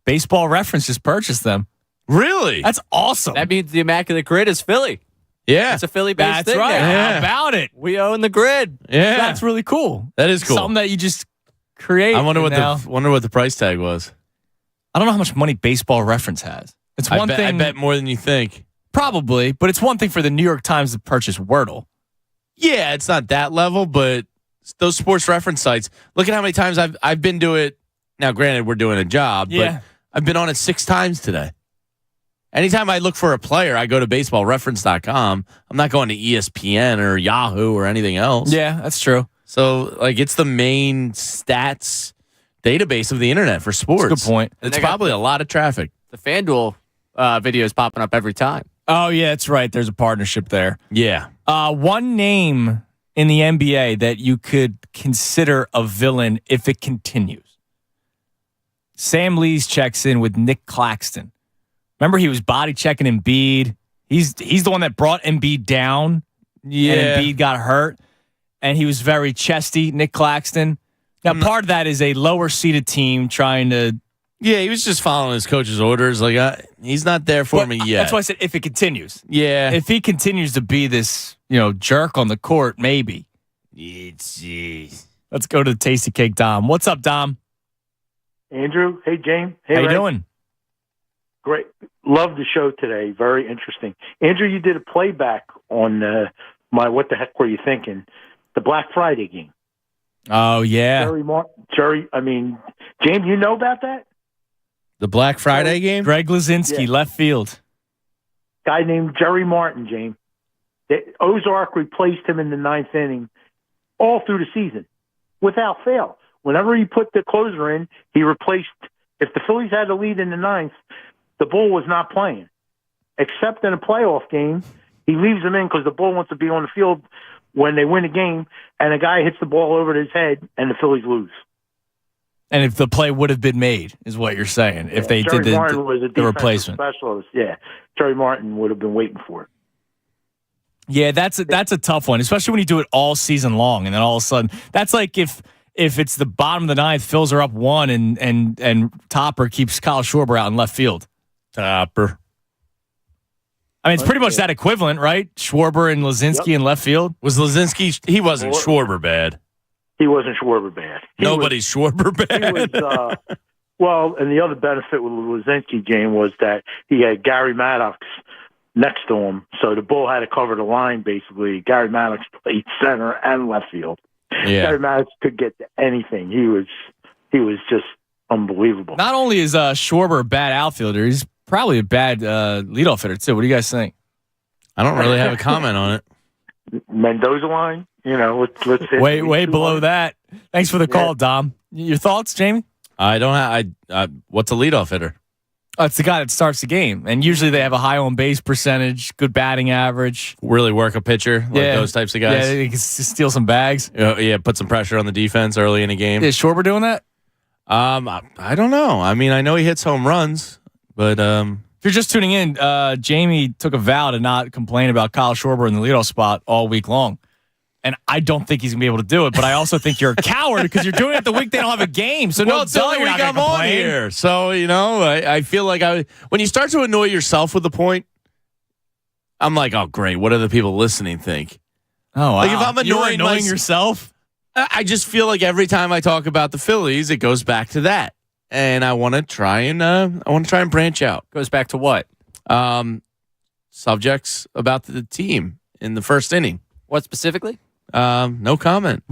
Baseball Reference just purchased them. Really? That's awesome. That means the Immaculate Grid is Philly. Yeah. It's a Philly-based That's thing. right. Now. How about it? We own the grid. Yeah. That's really cool. That is cool. Something that you just create. I wonder now. what the price tag was. I don't know how much money Baseball Reference has. It's one thing. I bet more than you think. Probably, but it's one thing for the New York Times to purchase Wordle. Yeah, it's not that level, but those sports reference sites. Look at how many times I've been to it. Now, granted, we're doing a job, but I've been on it 6 times today. Anytime I look for a player, I go to baseballreference.com. I'm not going to ESPN or Yahoo or anything else. Yeah, that's true. So, it's the main stats database of the internet for sports. That's a good point. It's probably a lot of traffic. The FanDuel video is popping up every time. Oh, yeah, that's right. There's a partnership there. Yeah. One name in the NBA that you could consider a villain if it continues. Sam Lees checks in with Nick Claxton. Remember, he was body checking Embiid. He's the one that brought Embiid down. Yeah. And Embiid got hurt. And he was very chesty, Nick Claxton. Now, part of that is a lower-seeded team trying to... Yeah, he was just following his coach's orders. He's not there for me yet. That's why I said if it continues. Yeah. If he continues to be this, jerk on the court, maybe. Let's go to the Tasty Cake Dom. What's up, Dom? Andrew. Hey, James. Hey, how you Ray. doing? Great. Love the show today. Very interesting. Andrew, you did a playback on my What the Heck Were You Thinking? The Black Friday game. Oh, yeah. James, you know about that? The Black Friday game? Greg Lazinski, left field. Guy named Jerry Martin, James. Ozark replaced him in the 9th inning all through the season without fail. Whenever he put the closer in, he replaced. If the Phillies had the lead in the 9th, the Bull was not playing. Except in a playoff game, he leaves him in because the Bull wants to be on the field when they win a game, and a guy hits the ball over his head, and the Phillies lose. And if the play would have been made, is what you're saying, if they Jerry did Martin was a the replacement. specialist. Yeah, Jerry Martin would have been waiting for it. Yeah, that's a tough one, especially when you do it all season long, and then all of a sudden, that's like if it's the bottom of the 9th, Phils are up 1, and Topper keeps Kyle Schwarber out in left field. Topper. I mean, it's pretty much that equivalent, right? Schwarber and Lazinski in left field. Was Lazinski? He wasn't Schwarber bad. He wasn't Schwarber bad. Nobody's Schwarber bad. He was, and the other benefit with Lazinski, James, was that he had Gary Maddox next to him, so the Bull had to cover the line, basically. Gary Maddox played center and left field. Yeah. Gary Maddox could get to anything. He was just unbelievable. Not only is Schwarber a bad outfielder, he's probably a bad leadoff hitter, too. What do you guys think? I don't really have a comment on it. Mendoza line, let's hit way below that. Thanks for the call, Dom. Your thoughts, Jamie? I don't have. What's a leadoff hitter? It's the guy that starts the game, and usually they have a high on base percentage, good batting average. Really work a pitcher, those types of guys. Yeah, they can steal some bags. Yeah, put some pressure on the defense early in a game. Is Schwarber doing that? I don't know. I mean, I know he hits home runs, but if you're just tuning in, Jamie took a vow to not complain about Kyle Schwarber in the leadoff spot all week long. And I don't think he's going to be able to do it, but I also think you're a coward because you're doing it the week they don't have a game. So it's the only week I'm on here. So, I feel like when you start to annoy yourself with the point, I'm like, oh, great. What do the people listening think? Oh, wow. Like if I'm annoying yourself, I just feel like every time I talk about the Phillies, it goes back to that. And I want to try and branch out. Goes back to what? Subjects about the team in the first inning. What specifically? No comment.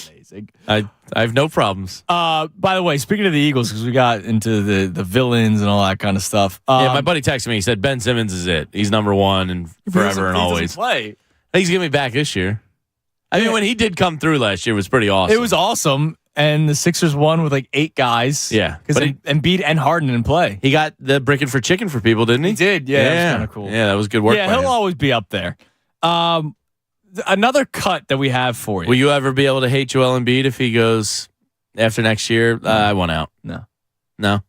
Amazing. I have no problems. By the way, speaking of the Eagles, because we got into the villains and all that kind of stuff. My buddy texted me. He said Ben Simmons is it. He's number one and forever and always. Play. He's gonna be back this year. I mean, when he did come through last year, it was pretty awesome. It was awesome, and the Sixers won with like 8 guys. Yeah, because Embiid and Harden didn't play. He got the bricking for chicken for people, didn't he? He did. Yeah, that was kind of cool. Yeah, that was good work. Yeah, by he'll him. always be up there. Another cut that we have for you. Will you ever be able to hate Joel Embiid if he goes after next year? I want out. No. I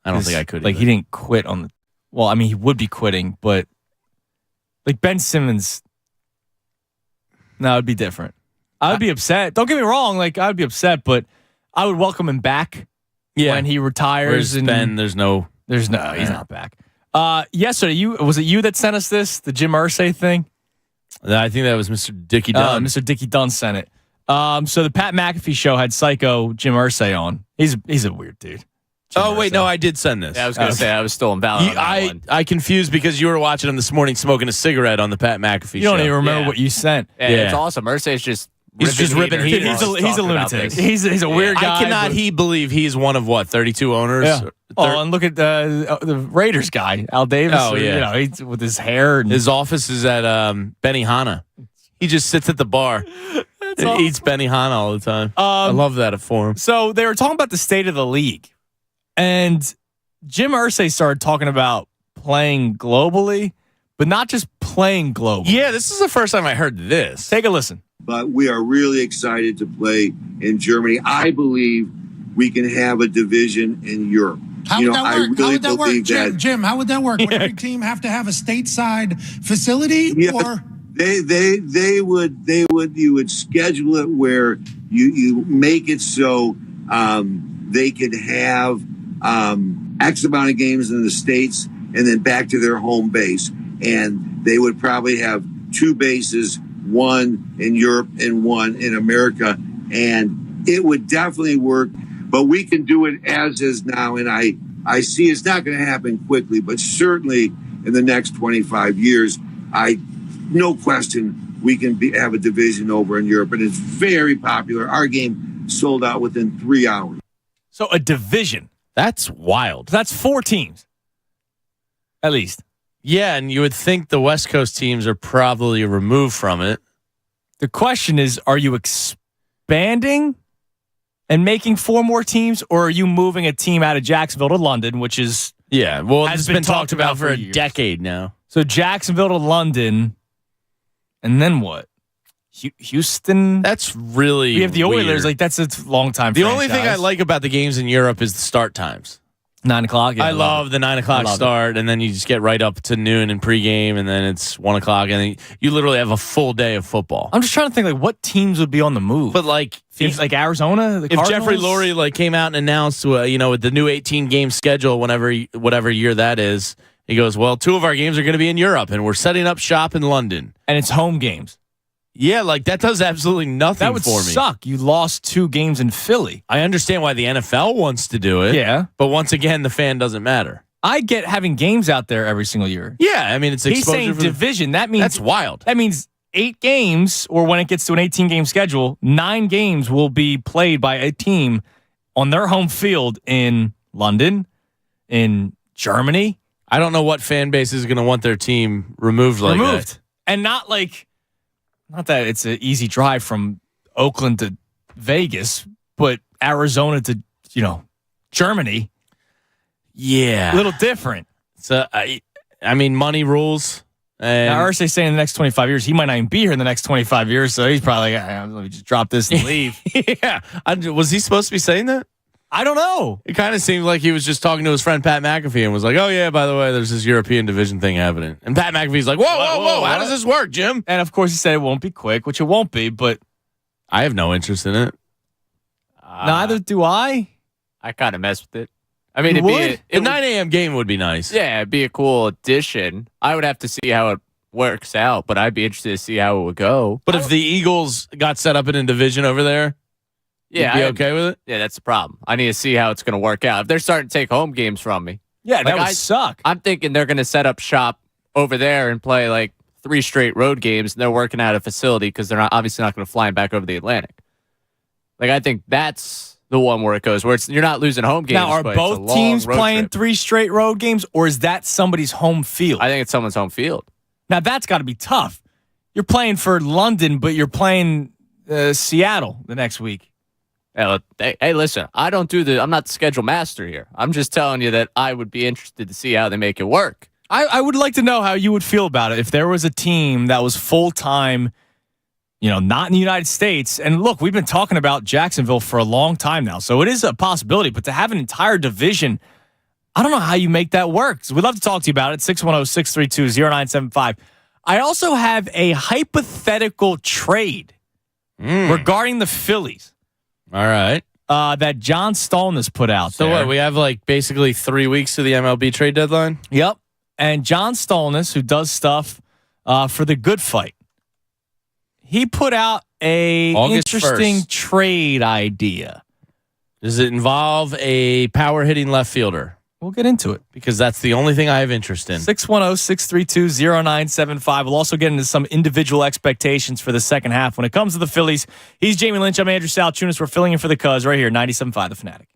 don't think I could. Like, he didn't quit on the. Well, I mean, he would be quitting, but like Ben Simmons. No, it'd be different. I would be upset. Don't get me wrong. Like, I would be upset, but I would welcome him back. Yeah. When he retires. Whereas and Ben, he's not back. Yesterday, was it you that sent us this? The Jim Irsay thing? I think that was Mr. Dickie Dunn. Mr. Dickie Dunn sent it. So the Pat McAfee show had Psycho Jim Irsay on. He's a weird dude. Wait, no, I did send this. Yeah, I was going to say I was still invalid on that one. I confused because you were watching him this morning smoking a cigarette on the Pat McAfee show. You don't even remember what you sent. Yeah, it's awesome. Irsay's just ripping heat. He's a lunatic. He's a weird guy. I cannot believe he's one of 32 owners? Yeah. Oh, and look at the Raiders guy, Al Davis. Oh, yeah. He's with his hair. And his office is at Benihana. He just sits at the bar and eats Benihana all the time. I love that for him. So they were talking about the state of the league. And Jim Irsay started talking about playing globally, but not just playing globally. Yeah, this is the first time I heard this. Take a listen. But we are really excited to play in Germany. I believe we can have a division in Europe. How would that work? I really believe that. Jim, how would that work? Would every team have to have a stateside facility? Yeah, or they would you would schedule it where you make it so they could have X amount of games in the States and then back to their home base. And they would probably have two bases, one in Europe and one in America. And it would definitely work, but we can do it as is now. And I see it's not going to happen quickly, but certainly in the next 25 years, no question, we can have a division over in Europe. And it's very popular. Our game sold out within 3 hours. So a division. That's wild. That's 4 teams, at least. Yeah, and you would think the West Coast teams are probably removed from it. The question is, are you expanding and making 4 more teams, or are you moving a team out of Jacksonville to London, which is has been talked about for a decade now. So Jacksonville to London, and then what? Houston. That's really we have the Oilers. weird. That's a long time. The only thing I like about the games in Europe is the start times. 9 o'clock. Yeah, I love the 9 o'clock start, and then you just get right up to noon in pregame, and then it's 1 o'clock, and then you literally have a full day of football. I'm just trying to think what teams would be on the move. But teams like Arizona, the Cardinals? Jeffrey Lurie came out and announced, with the new 18 game schedule, whatever year that is, he goes, well, 2 of our games are going to be in Europe, and we're setting up shop in London, and it's home games. Yeah, that does absolutely nothing that would for me. Suck. You lost 2 games in Philly. I understand why the NFL wants to do it. Yeah. But once again, the fan doesn't matter. I get having games out there every single year. Yeah, I mean, it's exposure. He's saying division. That means that's wild. That means 8 games, or when it gets to an 18-game schedule, 9 games will be played by a team on their home field in London, in Germany. I don't know what fan base is going to want their team removed like that. And not that it's an easy drive from Oakland to Vegas, but Arizona to, Germany. Yeah. A little different. So, I mean, money rules. And now, Irsay's saying in the next 25 years, he might not even be here in the next 25 years, so he's probably like, let me just drop this and leave. Yeah. Was he supposed to be saying that? I don't know. It kind of seemed like he was just talking to his friend Pat McAfee and was like, oh, yeah, by the way, there's this European division thing happening. And Pat McAfee's like, whoa, how does this work, Jim? And, of course, he said it won't be quick, which it won't be, but I have no interest in it. Neither do I. I kind of mess with it. I mean, the 9 a.m. game would be nice. Yeah, it'd be a cool addition. I would have to see how it works out, but I'd be interested to see how it would go. But if the Eagles got set up in a division over there, you'd be okay with it? Yeah, that's the problem. I need to see how it's going to work out. If they're starting to take home games from me. Yeah, that would suck. I'm thinking they're going to set up shop over there and play 3 straight road games, and they're working out a facility because they're obviously not going to fly back over the Atlantic. I think that's the one where it goes, where you're not losing home games. Now, are both teams playing 3 straight road games, or is that somebody's home field? I think it's someone's home field. Now, that's got to be tough. You're playing for London, but you're playing Seattle the next week. Hey, listen, I'm not the schedule master here. I'm just telling you that I would be interested to see how they make it work. I would like to know how you would feel about it if there was a team that was full-time, not in the United States. And look, we've been talking about Jacksonville for a long time now, so it is a possibility. But to have an entire division, I don't know how you make that work. So we'd love to talk to you about it, 610-632-0975. I also have a hypothetical trade regarding the Phillies. All right. That John Stallness put out So there. what, we have basically 3 weeks to the MLB trade deadline? Yep. And John Stallness, who does stuff for the Good Fight, he put out a August interesting 1st. trade idea. Does it involve a power hitting left fielder? We'll get into it. Because that's the only thing I have interest in. 610-632-0975. We'll also get into some individual expectations for the second half when it comes to the Phillies. He's Jamie Lynch. I'm Andrew Salchunas. We're filling in for the Cuz right here, 97.5 The Fanatic.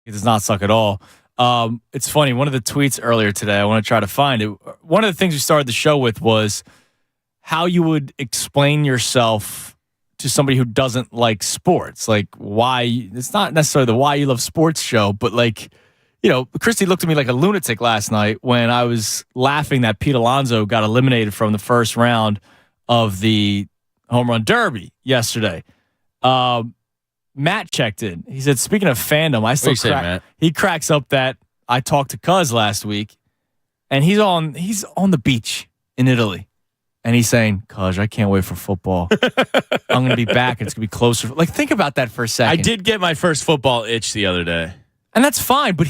It does not suck at all. It's funny. One of the tweets earlier today, I want to try to find it. One of the things we started the show with was how you would explain yourself to somebody who doesn't like sports. Like why, it's not necessarily the why you love sports show, but like, Christy looked at me like a lunatic last night when I was laughing that Pete Alonso got eliminated from the first round of the home run derby yesterday. Matt checked in. He said, speaking of fandom, he cracks up that I talked to Cuz last week, and he's on the beach in Italy. And he's saying, Cuz, I can't wait for football. I'm going to be back. It's going to be closer. Like, think about that for a second. I did get my first football itch the other day. And that's fine, but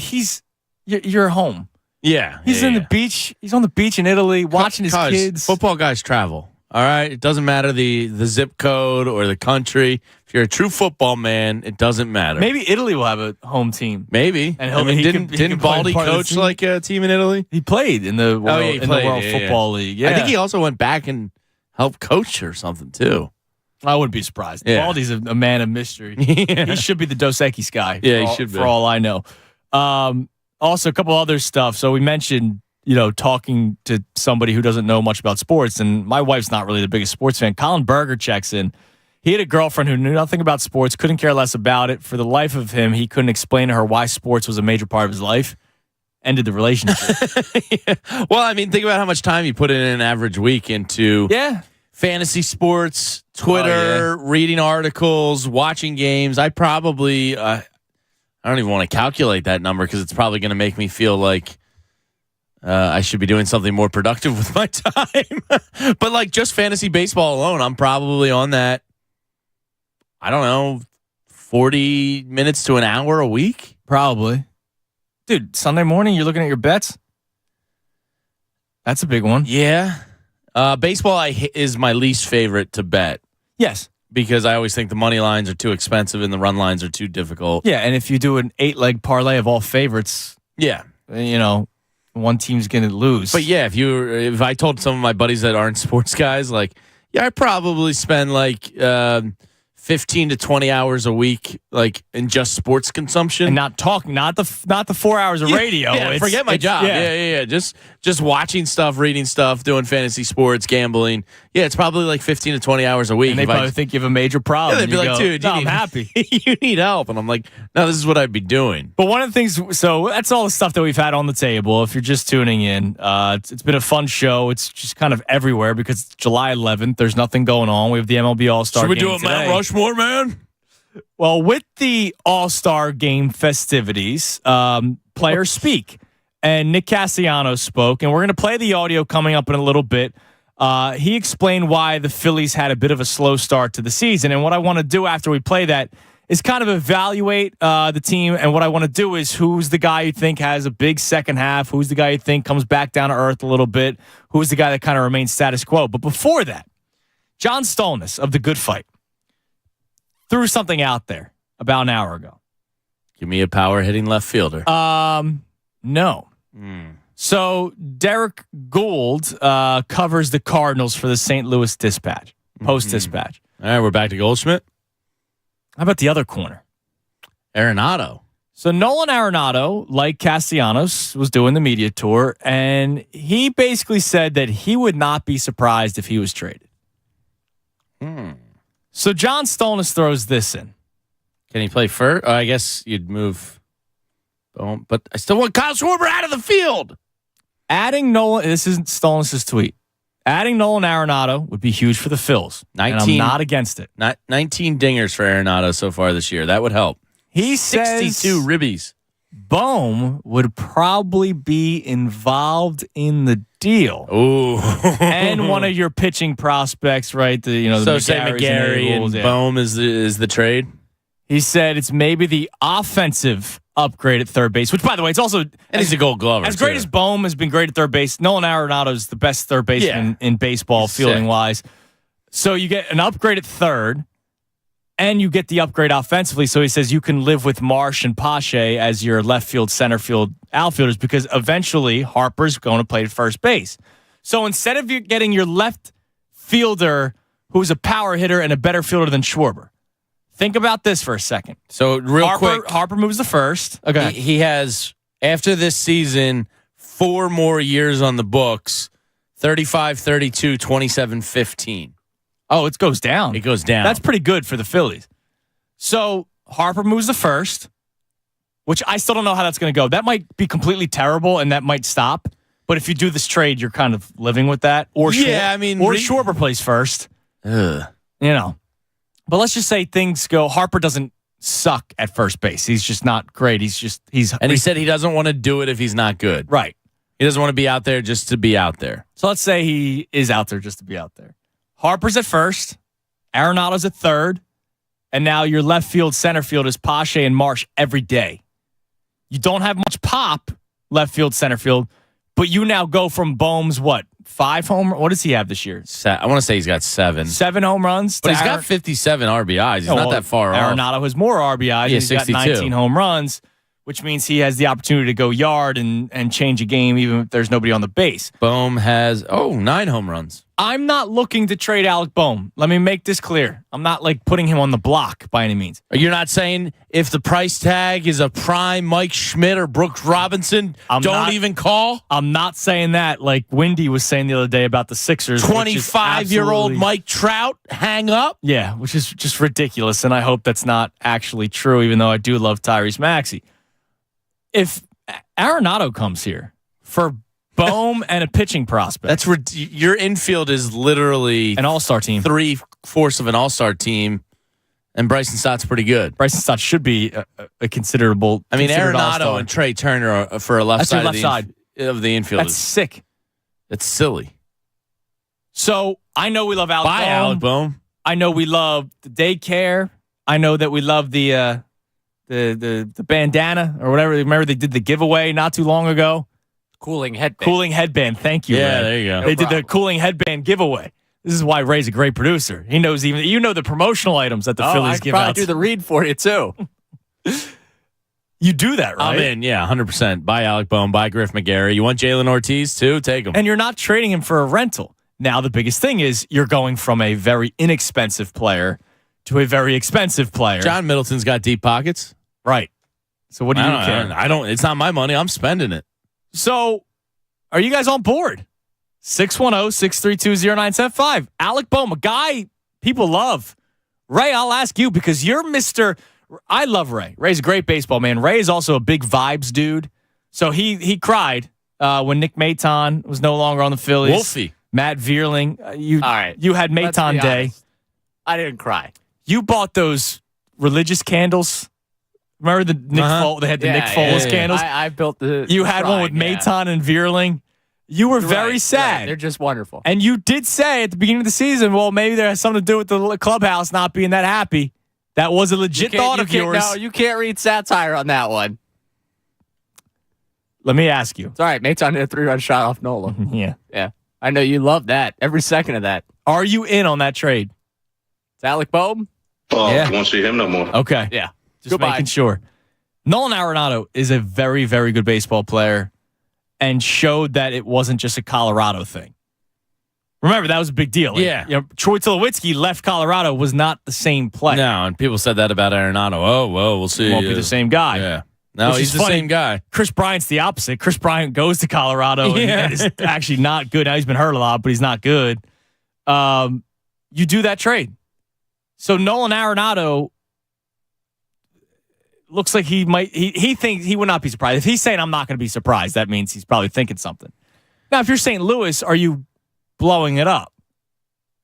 you're home. Yeah. He's the beach. He's on the beach in Italy watching his kids. Football guys travel. All right? It doesn't matter the zip code or the country. If you're a true football man, it doesn't matter. Maybe Italy will have a home team. Maybe. And didn't Baldy coach like a team in Italy? He played in the World, the World Football League. Yeah. I think he also went back and helped coach or something too. I wouldn't be surprised. Yeah. Baldy's a man of mystery. Yeah. He should be the Dos Equis guy. Yeah, he should be. For all I know. Also, a couple other stuff. So we mentioned, talking to somebody who doesn't know much about sports, and my wife's not really the biggest sports fan. Colin Berger checks in. He had a girlfriend who knew nothing about sports, couldn't care less about it. For the life of him, he couldn't explain to her why sports was a major part of his life. Ended the relationship. Yeah. Well, I mean, think about how much time you put in an average week into fantasy sports, Twitter, reading articles, watching games. I probably, I don't even want to calculate that number because it's probably going to make me feel like I should be doing something more productive with my time. But like just fantasy baseball alone, I'm probably on that, I don't know, 40 minutes to an hour a week? Probably. Dude, Sunday morning, you're looking at your bets? That's a big one. Yeah. Baseball is my least favorite to bet. Yes. Because I always think the money lines are too expensive and the run lines are too difficult. Yeah, and if you do an 8-leg parlay of all favorites, one team's going to lose. But yeah, if I told some of my buddies that aren't sports guys, like, I probably spend like 15 to 20 hours a week, like in just sports consumption, and not the 4 hours of radio. Yeah, forget my job. Yeah. Just watching stuff, reading stuff, doing fantasy sports, gambling. Yeah, it's probably like 15 to 20 hours a week. And they probably think you have a major problem. Yeah, they'd be like, dude, I'm happy. You need help. And I'm like, no, this is what I'd be doing. But one of the things, so that's all the stuff that we've had on the table. If you're just tuning in, it's been a fun show. It's just kind of everywhere because it's July 11th. There's nothing going on. We have the MLB All-Star Game Should we do a Mount Rushmore, man? Well, with the All-Star Game festivities, players speak. And Nick Castellanos spoke, and we're going to play the audio coming up in a little bit. He explained why the Phillies had a bit of a slow start to the season. And what I want to do after we play that is kind of evaluate the team. And what I want to do is who's the guy you think has a big second half? Who's the guy you think comes back down to earth a little bit? Who's the guy that kind of remains status quo? But before that, John Stolnis of The Good Fight threw something out there about an hour ago. Give me a power hitting left fielder. No. So Derek Gould covers the Cardinals for the St. Louis Dispatch, Post-Dispatch. All right, we're back to Goldschmidt. How about the other corner? Arenado. So Nolan Arenado, like Castellanos, was doing the media tour, and he basically said that he would not be surprised if he was traded. So John Stolnis throws this in. Can he play first? I guess you'd move. But I still want Kyle Schwarber out of the field. Adding Nolan, this isn't Stolnis' tweet. Adding Nolan Arenado would be huge for the Phils. And I'm not against it. 19 dingers for Arenado so far this year. That would help. He says 62 ribbies. Bohm would probably be involved in the deal. Ooh. And one of your pitching prospects, right? So say McGarry and Bohm is the trade? He said it's maybe the offensive upgrade at third base, which, by the way, it's also... And he's a Gold Glover, as great as Bohm has been great at third base, Nolan Arenado is the best third baseman in baseball, fielding-wise. So you get an upgrade at third, and you get the upgrade offensively. So he says you can live with Marsh and Pache as your left field, center field outfielders because eventually Harper's going to play at first base. So instead of you getting your left fielder who's a power hitter and a better fielder than Schwarber, Think about this for a second. So real quick, Harper moves the first. Okay. He has, after this season, 4 more years on the books, 35, 32, 27, 15. Oh, it goes down. It goes down. That's pretty good for the Phillies. So Harper moves the first, which I still don't know how that's going to go. That might be completely terrible, and that might stop. But if you do this trade, you're kind of living with that. Or Schwarber plays first. Ugh. You know. But let's just say things go. Harper doesn't suck at first base. He's just not great. He said he doesn't want to do it if he's not good. Right. He doesn't want to be out there just to be out there. So let's say he is out there just to be out there. Harper's at first. Arenado's at third. And now your left field, center field is Pache and Marsh every day. You don't have much pop, left field, center field, but you now go from Bohm's, 5 home? What does he have this year? I want to say he's got 7. 7 home runs. But he's got 57 RBIs. He's not that far off. Arenado has more RBIs. He's 62. got 19 home runs, which means he has the opportunity to go yard and change a game even if there's nobody on the base. Bohm has, 9 home runs. I'm not looking to trade Alec Bohm. Let me make this clear. I'm not putting him on the block by any means. You're not saying if the price tag is a prime Mike Schmidt or Brooks Robinson, don't even call? I'm not saying that like Wendy was saying the other day about the Sixers. 25-year-old Mike Trout, hang up? Yeah, which is just ridiculous, and I hope that's not actually true, even though I do love Tyrese Maxey. If Arenado comes here for Bohm and a pitching prospect. Your infield is literally an all-star team. 3/4 of an all-star team, and Bryson Stott's pretty good. Bryson Stott should be a considerable. I mean, Arenado all-star. and Trey Turner are for a left side of the infield. That's sick. That's silly. So I know we love Alec Bohm. Alec Bohm. I know we love the daycare. I know that we love the bandana or whatever. Remember they did the giveaway not too long ago. Cooling headband. Cooling headband. Thank you, Yeah, Ray. there you go. They did the cooling headband giveaway. This is why Ray's a great producer. He knows the promotional items that the Phillies give out. I could probably do the read for you, too. You do that, right? I'm in, 100%. Buy Alec Bohm, buy Griff McGarry. You want Jalen Ortiz, too? Take him. And you're not trading him for a rental. Now, the biggest thing is you're going from a very inexpensive player to a very expensive player. John Middleton's got deep pockets. Right. So what do you care? I don't. It's not my money. I'm spending it. So are you guys on board? 610-632-0975. Alec Bohm, a guy people love. Ray, I'll ask you because you're Mr. I love Ray. Ray's a great baseball man. Ray is also a big vibes dude. So he cried when Nick Maton was no longer on the Phillies. Wolfie. Matt Vierling. You had Maton Day. Honest. I didn't cry. You bought those religious candles. Remember the Nick Foles? They had the Nick Foles candles. I built the. You had one with Maton and Vierling. You were very sad. Right. They're just wonderful. And you did say at the beginning of the season, well, maybe there has something to do with the clubhouse not being that happy. That was a legit thought of yours. No, you can't read satire on that one. Let me ask you. It's all right. Maton hit a 3-run shot off Nola. Yeah. I know you love that. Every second of that. Are you in on that trade? It's Alec Bohm? Oh, you won't see him no more. Okay. Yeah. Just making sure. Nolan Arenado is a very, very good baseball player and showed that it wasn't just a Colorado thing. Remember, that was a big deal. Troy Tulowitzki left Colorado, was not the same player. No, and people said that about Arenado. Oh, well, we'll see. He won't be the same guy. Yeah. No, he's the same guy. Chris Bryant's the opposite. Chris Bryant goes to Colorado and is actually not good. Now he's been hurt a lot, but he's not good. You do that trade. So Nolan Arenado looks like he might. He thinks he would not be surprised. If he's saying I'm not going to be surprised, that means he's probably thinking something. Now, if you're St. Louis, are you blowing it up?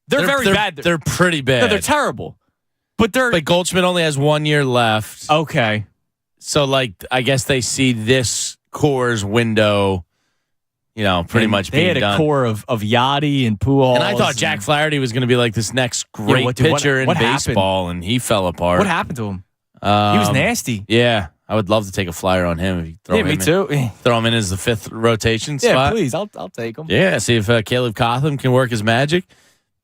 They're very bad. They're pretty bad. No, they're terrible. But Goldschmidt only has 1 year left. Okay. So, I guess they see this core's window, pretty much being done. They had a core of Yachty and Pujols. And I thought Jack Flaherty was going to be like this next great pitcher in baseball, and he fell apart. What happened to him? He was nasty. Yeah. I would love to take a flyer on him if you throw him in. Me too. Throw him in as the 5th rotation spot. Yeah, please. I'll take him. Yeah, see if Caleb Cotham can work his magic.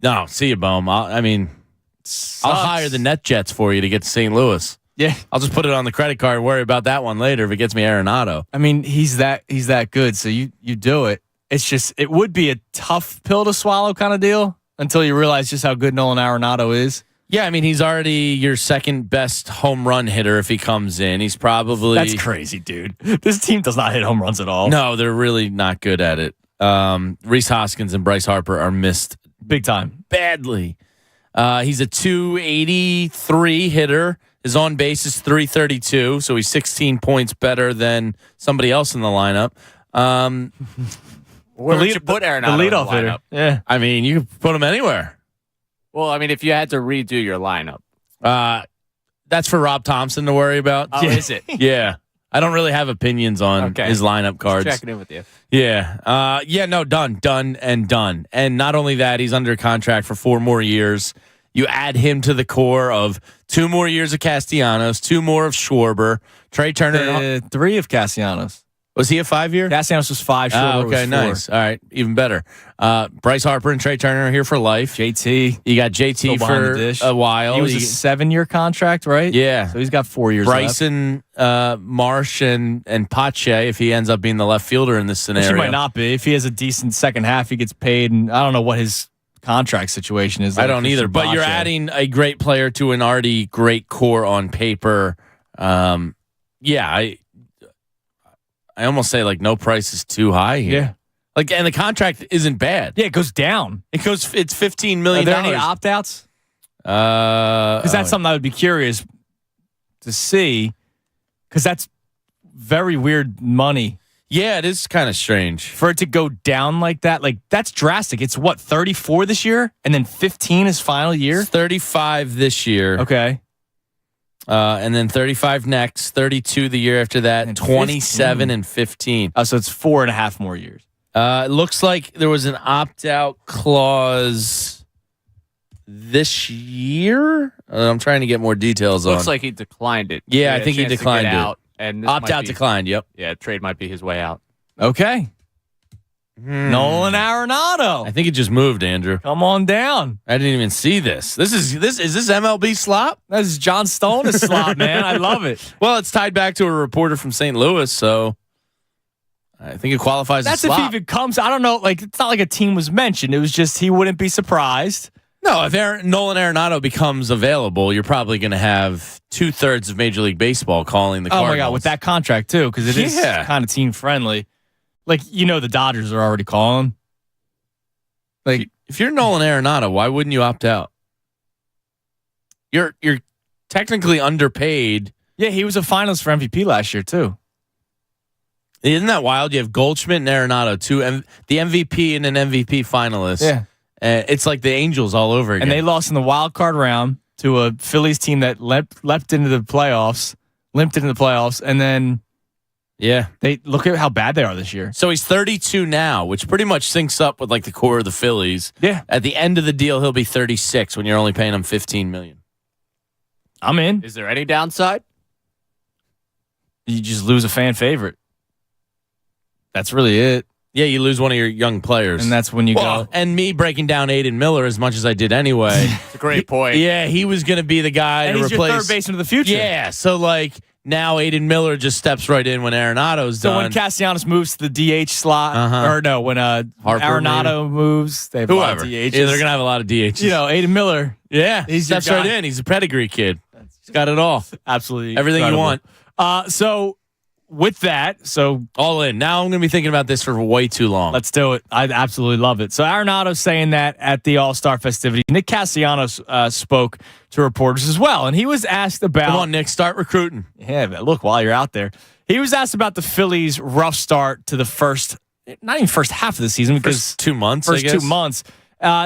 No, see you, Bohm. I'll hire the NetJets for you to get to St. Louis. Yeah. I'll just put it on the credit card and worry about that one later if it gets me Arenado. I mean, he's that good, so you do it. It's just, it would be a tough pill to swallow kind of deal until you realize just how good Nolan Arenado is. Yeah, I mean, he's already your second best home run hitter if he comes in. He's probably... That's crazy, dude. This team does not hit home runs at all. No, they're really not good at it. Rhys Hoskins and Bryce Harper are missed big time. Badly. He's a 283 hitter. His on base is 332, so he's 16 points better than somebody else in the lineup. Where would you put Arenado the in the leadoff hitter? lineup? Yeah. I mean, you could put him anywhere. Well, I mean, if you had to redo your lineup. That's for Rob Thompson to worry about. Oh, is it? Yeah. I don't really have opinions on his lineup cards. Just checking in with you. Yeah. Done. And not only that, he's under contract for 4 more years. You add him to the core of 2 more years of Castellanos, 2 more of Schwarber, Trey Turner. 3 of Castellanos. Was he a 5-year? Castellanos was 5. Schwarber okay, was 4. nice. All right, even better. Bryce Harper and Trey Turner are here for life. JT. You got JT for a while. He was a 7-year contract, right? Yeah. So he's got 4 years Bryson, Marsh, and Pache, if he ends up being the left fielder in this scenario. He might not be. If he has a decent second half, he gets paid. And I don't know what his contract situation is. I don't either. But you're adding a great player to an already great core on paper. I almost say like no price is too high here. Yeah. Like, and the contract isn't bad. Yeah, it goes down. It's $15 million. Are there any opt-outs? Because that's something I would be curious to see. Because that's very weird money. Yeah, it is kind of strange. For it to go down like that, like that's drastic. It's what, 34 this year? And then 15 is final year? It's 35 this year. Okay. And then 35 next, 32 the year after that, and 27 15. And 15. Oh, so it's 4.5 more years. It looks like there was an opt-out clause this year. I'm trying to get more details on. Looks like he declined it. Yeah, I think he declined it. Out, and opt-out declined, yep. Yeah, trade might be his way out. Okay. Nolan Arenado. I think it just moved, Andrew. Come on down. I didn't even see this. Is this MLB slop? This is John Stone's slop, man. I love it. Well, it's tied back to a reporter from St. Louis, so I think it qualifies as slop. That's if he even comes. I don't know. Like, it's not like a team was mentioned. It was just he wouldn't be surprised. No, if Nolan Arenado becomes available, you're probably going to have 2/3 of Major League Baseball calling the Cardinals. Oh my God, with that contract too, because it is kind of team friendly. Like, the Dodgers are already calling. Like, if you're Nolan Arenado, why wouldn't you opt out? You're technically underpaid. Yeah, he was a finalist for MVP last year too. Isn't that wild? You have Goldschmidt and Arenado, the MVP and an MVP finalist. Yeah. It's like the Angels all over again. And they lost in the wild card round to a Phillies team that limped into the playoffs, and then they look at how bad they are this year. So he's 32 now, which pretty much syncs up with like the core of the Phillies. Yeah. At the end of the deal, he'll be 36 when you're only paying him $15 million. I'm in. Is there any downside? You just lose a fan favorite. That's really it. Yeah, you lose one of your young players. And that's when you go. And me breaking down Aiden Miller as much as I did anyway. It's a great point. Yeah, he was going to be the guy and to he's replace. Your third baseman of the future. Yeah, so like now Aiden Miller just steps right in when Arenado's done. So when Castellanos moves to the DH slot, or no, when Arenado moves, they have a lot of DHs. Yeah, they're going to have a lot of DHs. Aiden Miller. Yeah, he steps right in. He's a pedigree kid. He's got it all. Absolutely. Everything incredible. you want. So with that, all in. Now I'm going to be thinking about this for way too long. Let's do it. I absolutely love it. So Arenado's saying that at the All-Star festivity. Nick Castellanos spoke to reporters as well, and he was asked about. Come on, Nick, start recruiting. Yeah, but look, while you're out there, he was asked about the Phillies' rough start to the not even first half of the season, because first 2 months. First 2 months.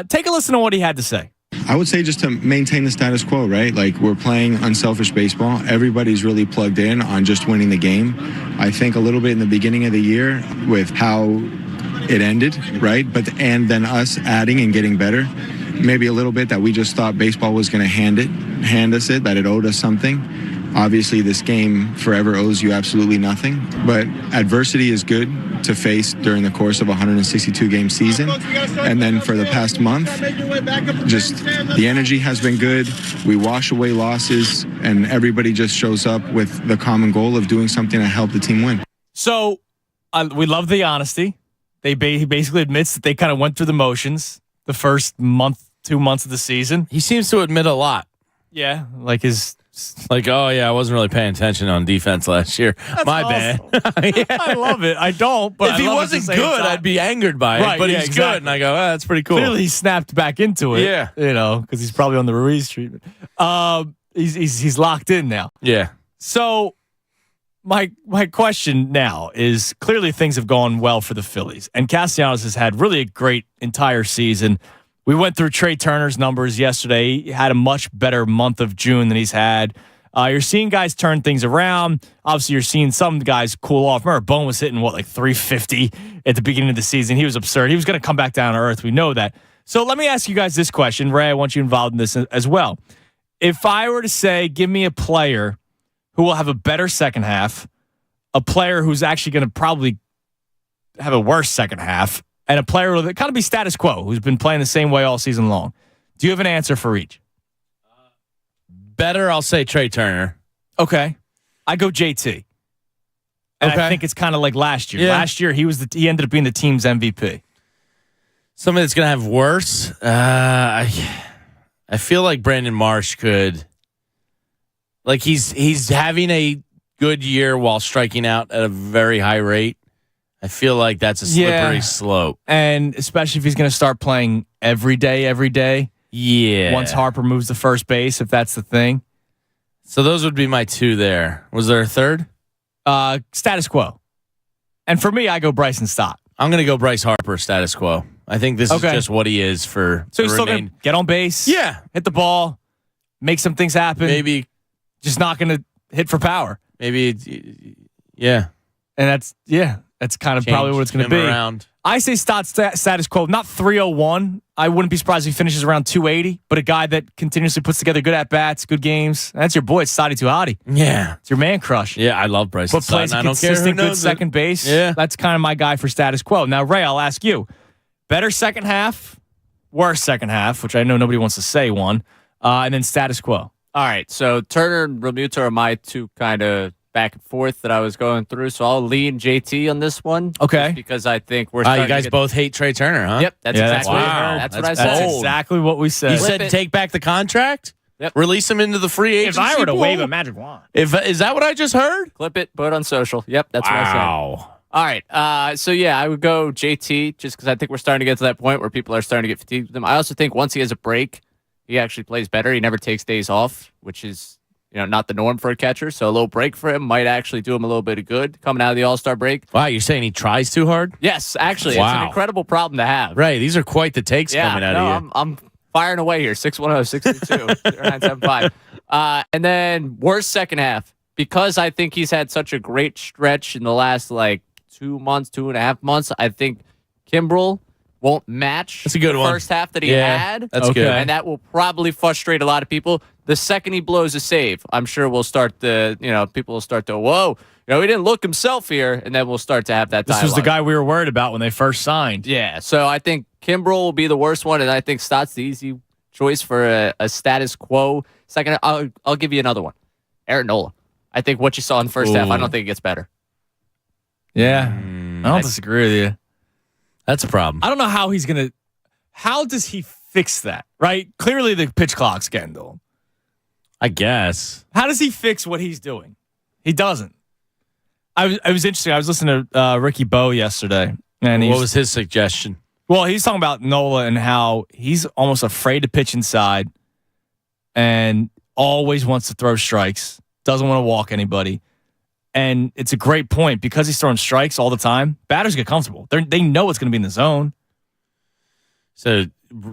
Take a listen to what he had to say. I would say just to maintain the status quo, right? Like, we're playing unselfish baseball. Everybody's really plugged in on just winning the game. I think a little bit in the beginning of the year with how it ended, right? And then us adding and getting better. Maybe a little bit that we just thought baseball was going to hand us it, that it owed us something. Obviously, this game forever owes you absolutely nothing. But adversity is good to face during the course of a 162-game season. And then for the past month, just the energy has been good. We wash away losses, and everybody just shows up with the common goal of doing something to help the team win. So we love the honesty. He basically admits that they kind of went through the motions the first month, 2 months of the season. He seems to admit a lot. Yeah, like his. Like, oh yeah, I wasn't really paying attention on defense last year. My bad. Yeah. I love it. I don't, but if he wasn't good, I'd be angered by it. Right, But yeah, he's exactly. good, and I go, that's pretty cool. Clearly, he snapped back into it. Yeah. Because he's probably on the Ruiz treatment. He's locked in now. Yeah. So my question now is, clearly things have gone well for the Phillies, and Castellanos has had really a great entire season. We went through Trey Turner's numbers yesterday. He had a much better month of June than he's had. You're seeing guys turn things around. Obviously, you're seeing some guys cool off. Remember, Bone was hitting, like 350 at the beginning of the season. He was absurd. He was going to come back down to earth. We know that. So let me ask you guys this question. Ray, I want you involved in this as well. If I were to say, give me a player who will have a better second half, a player who's actually going to probably have a worse second half, and a player who will kind of be status quo, who's been playing the same way all season long, do you have an answer for each? Better, I'll say Trey Turner. Okay. I go JT. And I think it's kind of like last year. Yeah. Last year, he ended up being the team's MVP. Somebody that's going to have worse. I feel like Brandon Marsh could. Like he's having a good year while striking out at a very high rate. I feel like that's a slippery slope. And especially if he's going to start playing every day. Yeah. Once Harper moves to first base, if that's the thing. So those would be my two there. Was there a third? Status quo. And for me, I go Bryson Stott. I'm going to go Bryce Harper, status quo. I think this is just what he is for So he's still going to get on base. Yeah. Hit the ball. Make some things happen. Maybe. Just not going to hit for power. Maybe. Yeah. And that's kind of probably what it's going to be. Around. I say Stott status quo, not 301. I wouldn't be surprised if he finishes around 280, but a guy that continuously puts together good at-bats, good games. That's your boy, it's Stotty Tuhati. Yeah. It's your man crush. Yeah, I love Bryce. But plays I don't care who consistent, good knows second base. Yeah. That's kind of my guy for status quo. Now, Ray, I'll ask you. Better second half, worse second half, which I know nobody wants to say one, and then status quo. All right, so Turner and Realmuto are my two kind of back and forth that I was going through, so I'll lean JT on this one. Okay. Because I think we're you guys both hate Trey Turner, huh? Yep, that's exactly that's what I said. That's exactly what we said. You said take back the contract? Yep. Release him into the free agency If I were to pool? wave a magic wand. Is that what I just heard? Clip it, put it on social. Yep, that's what I said. Wow. All right, so yeah, I would go JT just because I think we're starting to get to that point where people are starting to get fatigued with him. I also think once he has a break, he actually plays better. He never takes days off, which is not the norm for a catcher. So a little break for him might actually do him a little bit of good coming out of the All-Star break. Wow, you're saying he tries too hard? Yes, actually, it's an incredible problem to have. Right, these are quite the takes coming out of you. I'm firing away here. 610-632-0975. And then worst second half, because I think he's had such a great stretch in the last 2.5 months. I think Kimbrel won't match That's a good the one. first half that he had. That's good. And that will probably frustrate a lot of people. The second he blows a save, I'm sure we'll start people will start to, whoa, he didn't look himself here. And then we'll start to have that This was the dialogue. guy we were worried about when they first signed. Yeah, so I think Kimbrel will be the worst one, and I think Stott's the easy choice for a status quo. Second, I'll give you another one. Aaron Nola. I think what you saw in the first half, I don't think it gets better. Yeah. I don't disagree with you. That's a problem. I don't know how he's going to. How does he fix that, right? Clearly the pitch clock's getting to him. I guess. How does he fix what he's doing? He doesn't. I was interesting. I was listening to Ricky Bowe yesterday. And what was his suggestion? Well, he's talking about Nola and how he's almost afraid to pitch inside and always wants to throw strikes, doesn't want to walk anybody. And it's a great point because he's throwing strikes all the time. Batters get comfortable. They know it's going to be in the zone. So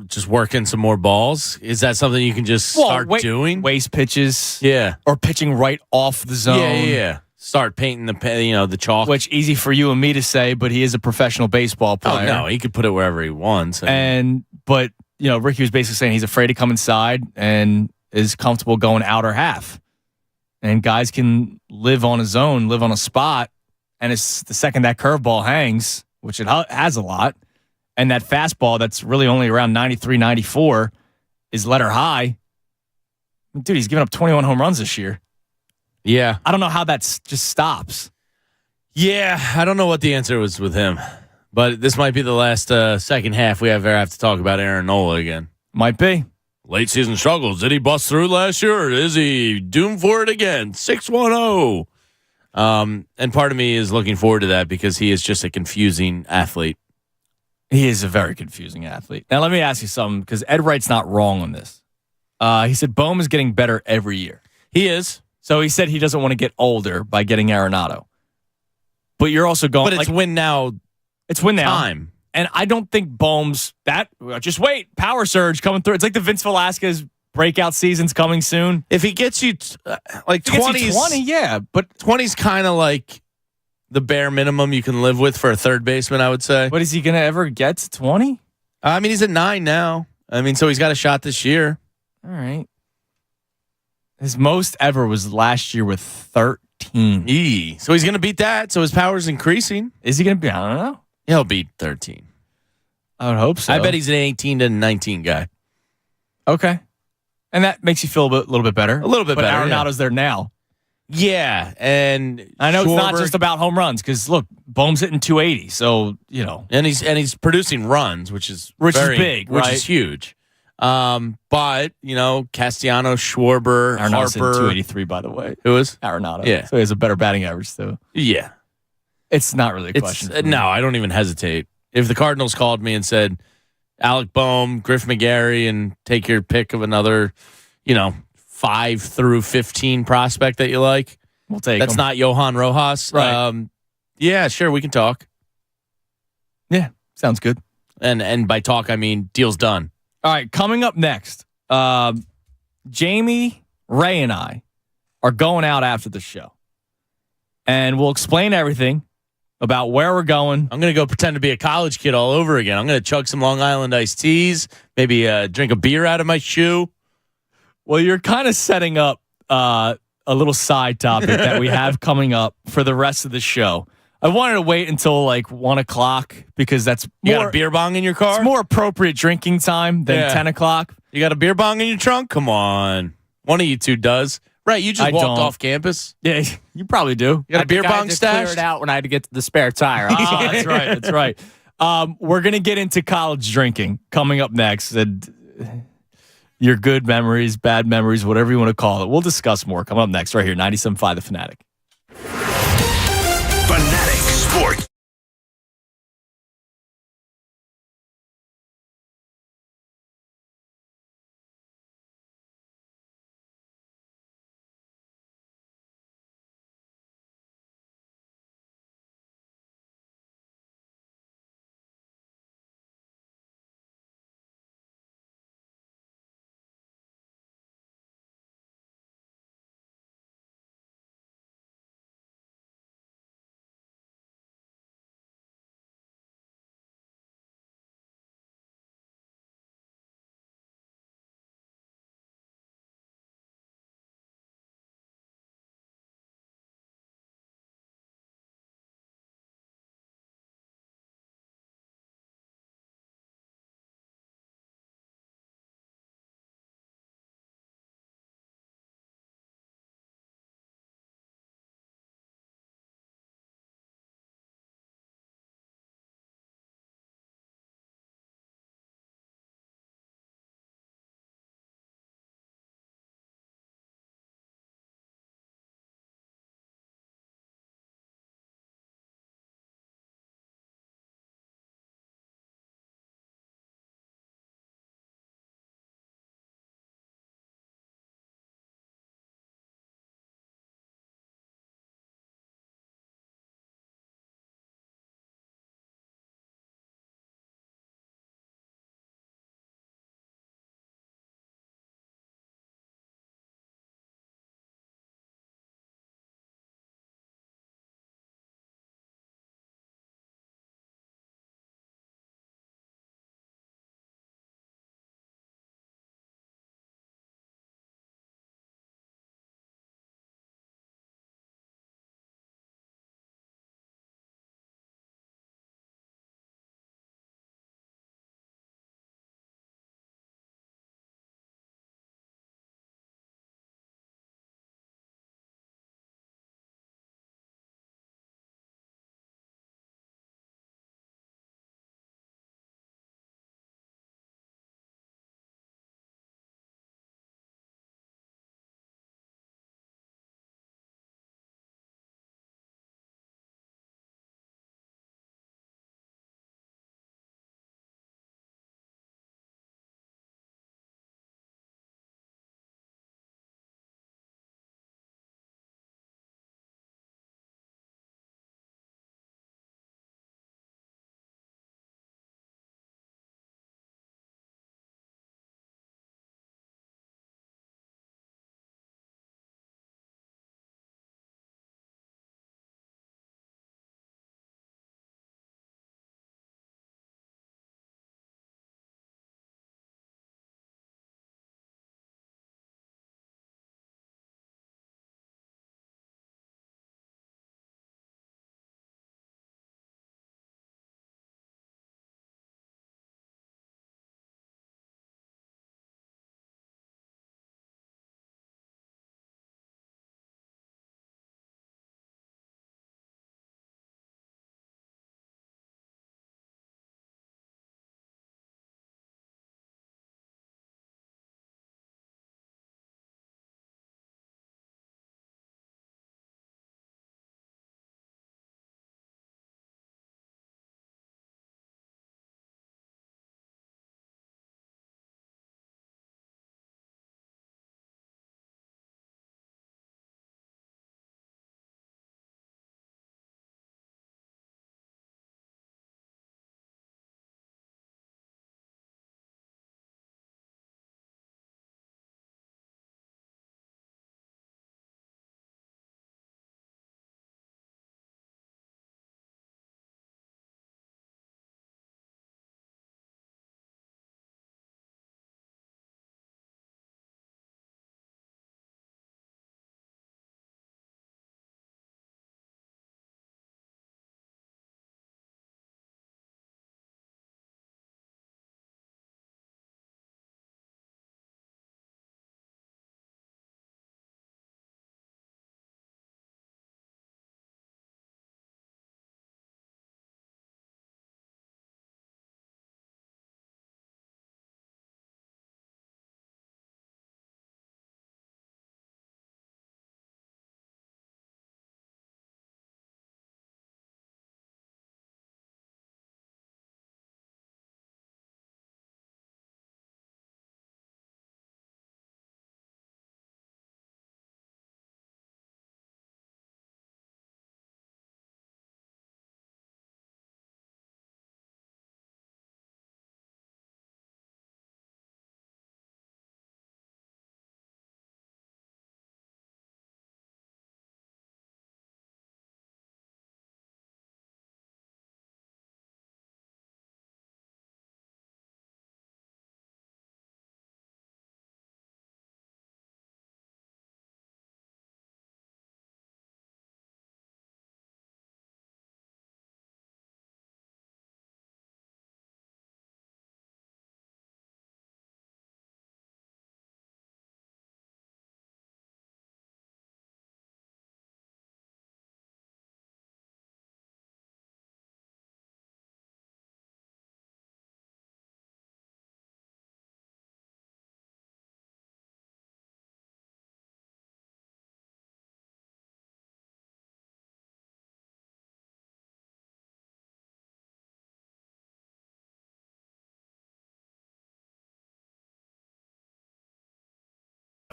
just working some more balls? Is that something you can just start doing? Waste pitches. Yeah. Or pitching right off the zone. Yeah. Start painting the chalk. Which easy for you and me to say, but he is a professional baseball player. Oh, no. He could put it wherever he wants. But Ricky was basically saying he's afraid to come inside and is comfortable going outer half. And guys can live on a zone, live on a spot, and it's the second that curveball hangs, which it has a lot, and that fastball that's really only around 93, 94 is letter high. Dude, he's given up 21 home runs this year. Yeah. I don't know how that just stops. Yeah, I don't know what the answer was with him. But this might be the last second half we ever have to talk about Aaron Nola again. Might be. late season struggles. Did he bust through last year, or is he doomed for it again? 610. And part of me is looking forward to that because he is just a confusing athlete. He is a very confusing athlete. Now, let me ask you something, because Ed Wright's not wrong on this. He said Bohm is getting better every year. He is. So he said he doesn't want to get older by getting Arenado. But you're also going... But it's win now. It's win now. Time. And I don't think Bohm's... Just wait. Power surge coming through. It's like the Vince Velasquez breakout season's coming soon. If he gets you 20s... 20, yeah. But 20's kind of like the bare minimum you can live with for a third baseman, I would say. But is he going to ever get to 20? I mean, he's at 9 now. I mean, so he's got a shot this year. All right. His most ever was last year with 13. So he's going to beat that. So his power's increasing. Is he going to be? I don't know. He'll beat 13. I would hope so. I bet he's an 18 to 19 guy. Okay. And that makes you feel a little bit better. A little bit better. Arenado's there now. Yeah. And I know it's not just about home runs, because look, Bohm's hitting 280. So, And he's producing runs, which is big, which right? is huge. But Castellanos, Schwarber, Arenado's Harper, 283, by the way. Who is Arenado? Yeah, so he has a better batting average too. Yeah, it's not really a question. No, I don't even hesitate. If the Cardinals called me and said, Alec Bohm, Griff McGarry, and take your pick of another, 5 through 15 prospect that you like, we'll take. That's not Johan Rojas, right? Yeah, sure, we can talk. Yeah, sounds good. And by talk, I mean deal's done. All right, coming up next, Jamie, Ray, and I are going out after the show. And we'll explain everything about where we're going. I'm going to go pretend to be a college kid all over again. I'm going to chug some Long Island iced teas, maybe drink a beer out of my shoe. Well, you're kind of setting up a little side topic that we have coming up for the rest of the show. I wanted to wait until 1 o'clock because that's You got a beer bong in your car? It's more appropriate drinking time than 10 o'clock. You got a beer bong in your trunk? Come on. One of you two does. Right, you just walked off campus. Yeah, you probably do. You got a beer bong I had to clear stashed? it out when I had to get to the spare tire. Oh, that's right. That's right. We're going to get into college drinking coming up next. And your good memories, bad memories, whatever you want to call it. We'll discuss more coming up next right here, 97.5 The Fanatic. Fanatic Sports.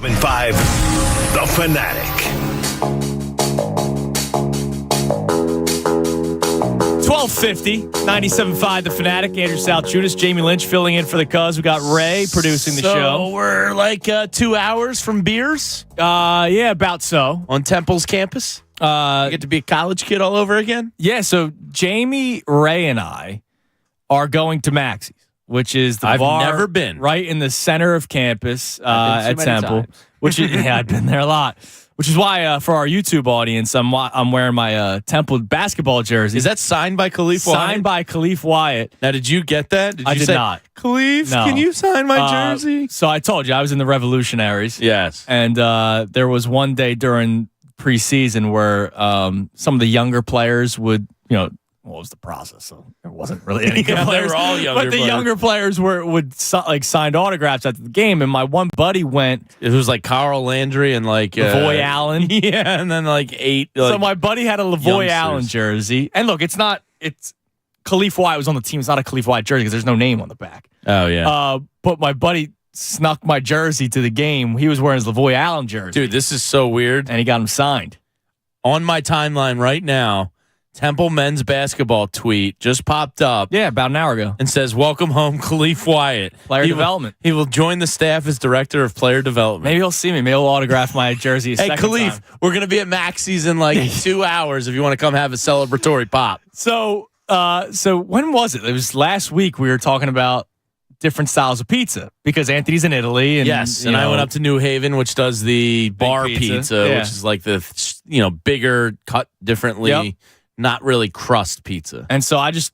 97.5 The Fanatic. 1250, 97.5 The Fanatic. Andrew Salchunas, Jamie Lynch filling in for the Cuz. We got Ray producing the show. We're like 2 hours from beers. Yeah, about so. On Temple's campus. You get to be a college kid all over again? Yeah, so Jamie, Ray, and I are going to Maxie's, which is the I've bar never been. right in the center of campus at many Temple. times. Which is, yeah, I've been there a lot. Which is why for our YouTube audience, I'm wearing my Temple basketball jersey. Is that signed by Khalif Wyatt? Signed by Khalif Wyatt. Now, did you get that? I you did say, not. Khalif, No. can you sign my jersey? So I told you I was in the Revolutionaries. Yes. And there was one day during preseason where some of the younger players would, what was the process? So there wasn't really any good Yeah, they players. were all younger But the players. younger players would signed autographs at the game, and my one buddy went. It was like Carl Landry and like Lavoy Allen. Yeah, and then like 8. So my buddy had a Lavoy youngsters. Allen jersey. And look, it's Khalif Wyatt was on the team. It's not a Khalif Wyatt jersey because there's no name on the back. Oh, yeah. But my buddy snuck my jersey to the game. He was wearing his Lavoy Allen jersey. Dude, this is so weird. And he got him signed. On my timeline right now, Temple men's basketball tweet just popped up. Yeah, about an hour ago. And says, "Welcome home, Khalif Wyatt. Player development. He will join the staff as director of player development." Maybe he'll see me. Maybe he'll autograph my jersey a Hey, second Khalif, time. we're going to be at Maxie's in like 2 hours if you want to come have a celebratory pop. So when was it? It was last week we were talking about different styles of pizza because Anthony's in Italy. And, Yes, and I went up to New Haven, which does the bar pizza, Yeah. which is like the bigger, cut differently, Yep. not really crust pizza. And so I just,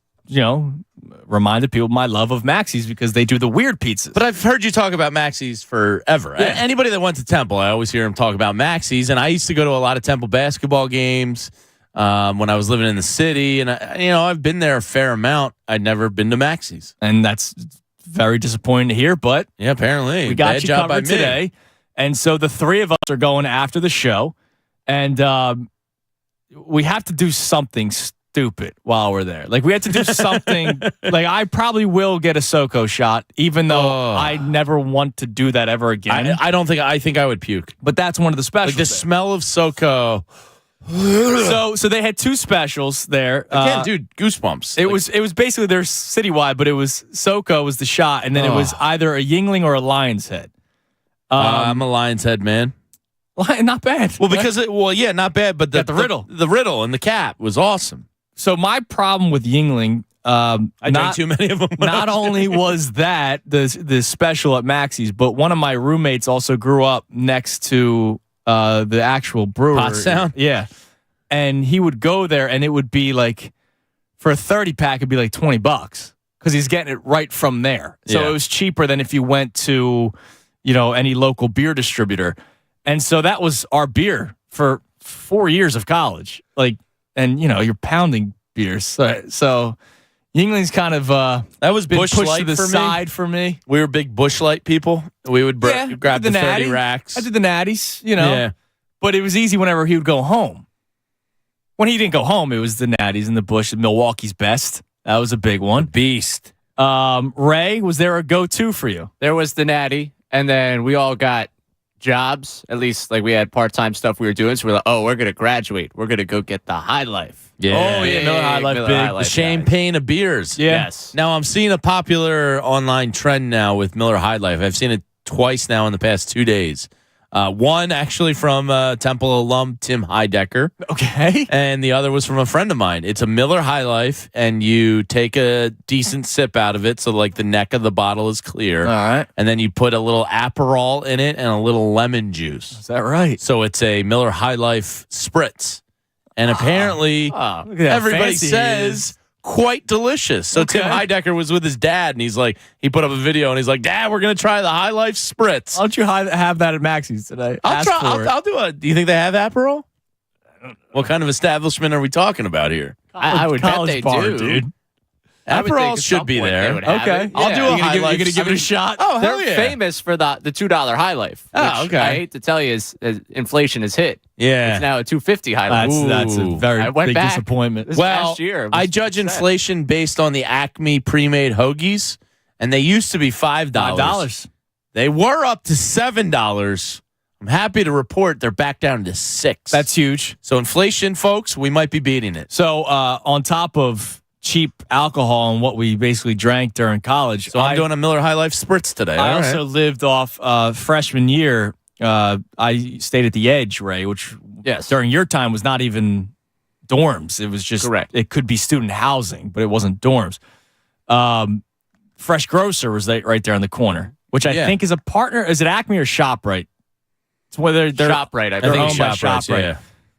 reminded people of my love of Maxie's because they do the weird pizzas. But I've heard you talk about Maxie's forever. Yeah. Anybody that went to Temple, I always hear him talk about Maxie's. And I used to go to a lot of Temple basketball games when I was living in the city. And, I've been there a fair amount. I'd never been to Maxie's. And that's very disappointing to hear, but yeah, apparently. we got Bad you job by covered me. today. And so the three of us are going after the show. And we have to do something stupid while we're there. Like we have to do something. Like I probably will get a SoCo shot, even though I never want to do that ever again. I think I would puke. But that's one of the specials. Like the smell of SoCo. So they had two specials there. Again, dude, goosebumps. It was basically their citywide, but it was SoCo was the shot, and then it was either a Yingling or a Lion's Head. I'm a Lion's Head man. Not bad. Well, because not bad, but the riddle, the riddle and the cap was awesome. So my problem with Yingling, I drank too many of them. Not only was that the special at Maxie's, but one of my roommates also grew up next to the actual brewery. Pottstown? Yeah. And he would go there and it would be like, for a 30 pack, it'd be like $20 because he's getting it right from there. So it was cheaper than if you went to, any local beer distributor. And so that was our beer for 4 years of college. And you're pounding beers. So Yingling's kind of that was been Busch pushed Light to the for me. side for me. We were big Busch Light people. We would grab the 30 natty. racks. I did the natties, Yeah. But it was easy whenever he would go home. When he didn't go home, it was the natties and the Busch, Milwaukee's best. That was a big one. Beast. Ray, was there a go-to for you? There was the natty, and then we all got jobs. At least, we had part-time stuff we were doing. So we're like, we're going to graduate. We're going to go get the High Life. Yeah. Oh, yeah, Miller High Life, Miller big. High Life, The champagne of beers. Yeah. Yes. Now, I'm seeing a popular online trend now with Miller High Life. I've seen it twice now in the past 2 days. One actually from Temple alum Tim Heidecker. Okay. And the other was from a friend of mine. It's a Miller High Life, and you take a decent sip out of it so the neck of the bottle is clear. All right. And then you put a little Aperol in it and a little lemon juice. Is that right? So it's a Miller High Life spritz. And apparently Look at that everybody fancy he says is. quite delicious. So Okay. Tim Heidecker was with his dad, and he put up a video, and he's like, "Dad, we're going to try the High Life spritz." Why don't you have that at Maxie's today? I'll Ask try. for it. I'll do it. Do you think they have Aperol? What kind of establishment are we talking about here? I would bet College they bar, do. dude. I would think Aperol at should some be point there. they would have Okay. it. I'll Yeah. do a High You're Life. gonna give it a shot? Oh, hell They're yeah. famous for the $2 High Life. Oh, which okay. I hate to tell you, as inflation has hit. Yeah. It's now a $2.50 High Life. That's a Ooh. very I went big back. disappointment. This Well, past year, it was I judge 6%. inflation based on the Acme pre-made hoagies, and they used to be $5. $5. They were up to $7 I'm happy to report they're back down to 6. That's huge. So inflation, folks, we might be beating it. So on top of cheap alcohol and what we basically drank during college. So I'm doing a Miller High Life Spritz today. I also lived off freshman year. I stayed at the Edge, Ray, which during your time was not even dorms. It was just correct. It could be student housing, but it wasn't dorms. Fresh Grocer was right there in the corner, which I think is a partner. Is it Acme or ShopRite? It's whether they're ShopRite. I they're think owned by ShopRite. Yeah.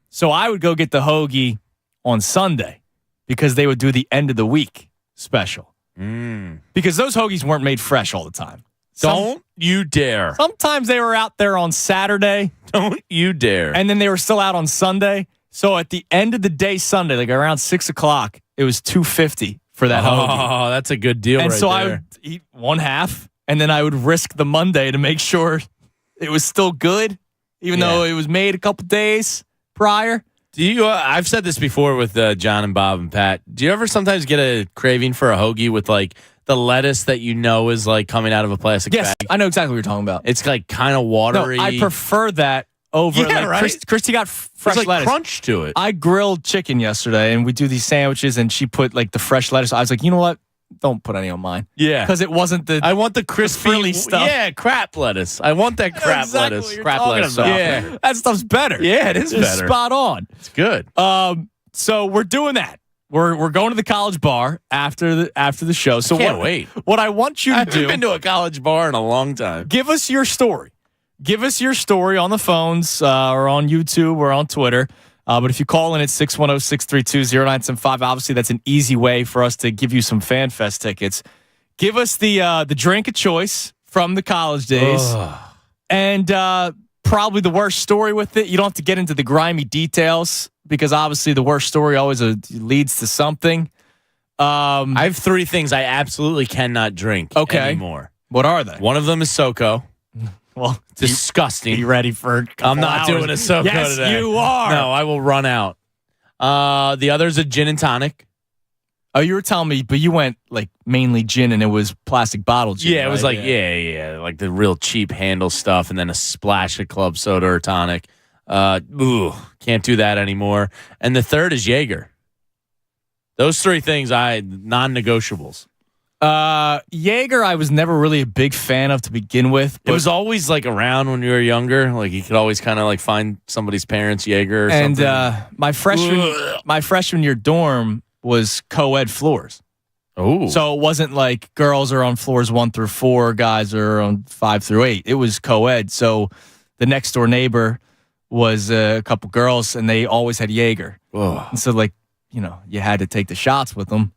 So I would go get the hoagie on Sunday because they would do the end of the week special. Because those hoagies weren't made fresh all the time. Don't you dare. Sometimes they were out there on Saturday. Don't you dare. And then they were still out on Sunday. So at the end of the day Sunday, like around 6 o'clock, it was $2.50 for that hoagie. Oh, that's a good deal and right so there. I would eat one half, and then I would risk the Monday to make sure it was still good, even though it was made a couple days prior. Do you? I've said this before with John and Bob and Pat. Do you ever sometimes get a craving for a hoagie with like the lettuce that you know is like coming out of a plastic bag? Yes, I know exactly what you're talking about. It's like kind of watery. No, I prefer that over Christy got fresh There's like lettuce. crunch to it. I grilled chicken yesterday, and we do these sandwiches, and she put like the fresh lettuce. I was like, you know what? Don't put any on mine. Yeah. Because it wasn't the I want the crispy frilly stuff. Yeah, crap lettuce. I want that crap exactly lettuce. what you're Crap talking lettuce. about. Yeah. That stuff's better. Yeah, it is It's better. spot on. It's good. So we're doing that. We're going to the college bar after the show. So Can't wait. What I want you to I haven't do, been to a college bar in a long time. give us your story. Give us your story on the phones or on YouTube or on Twitter. But if you call in at 610-632-0975, obviously that's an easy way for us to give you some Fan Fest tickets. Give us the drink of choice from the college days. And probably the worst story with it. You don't have to get into the grimy details because obviously the worst story always leads to something. I have 3 things I absolutely cannot drink anymore. What are they? One of them is SoCo. Well, disgusting. Be ready for a couple I'm not hours. doing a SoCo yes, today. you are. No, I will run out. The other is a gin and tonic. Oh, you were telling me, but you went like mainly gin and it was plastic bottle gin. Yeah, it was right? like, yeah, like the real cheap handle stuff and then a splash of club soda or tonic. Can't do that anymore. And the third is Jaeger. Those 3 things, non-negotiables. Jaeger, I was never really a big fan of to begin with. It was always like around when you were younger. Like you could always kind of like find somebody's parents' Jaeger or something. And my freshman year dorm was co-ed floors. Oh. So it wasn't like girls are on floors 1 through 4, guys are on 5 through 8. It was co-ed. So the next door neighbor was a couple girls and they always had Jaeger. And so like, you had to take the shots with them.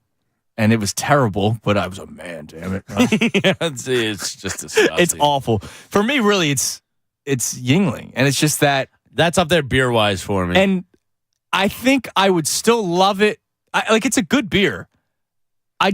And it was terrible, but I was a man, damn it. It's just disgusting. It's awful. For me, really, it's Yingling. And it's just that. That's up there beer-wise for me. And I think I would still love it. It's a good beer. I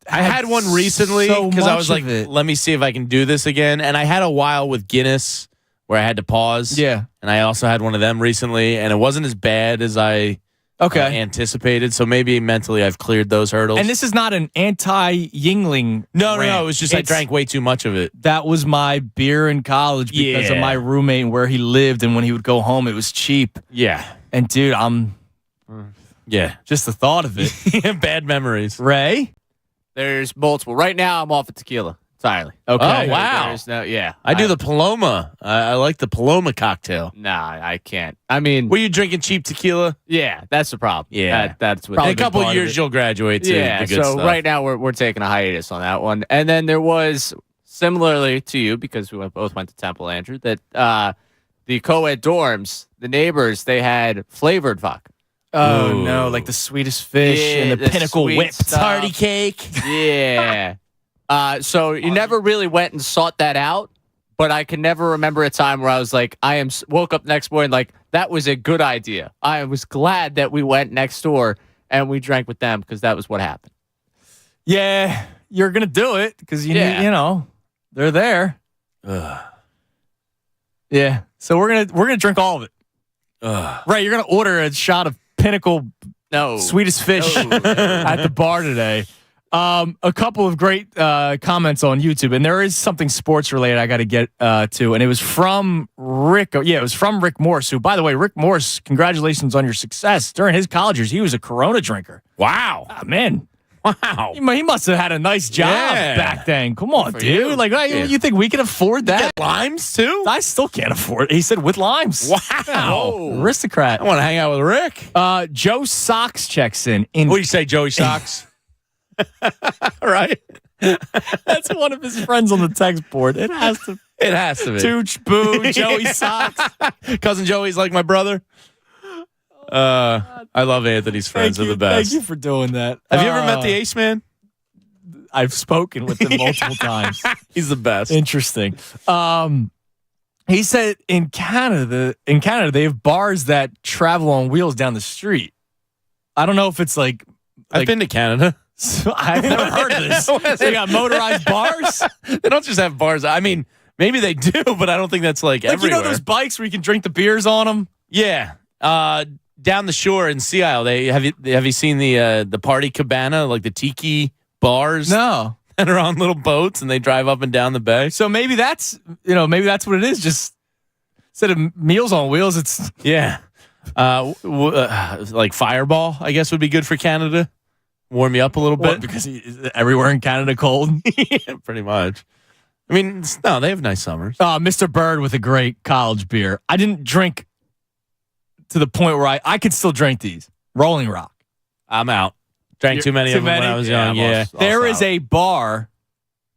had one recently because I was like, let me see if I can do this again. And I had a while with Guinness where I had to pause. Yeah. And I also had one of them recently, and it wasn't as bad as I anticipated. So maybe mentally I've cleared those hurdles. And this is not an anti-Yingling No. It was just I drank way too much of it. That was my beer in college because of my roommate and where he lived. And when he would go home, it was cheap. Yeah. And dude, just the thought of it. Bad memories. Ray? There's multiple. Right now, I'm off of tequila entirely. Okay. Oh, wow. There's no, I do the Paloma. I like the Paloma cocktail. Nah, I can't. I mean, were you drinking cheap tequila? Yeah, that's the problem. Yeah. That's what. In a couple of years, you'll graduate to the good so stuff. right now, we're taking a hiatus on that one. And then there was, similarly to you, because we both went to Temple, Andrew, that the co-ed dorms, the neighbors, they had flavored vodka. Oh, no, like the sweetest fish and the pinnacle whip. Tarty cake. Yeah. So you never really went and sought that out, but I can never remember a time where I was like, woke up next morning like, that was a good idea. I was glad that we went next door and we drank with them because that was what happened. Yeah, you're going to do it because, they're there. Yeah. So we're gonna drink all of it. Right, you're gonna order a shot of Pinnacle sweetest fish at the bar today. A couple of great comments on YouTube, and there is something sports related I got to get to, and it was from Rick. Yeah, it was from Rick Morse. Who, by the way, Rick Morse, congratulations on your success during his college years. He was a Corona drinker. Wow, man. Wow. He must have had a nice job back then. Come on, dude. You. Like, you think we can afford that? You get limes too? I still can't afford it. He said with limes. Wow. Aristocrat. I want to hang out with Rick. Joe Sox checks in. What do you say, Joey Sox? Right? That's one of his friends on the text board. It has to be. Tooch, Boo, Joey Sox. Cousin Joey's like my brother. I love Anthony's friends. They're the best. Thank you for doing that. Have you ever met the Ace Man? I've spoken with him multiple times. He's the best. Interesting. He said in Canada they have bars that travel on wheels down the street. I don't know if it's like I've been to Canada. I've never heard of this. They got motorized bars? They don't just have bars. I mean, maybe they do, but I don't think that's like everywhere. You know those bikes where you can drink the beers on them? Yeah. Down the shore in Sea Isle, have you seen the party cabana, like the tiki bars? No. That are on little boats and they drive up and down the bay. So maybe that's what it is. Just instead of meals on wheels, it's like Fireball, I guess would be good for Canada. Warm you up a little bit because everywhere in Canada cold. Yeah, pretty much. I mean, no, they have nice summers. Mr. Bird with a great college beer. I didn't drink to the point where I could still drink these. Rolling Rock. I'm out. Drank too many of them when I was young. Yeah. There is a bar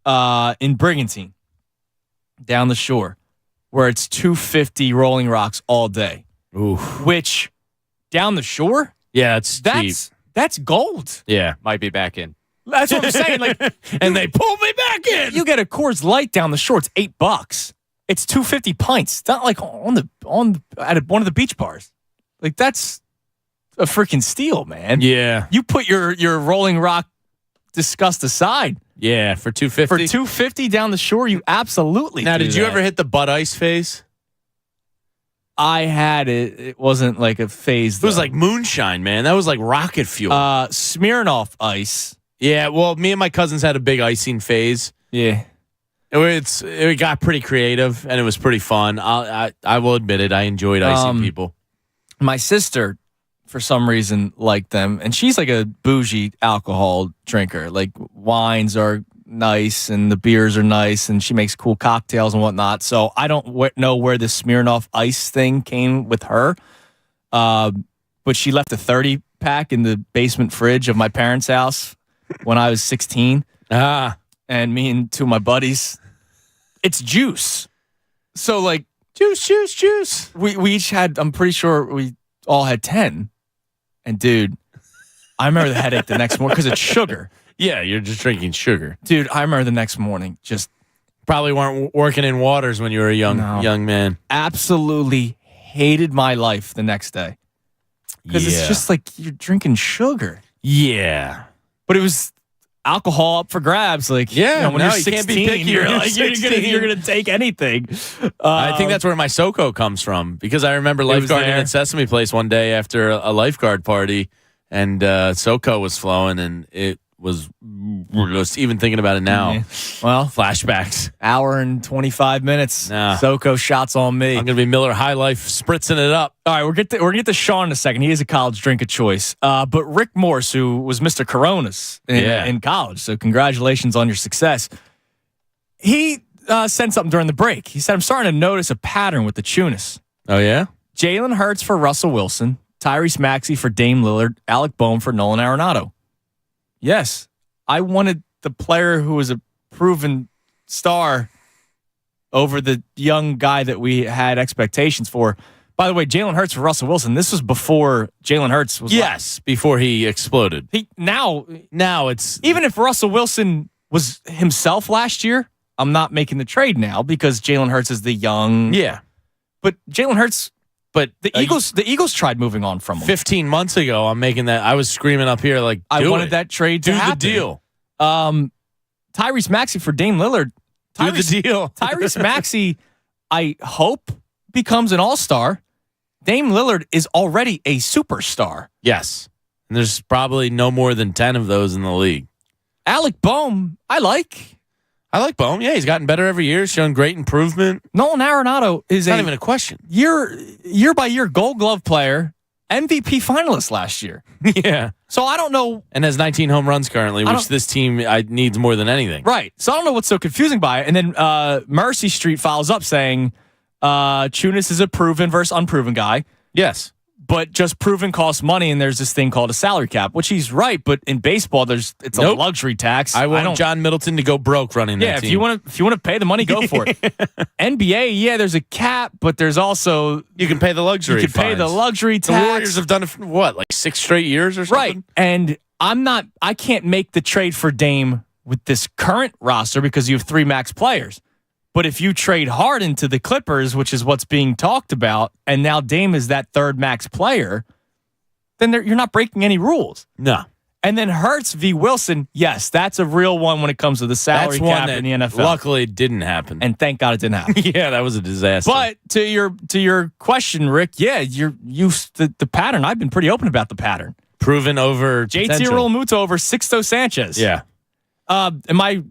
in Brigantine down the shore where it's $2.50 Rolling Rocks all day. Ooh. Which down the shore? Yeah, it's cheap. That's gold. Yeah. Might be back in. That's what I'm saying. Like, and they pulled me back in. You get a Coors Light down the shore, it's $8. It's $2.50 pints. It's not like at one of the beach bars. Like, that's a freaking steal, man. Yeah. You put your Rolling Rock disgust aside. Yeah, for $2.50. For $2.50 down the shore, you absolutely. Now, did you ever hit the Bud Ice phase? I had it. It wasn't like a phase. It was like moonshine, man. That was like rocket fuel. Smirnoff Ice. Yeah, well, me and my cousins had a big icing phase. Yeah. It got pretty creative, and it was pretty fun. I will admit it. I enjoyed icing people. My sister, for some reason, liked them, and she's like a bougie alcohol drinker. Like, wines are nice, and the beers are nice, and she makes cool cocktails and whatnot. So I don't know where the Smirnoff Ice thing came with her, but she left a 30-pack in the basement fridge of my parents' house when I was 16. And me and two of my buddies, it's juice. So like juice. We each had, I'm pretty sure we all had 10. And dude, I remember the headache the next morning because it's sugar. Yeah, you're just drinking sugar. Dude, I remember the next morning just probably weren't working in waters when you were a young man. Absolutely hated my life the next day. Because it's just like you're drinking sugar. Yeah. But it was alcohol up for grabs. Like, when you're 16, can't be picky. you're going to take anything. I think that's where my SoCo comes from because I remember lifeguarding at Sesame Place one day after a lifeguard party and SoCo was flowing and it was even thinking about it now. Well, flashbacks. Hour and 25 minutes. SoCo shots on me. I'm going to be Miller High Life spritzing it up. All right, we're going to get to Sean in a second. He is a college drink of choice. But Rick Morse, who was Mr. Coronas in college, so congratulations on your success. He said something during the break. He said, I'm starting to notice a pattern with the Tunis. Oh, yeah? Jalen Hurts for Russell Wilson, Tyrese Maxey for Dame Lillard, Alec Boehm for Nolan Arenado. Yes, I wanted the player who was a proven star over the young guy that we had expectations for. By the way, Jalen Hurts for Russell Wilson. This was before Jalen Hurts was. Before he exploded. Now it's even if Russell Wilson was himself last year, I'm not making the trade now because Jalen Hurts is the young. Yeah, but Jalen Hurts. But the Eagles tried moving on from him. 15 months ago, I'm making that. I was screaming up here like, I wanted that trade to happen. Do the deal. Tyrese Maxey for Dame Lillard. Do the deal. Tyrese Maxey, I hope, becomes an all-star. Dame Lillard is already a superstar. Yes. And there's probably no more than 10 of those in the league. Alec Boehm, I like Boehm. Yeah, he's gotten better every year, shown great improvement. Nolan Arenado is not even a question. Year by year Gold Glove player, MVP finalist last year. Yeah. So I don't know. And has 19 home runs currently, which this team needs more than anything. Right. So I don't know what's so confusing by it. And then Mercy Street follows up saying Chunas is a proven versus unproven guy. Yes. But just proven costs money, and there's this thing called a salary cap, which he's right. But in baseball, it's a luxury tax. I want John Middleton to go broke running that team. If you want to pay the money, go for it. NBA, there's a cap, but there's also you can pay the luxury. You can pay the luxury tax. The Warriors have done it for what, like 6 straight years or something? Right. And I can't make the trade for Dame with this current roster because you have 3 max players. But if you trade Harden to the Clippers, which is what's being talked about, and now Dame is that 3rd max player, then you're not breaking any rules. No. And then Hurts v. Wilson, yes, that's a real one when it comes to the salary cap in the NFL. Luckily, it didn't happen. And thank God it didn't happen. Yeah, that was a disaster. But to your question, Rick, you're used to the pattern. I've been pretty open about the pattern. Proven over JT potential. Realmuto over Sixto Sanchez. Yeah. Am I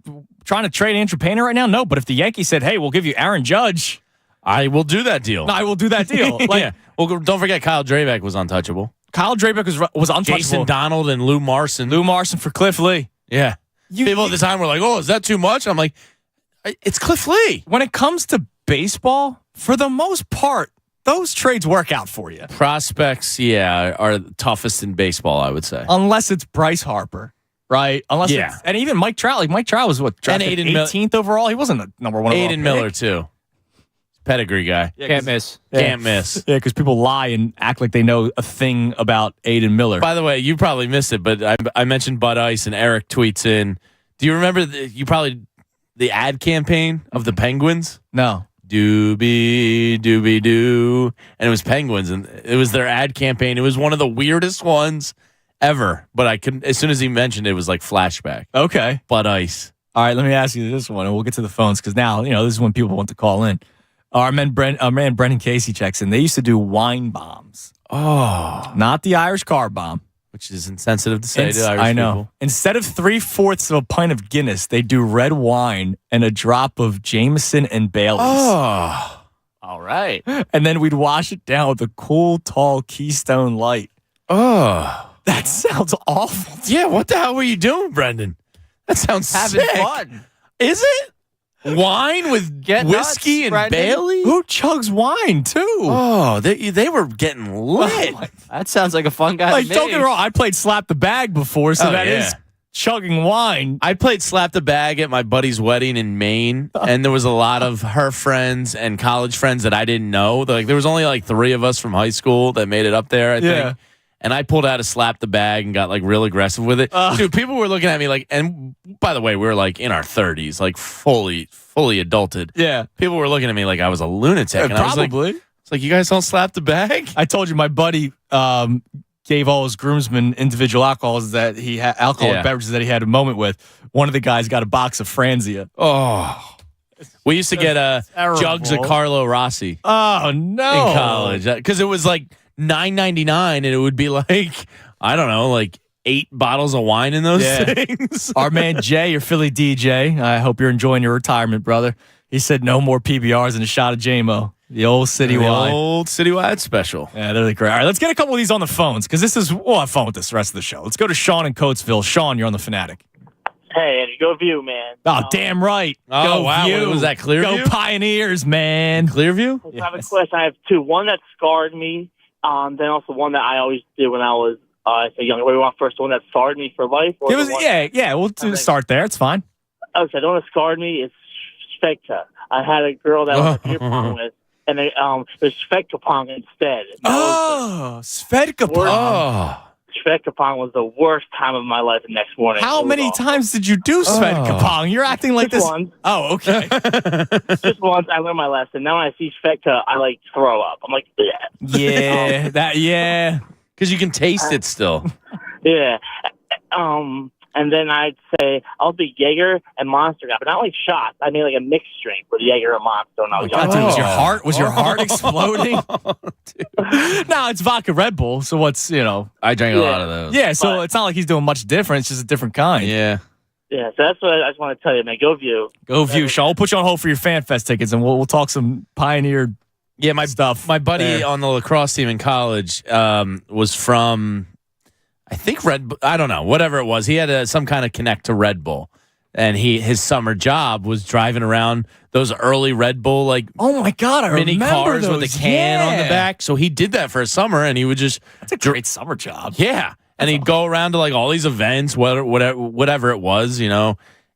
trying to trade Andrew Painter right now? No, but if the Yankees said, hey, we'll give you Aaron Judge. I will do that deal. No, I will do that deal. Yeah. Well, don't forget Kyle Drabeck was untouchable. Kyle Drabeck was untouchable. Jason Donald and Lou Marson. Lou Marson for Cliff Lee. Yeah. People at the time were like, oh, is that too much? I'm like, it's Cliff Lee. When it comes to baseball, for the most part, those trades work out for you. Prospects, are the toughest in baseball, I would say. Unless it's Bryce Harper. Right, and even Mike Trout. Like Mike Trout was drafted 18th overall. He wasn't the number 1 overall Aiden Miller too, pedigree guy. Yeah, can't miss. Can't miss. Yeah, because people lie and act like they know a thing about Aiden Miller. By the way, you probably missed it, but I mentioned Bud Ice, and Eric tweets in. Do you remember the ad campaign of the Penguins? No. Doobie doobie doo, and it was Penguins, and it was their ad campaign. It was one of the weirdest ones ever, but I couldn't. As soon as he mentioned it, was like flashback. Okay, Bud Ice. All right, let me ask you this one, and we'll get to the phones because now this is when people want to call in. Our man Brendan Casey checks in. They used to do wine bombs. Oh, not the Irish car bomb, which is insensitive to say to Irish I know. people. Instead of 3/4 of a pint of Guinness, they do red wine and a drop of Jameson and Baileys. Oh, all right. And then we'd wash it down with a cool, tall Keystone Light. Oh. That sounds awful. Yeah, what the hell were you doing, Brendan? That sounds having sick. fun. Is it? Wine with whiskey and Brendan. Bailey? Who chugs wine too? Oh, they were getting lit. That sounds like a fun guy. Like, to me. don't get me wrong, I played Slap the Bag before, so that is chugging wine. I played Slap the Bag at my buddy's wedding in Maine, and there was a lot of her friends and college friends that I didn't know. Like there was only like 3 of us from high school that made it up there, I think. And I pulled out a Slap the Bag and got like real aggressive with it. Dude, people were looking at me like, and by the way, we were like in our 30s, like fully adulted. Yeah. People were looking at me like I was a lunatic. And Probably. It's like, you guys don't Slap the Bag? I told you my buddy gave all his groomsmen individual alcohols that he had, alcoholic beverages that he had a moment with. One of the guys got a box of Franzia. Oh. We used to get jugs of Carlo Rossi. Oh, no. In college. Because it was like $9.99, and it would be like, I don't know, like 8 bottles of wine in those things. Our man Jay, your Philly DJ, I hope you're enjoying your retirement, brother. He said no more PBRs and a shot of JMO. The old citywide. The old citywide special. Yeah, they're great. All right, let's get a couple of these on the phones because we'll have fun with this the rest of the show. Let's go to Sean in Coatesville. Sean, you're on the Fanatic. Hey, go View, man. Oh, damn right. Oh, go wow. View. Was that Clearview? Go Pioneers, man. Clearview? I have a question. I have 2. One that scarred me, then also one that I always did when I was younger. What do you want first? The one that scarred me for life? Or we'll start there. It's fine. Okay, the one that scarred me is Svegta. I had a girl that I was beer pong with, and it was Svegta pong instead. Svegta pong. Svegta pong was the worst time of my life the next morning. How many times did you do Svegta pong? You're acting like this. Once. Oh, okay. Just once. I learned my lesson. Now when I see Svegta, I like throw up. I'm like, yeah. Because you can taste it still. Yeah. And then I'd say I'll be Jaeger and Monster guy, but not like shots. I mean like a mixed drink with Jaeger and Monster. And I was dude, was your heart exploding? No, it's vodka Red Bull. So what's I drank a lot of those. Yeah, so it's not like he's doing much different. It's just a different kind. Yeah. Yeah, so that's what I just want to tell you, man. Go View. Go View, Sean. We'll put you on hold for your Fan Fest tickets, and we'll talk some Pioneer stuff. My buddy there. on the lacrosse team in college was from, I think I don't know, whatever it was. He had some kind of connect to Red Bull, and his summer job was driving around those early Red Bull oh my god, I mini remember cars those. with a can on the back. So he did that for a summer, and he would just That's a great summer job. yeah, and he'd go around to all these events, whatever it was,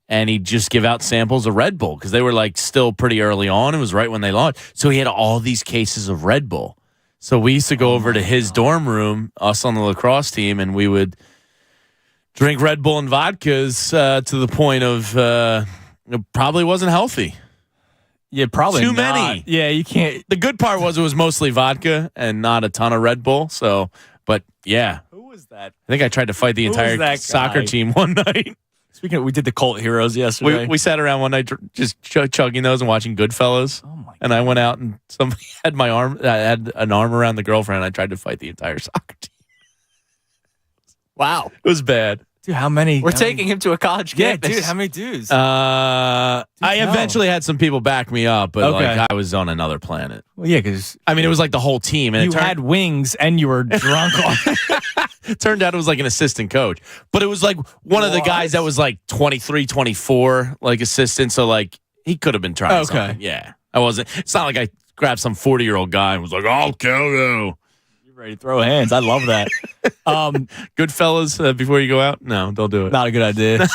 and he'd just give out samples of Red Bull because they were still pretty early on. It was right when they launched, so he had all these cases of Red Bull. So we used to go over to his dorm room, us on the lacrosse team, and we would drink Red Bull and vodkas to the point of it probably wasn't healthy. Yeah, probably too not. many. Yeah, you can't. The good part was it was mostly vodka and not a ton of Red Bull. So, but yeah. Who was that? I think I tried to fight the Who was entire that soccer guy? team one night. Speaking of, we did the Cult Heroes yesterday. We sat around one night just chugging those and watching Goodfellas. Oh my! And I went out and somebody had had an arm around the girlfriend. And I tried to fight the entire soccer team. Wow, it was bad. Dude, how many? We're taking him to a college campus. Yeah, dude, how many dudes? I eventually had some people back me up, but I was on another planet. Well, yeah, because it was the whole team, and you had wings and you were drunk. It turned out it was an assistant coach, but it was one of the guys that was 23, 24, assistant. So he could have been trying something. Yeah, I wasn't. It's not like I grabbed some 40-year-old guy and was like, "I'll kill you." Ready to throw hands. I love that. Goodfellas before you go out? No, don't do it. Not a good idea.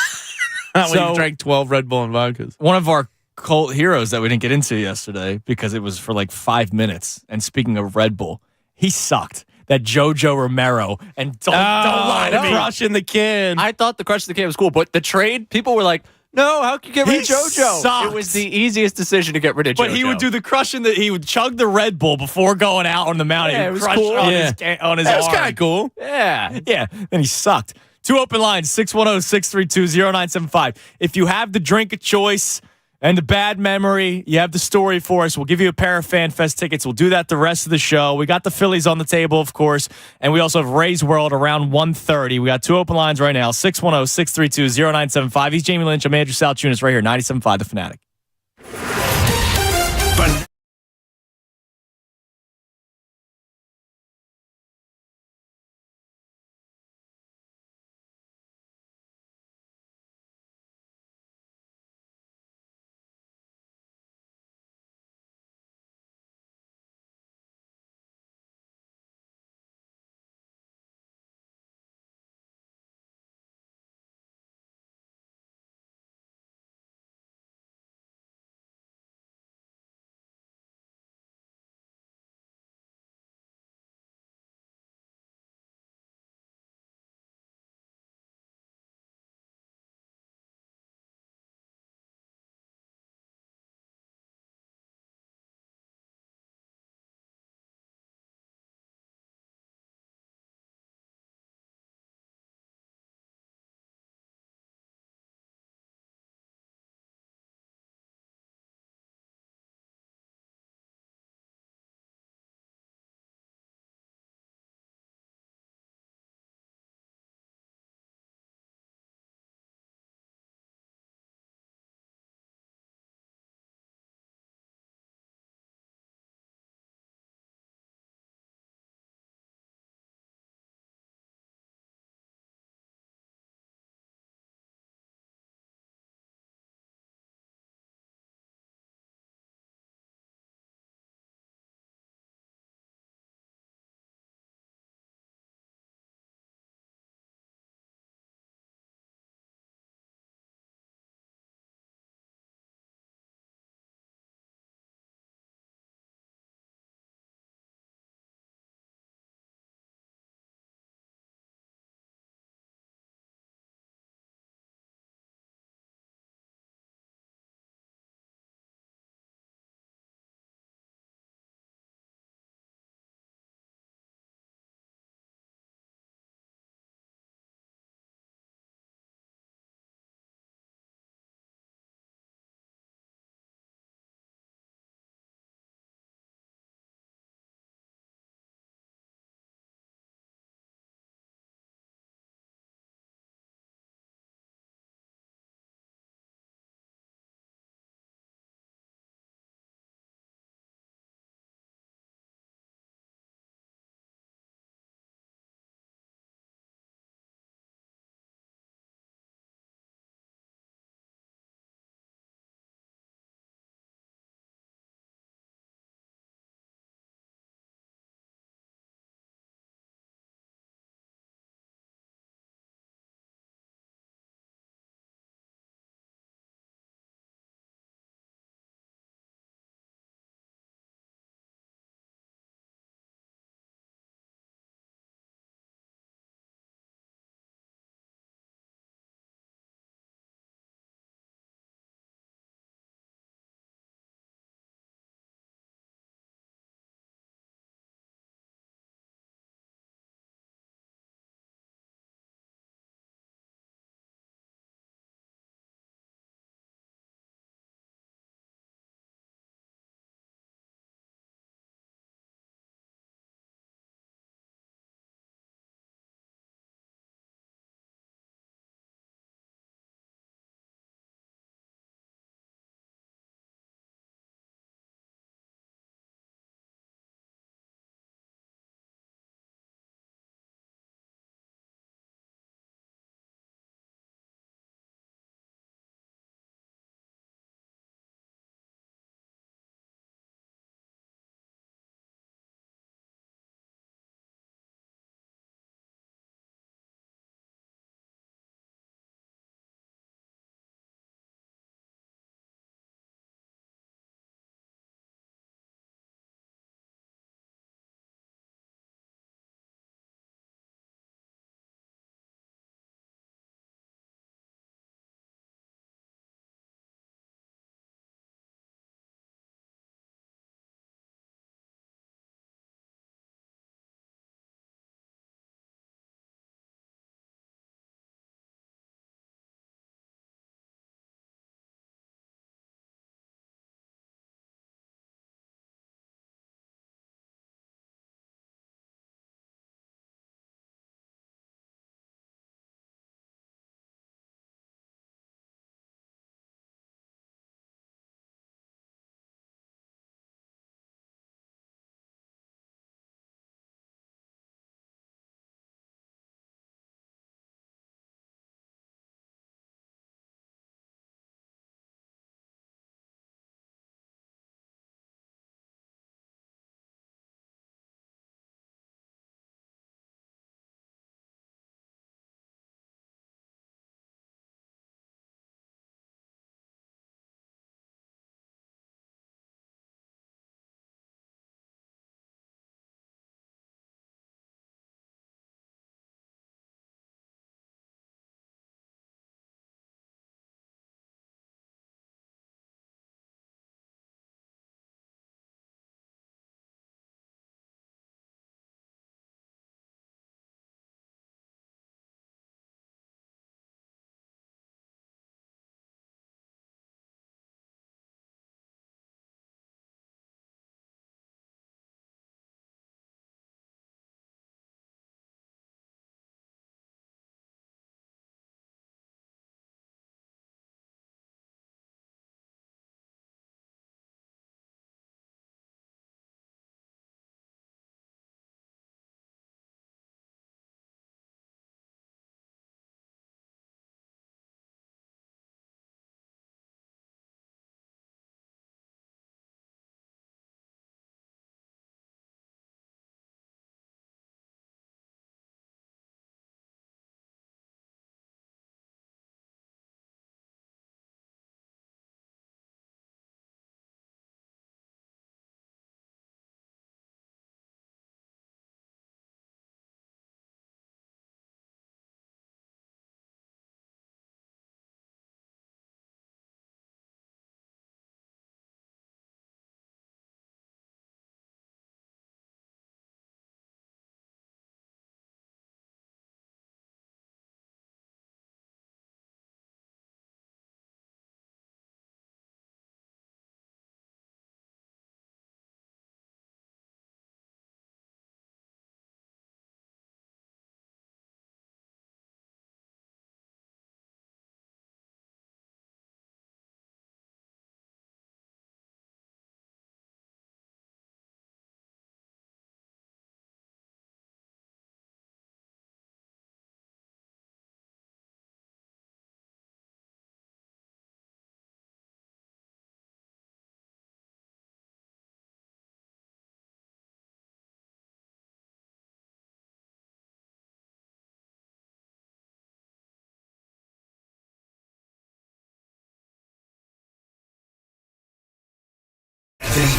Not when you drank 12 Red Bull and vodkas. One of our cult heroes that we didn't get into yesterday because it was for 5 minutes. And speaking of Red Bull, he sucked. That Jojo Romero. And don't lie to me. Crushing the can. I thought the crush of the can was cool, but the trade, people were like, no, how can you get rid of JoJo? Sucked. It was the easiest decision to get rid of JoJo. But he would do the crushing he would chug the Red Bull before going out on the mountain. Yeah, He it would was crush cool. on his That was arm. kind of cool. Yeah. Yeah. And he sucked. 2 open lines, 610-632-0975. If you have the drink of choice and the bad memory, you have the story for us. We'll give you a pair of Fan Fest tickets. We'll do that the rest of the show. We got the Phillies on the table, of course, and we also have Ray's World around 1:30. We got 2 open lines right now, 610-632-0975. He's Jamie Lynch. I'm Andrew Saltunis right here, 97.5 The Fanatic.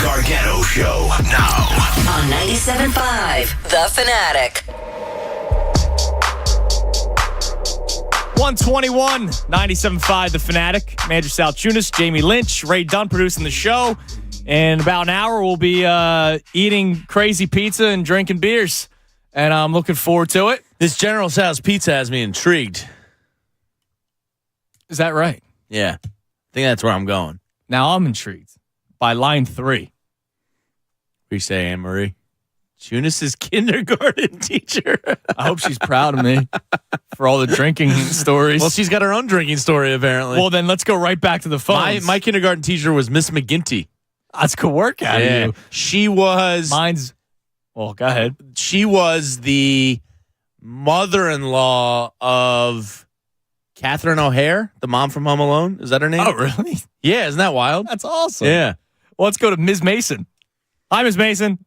Gargano Show now on 97.5 The Fanatic. 121, 97.5 The Fanatic. Andrew Salchunas, Jamie Lynch, Ray Dunn producing the show. In about an hour, we'll be eating crazy pizza and drinking beers. And I'm looking forward to it. This General Tso's pizza has me intrigued. Is that right? Yeah. I think that's where I'm going. Now I'm intrigued by line 3. What do you say, Anne-Marie? Chunas' kindergarten teacher. I hope she's proud of me for all the drinking stories. Well, she's got her own drinking story, apparently. Well, then let's go right back to the phones. My kindergarten teacher was Miss McGinty. That's good work out of you. She was... Mine's... Well, go ahead. She was the mother-in-law of Catherine O'Hare, the mom from Home Alone. Is that her name? Oh, really? Yeah, isn't that wild? That's awesome. Yeah. Well, let's go to Ms. Mason. Hi, Ms. Mason.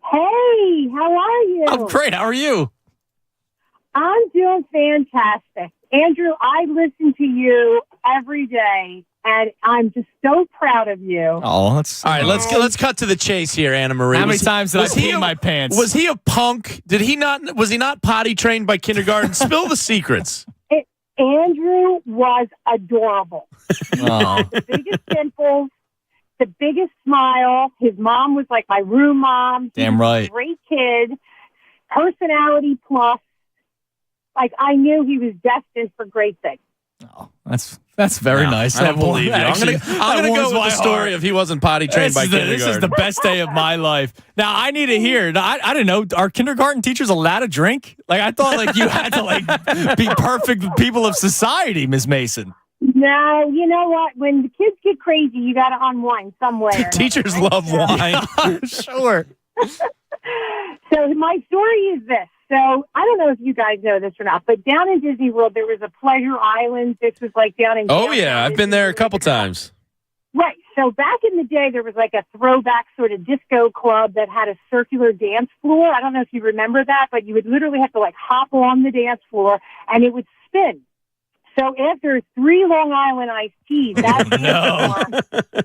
Hey, how are you? I'm great. How are you? I'm doing fantastic. Andrew, I listen to you every day, and I'm just so proud of you. Oh, that's all right. Let's cut to the chase here, Anna Marie. How many times did I pee my pants? Was he a punk? Did he not? Was he not potty trained by kindergarten? Spill the secrets. Andrew was adorable. Oh. The biggest dimples, the biggest smile. His mom was like my room mom. Damn right. A great kid. Personality plus. Like, I knew he was destined for great things. Oh, that's very nice. I don't believe you. I'm gonna go with the story if he wasn't potty trained by kindergarten. This is the best day of my life. Now I need to hear. I didn't know. Are kindergarten teachers allowed to drink? Like I thought, like you had to like be perfect people of society, Ms. Mason. No, you know what? When the kids get crazy, you got to unwind somewhere. Teachers love wine. Sure. So my story is this. So I don't know if you guys know this or not, but down in Disney World, there was a Pleasure Island. This was like down in... Oh, yeah. I've been there a couple times. Right. So back in the day, there was like a throwback sort of disco club that had a circular dance floor. I don't know if you remember that, but you would literally have to like hop on the dance floor and it would spin. So after 3 Long Island iced teas, that dance floor...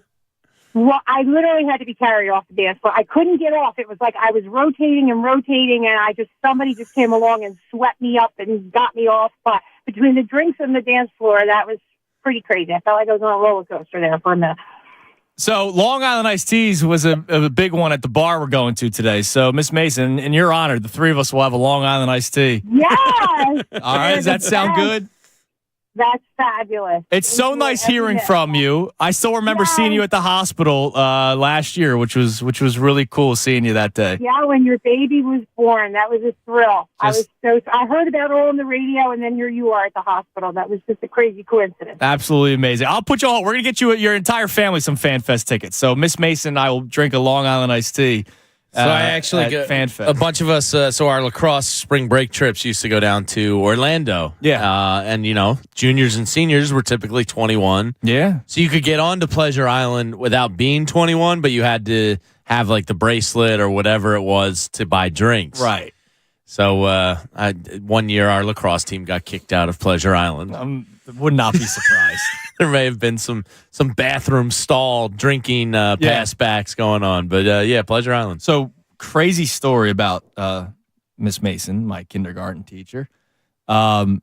Well, I literally had to be carried off the dance floor. I couldn't get off. It was like I was rotating, and somebody just came along and swept me up and got me off. But between the drinks and the dance floor, that was pretty crazy. I felt like I was on a roller coaster there for a minute. So Long Island iced teas was a big one at the bar we're going to today. So Miss Mason, in your honor, the 3 of us will have a Long Island iced tea. Yes! All right, does that sound good? That's fabulous. It's so nice hearing from you. I still remember seeing you at the hospital last year, which was really cool seeing you that day. Yeah, when your baby was born, that was a thrill. I heard about it all on the radio, and then here you are at the hospital. That was just a crazy coincidence. Absolutely amazing. I'll put you all. We're gonna get you your entire family some Fan Fest tickets. So Miss Mason and I will drink a Long Island iced tea. So I actually a bunch of us. So our lacrosse spring break trips used to go down to Orlando. Yeah, and juniors and seniors were typically 21. Yeah, so you could get on to Pleasure Island without being 21, but you had to have like the bracelet or whatever it was to buy drinks. Right. So one year our lacrosse team got kicked out of Pleasure Island. Would not be surprised. There may have been some bathroom stall drinking pass backs going on, but yeah, Pleasure Island. So crazy story about Miss Mason, my kindergarten teacher. I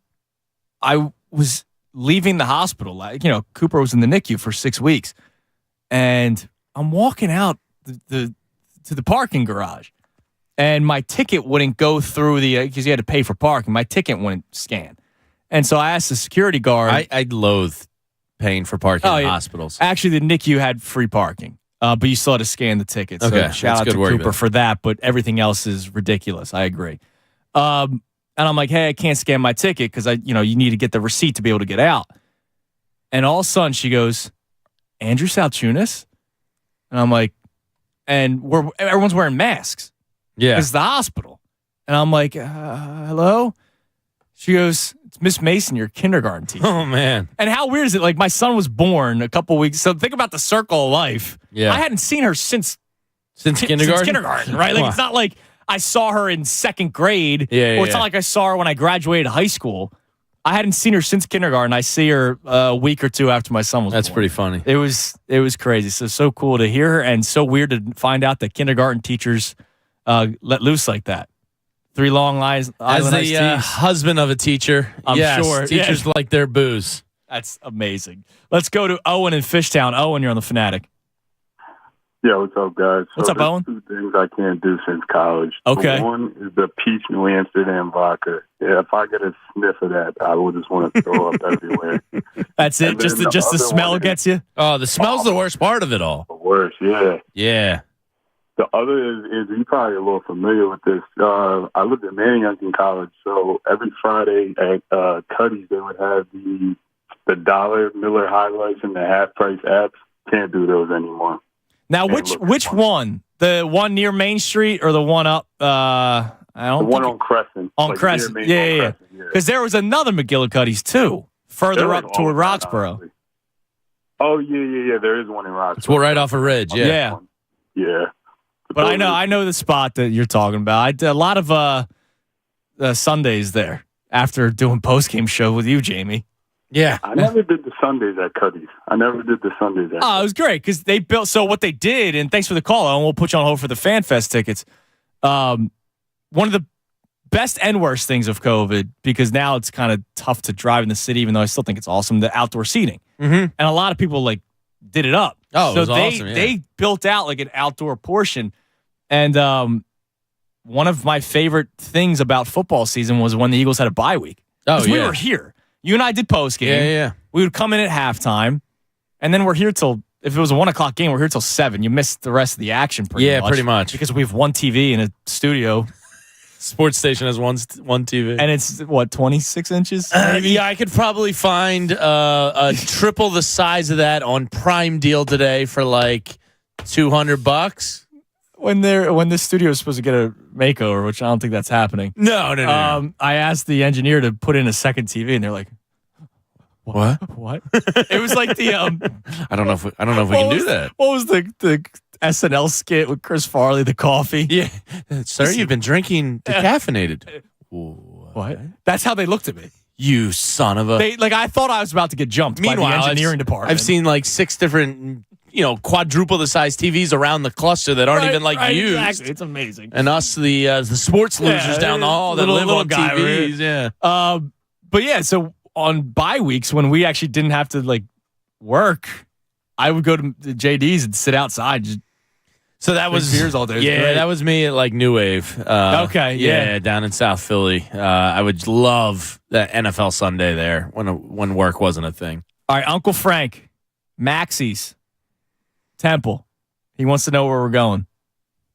was leaving the hospital. Cooper was in the NICU for 6 weeks, and I'm walking out to the parking garage, and my ticket wouldn't go through because you had to pay for parking. My ticket wouldn't scan, and so I asked the security guard. I loathe paying for parking in hospitals. Actually, the NICU had free parking, but you still had to scan the ticket. So okay, shout out to Cooper for that, but everything else is ridiculous. I agree. And I'm like, hey, I can't scan my ticket because you need to get the receipt to be able to get out. And all of a sudden she goes, Andrew Salchunas? And I'm like, and everyone's wearing masks. Yeah. It's the hospital. And I'm like, hello? She goes, it's Miss Mason, your kindergarten teacher. Oh, man. And how weird is it? Like, my son was born a couple weeks. So think about the circle of life. Yeah. I hadn't seen her since kindergarten? Since kindergarten, right? Like, it's not like I saw her in 2nd grade. Yeah, or it's not like I saw her when I graduated high school. I hadn't seen her since kindergarten. I see her a week or two after my son was That's born. pretty funny. It was crazy. So cool to hear her, and so weird to find out that kindergarten teachers let loose like that. 3 long lines. As the husband of a teacher, I'm sure. Teachers like their booze. That's amazing. Let's go to Owen in Fishtown. Owen, you're on the Fanatic. Yeah, what's up, guys? What's up, Owen? 2 things I can't do since college. Okay. One is the peach New Amsterdam vodka. Yeah, if I get a sniff of that, I would just want to throw up everywhere. That's it. Just the smell gets you. Oh, the smell's the worst part of it all. The worst, yeah. Yeah. The other is you're probably a little familiar with this. I lived in Manayunk in college, so every Friday at Cuddy's they would have the $1 Miller High Life and the half price apps. Can't do those anymore. Now, which one? The one near Main Street or the one up? I don't. The one on Crescent. On Crescent, yeah. Because there was another McGillicuddy's too, further up toward Roxborough. Oh yeah. There is one in Roxborough. It's right off a ridge. Yeah. Yeah. But I know the spot that you're talking about. I did a lot of Sundays there after doing post game show with you, Jamie. Yeah. I never did the Sundays at Cuddy's. Oh, it was great because they built. So what they did, and thanks for the call, and we'll put you on hold for the Fan Fest tickets. One of the best and worst things of COVID, because now it's kind of tough to drive in the city, even though I still think it's awesome, the outdoor seating. Mm-hmm. And a lot of people did it up. Oh, so it was awesome. Yeah. They built out an outdoor portion. And one of my favorite things about football season was when the Eagles had a bye week. Oh, yeah. We were here. You and I did post game. Yeah. We would come in at halftime, and then we're here till, if it was a 1 o'clock game, we're here till 7. You missed the rest of the action pretty much. Because we have one TV in a studio. Sports station has one TV. And it's, 26 inches? Yeah, I could probably find a triple the size of that on Prime Deal today for like $200. When the studio is supposed to get a makeover, which I don't think that's happening. No. I asked the engineer to put in a second TV, and they're like, "What? It was like the I don't know if we can do that. What was the SNL skit with Chris Farley, the coffee? Yeah, sir, you've been drinking decaffeinated. What? That's how they looked at me. You son of a! I thought I was about to get jumped by the engineering department. I've seen 6 different, quadruple the size TVs around the cluster that aren't even used. Exactly. It's amazing. And us, the sports losers down the hall that live on TVs. Yeah. But yeah, so on bye weeks when we actually didn't have to work, I would go to the JD's and sit outside. So that was beers all day. Yeah, that was me at New Wave. Okay, yeah, down in South Philly. I would love that NFL Sunday there when work wasn't a thing. All right, Uncle Frank, Maxie's Temple. He wants to know where we're going.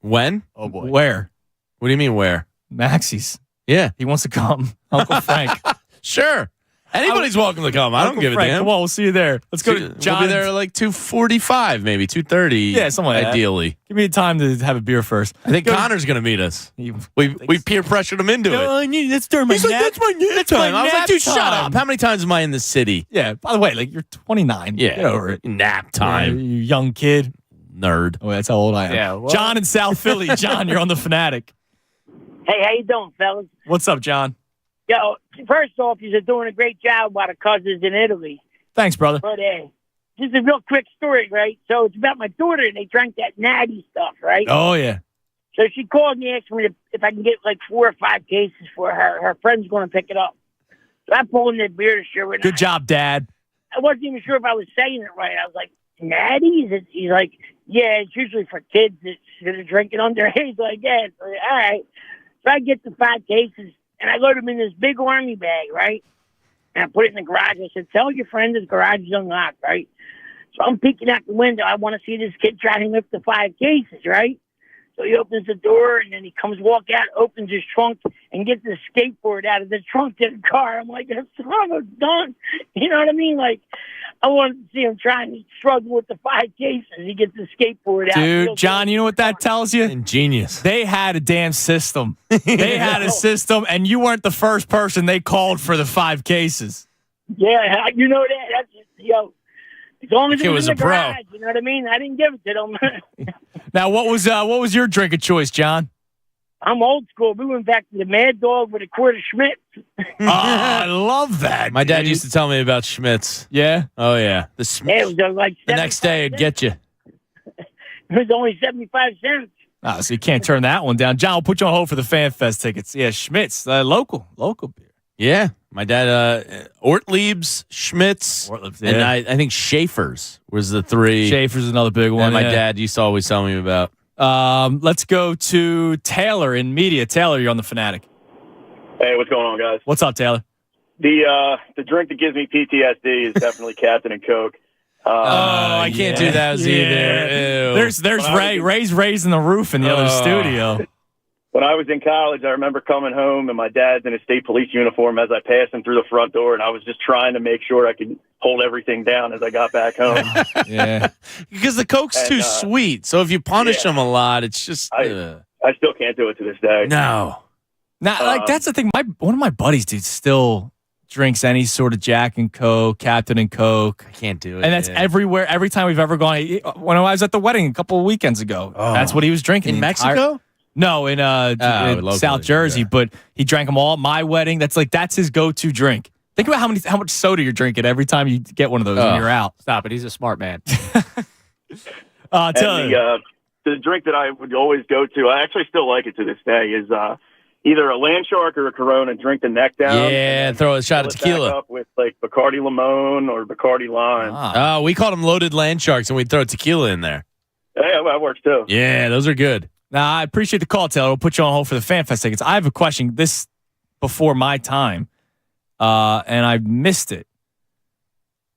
When? Oh boy, where? What do you mean where? Maxie's. Yeah, he wants to come. Uncle Frank. Sure. Anybody's welcome to come. I don't give a damn. Come on, we'll see you there. Let's go to John. We'll be there at 2:45, maybe 2:30. Yeah, something like ideally. That. Give me time to have a beer first. I think Connor's going to meet us. We peer pressured him into it. That's during my He's nap. That's my nap time. I was like, dude, shut up. How many times am I in the city? Yeah. By the way, you're 29. Yeah. Get over it. Nap time. You young kid. Nerd. Oh, that's how old I am. Yeah, well. John in South Philly. John, you're on the Fanatic. Hey, how you doing, fellas? What's up, John? Yo, first off, you're doing a great job about the cousins in Italy. Thanks, brother. But just a real quick story, right? So it's about my daughter, and they drank that natty stuff, right? Oh, yeah. So she called me, asked me if I can get 4 or 5 cases for her. Her friend's going to pick it up. So I pulled in the beer to her. Good job, Dad. I wasn't even sure if I was saying it right. I was like, natties? He's like, yeah, it's usually for kids that are drinking underage like that. So, all right. So I get the 5 cases. And I load them in this big army bag, right? And I put it in the garage. I said, tell your friend his garage is unlocked, right? So I'm peeking out the window. I want to see this kid try to lift the 5 cases, right? So he opens the door, and then he comes walk out, opens his trunk, and gets his skateboard out of the trunk to the car. I'm like, that's son of a gun. You know what I mean? I wanted to see him trying to struggle with the 5 cases. He gets the skateboard out. Dude, John, you know what that tells you? Ingenious. They had a damn system. They had a system, and you weren't the first person they called for the 5 cases. Yeah, you know that. That's just, as long as it was a in the garage, you know what I mean? I didn't give it to them. Now, what was your drink of choice, John? I'm old school. We went back to the Mad Dog with a quart of Schmidt. I love that. My dad dude. used to tell me about Schmitz. Yeah. Oh yeah. Yeah, it was like The next day it'd get you. It was only 75 cents. Oh, so you can't turn that one down. John, we'll put you on hold for the Fan Fest tickets. Yeah, Schmitz, local beer. Yeah. My dad, Ortlieb's, Schmitz, yeah. and I think Schaefer's was the three. Schaefer's another big one. And my yeah. dad used to always tell me about. Let's go to Taylor in media. Taylor, you're on the Fanatic. Hey, what's going on, guys? What's up, Taylor? The drink that gives me PTSD is definitely Captain and Coke. I can't do that either. Ew. There's Ray's raising the roof in the other studio. When I was in college, I remember coming home and my dad's in a state police uniform as I passed him through the front door, and I was just trying to make sure I could hold everything down as I got back home. Yeah, because the Coke's too sweet. So if you punish them a lot, it's just. I still can't do it to this day. No. Now, like that's the thing. One of my buddies, dude, still drinks any sort of Jack and Coke, Captain and Coke. I can't do it. And that's everywhere. Every time we've ever gone. When I was at the wedding a couple of weekends ago, that's what he was drinking. In Mexico? No, in South Jersey. But he drank them all at my wedding. That's his go-to drink. Think about how much soda you're drinking every time you get one of those when you're out. Stop it. He's a smart man. The drink that I would always go to, I actually still like it to this day, is either a Land Shark or a Corona. Drink the neck down. Yeah, throw a shot of tequila. Back up with like Bacardi Limon or Bacardi Lime. Oh, we called them loaded Land Sharks, and we'd throw tequila in there. Yeah, that works too. Yeah, those are good. Now, I appreciate the call, Taylor. We'll put you on hold for the Fan Fest tickets. I have a question. This before my time, and I missed it.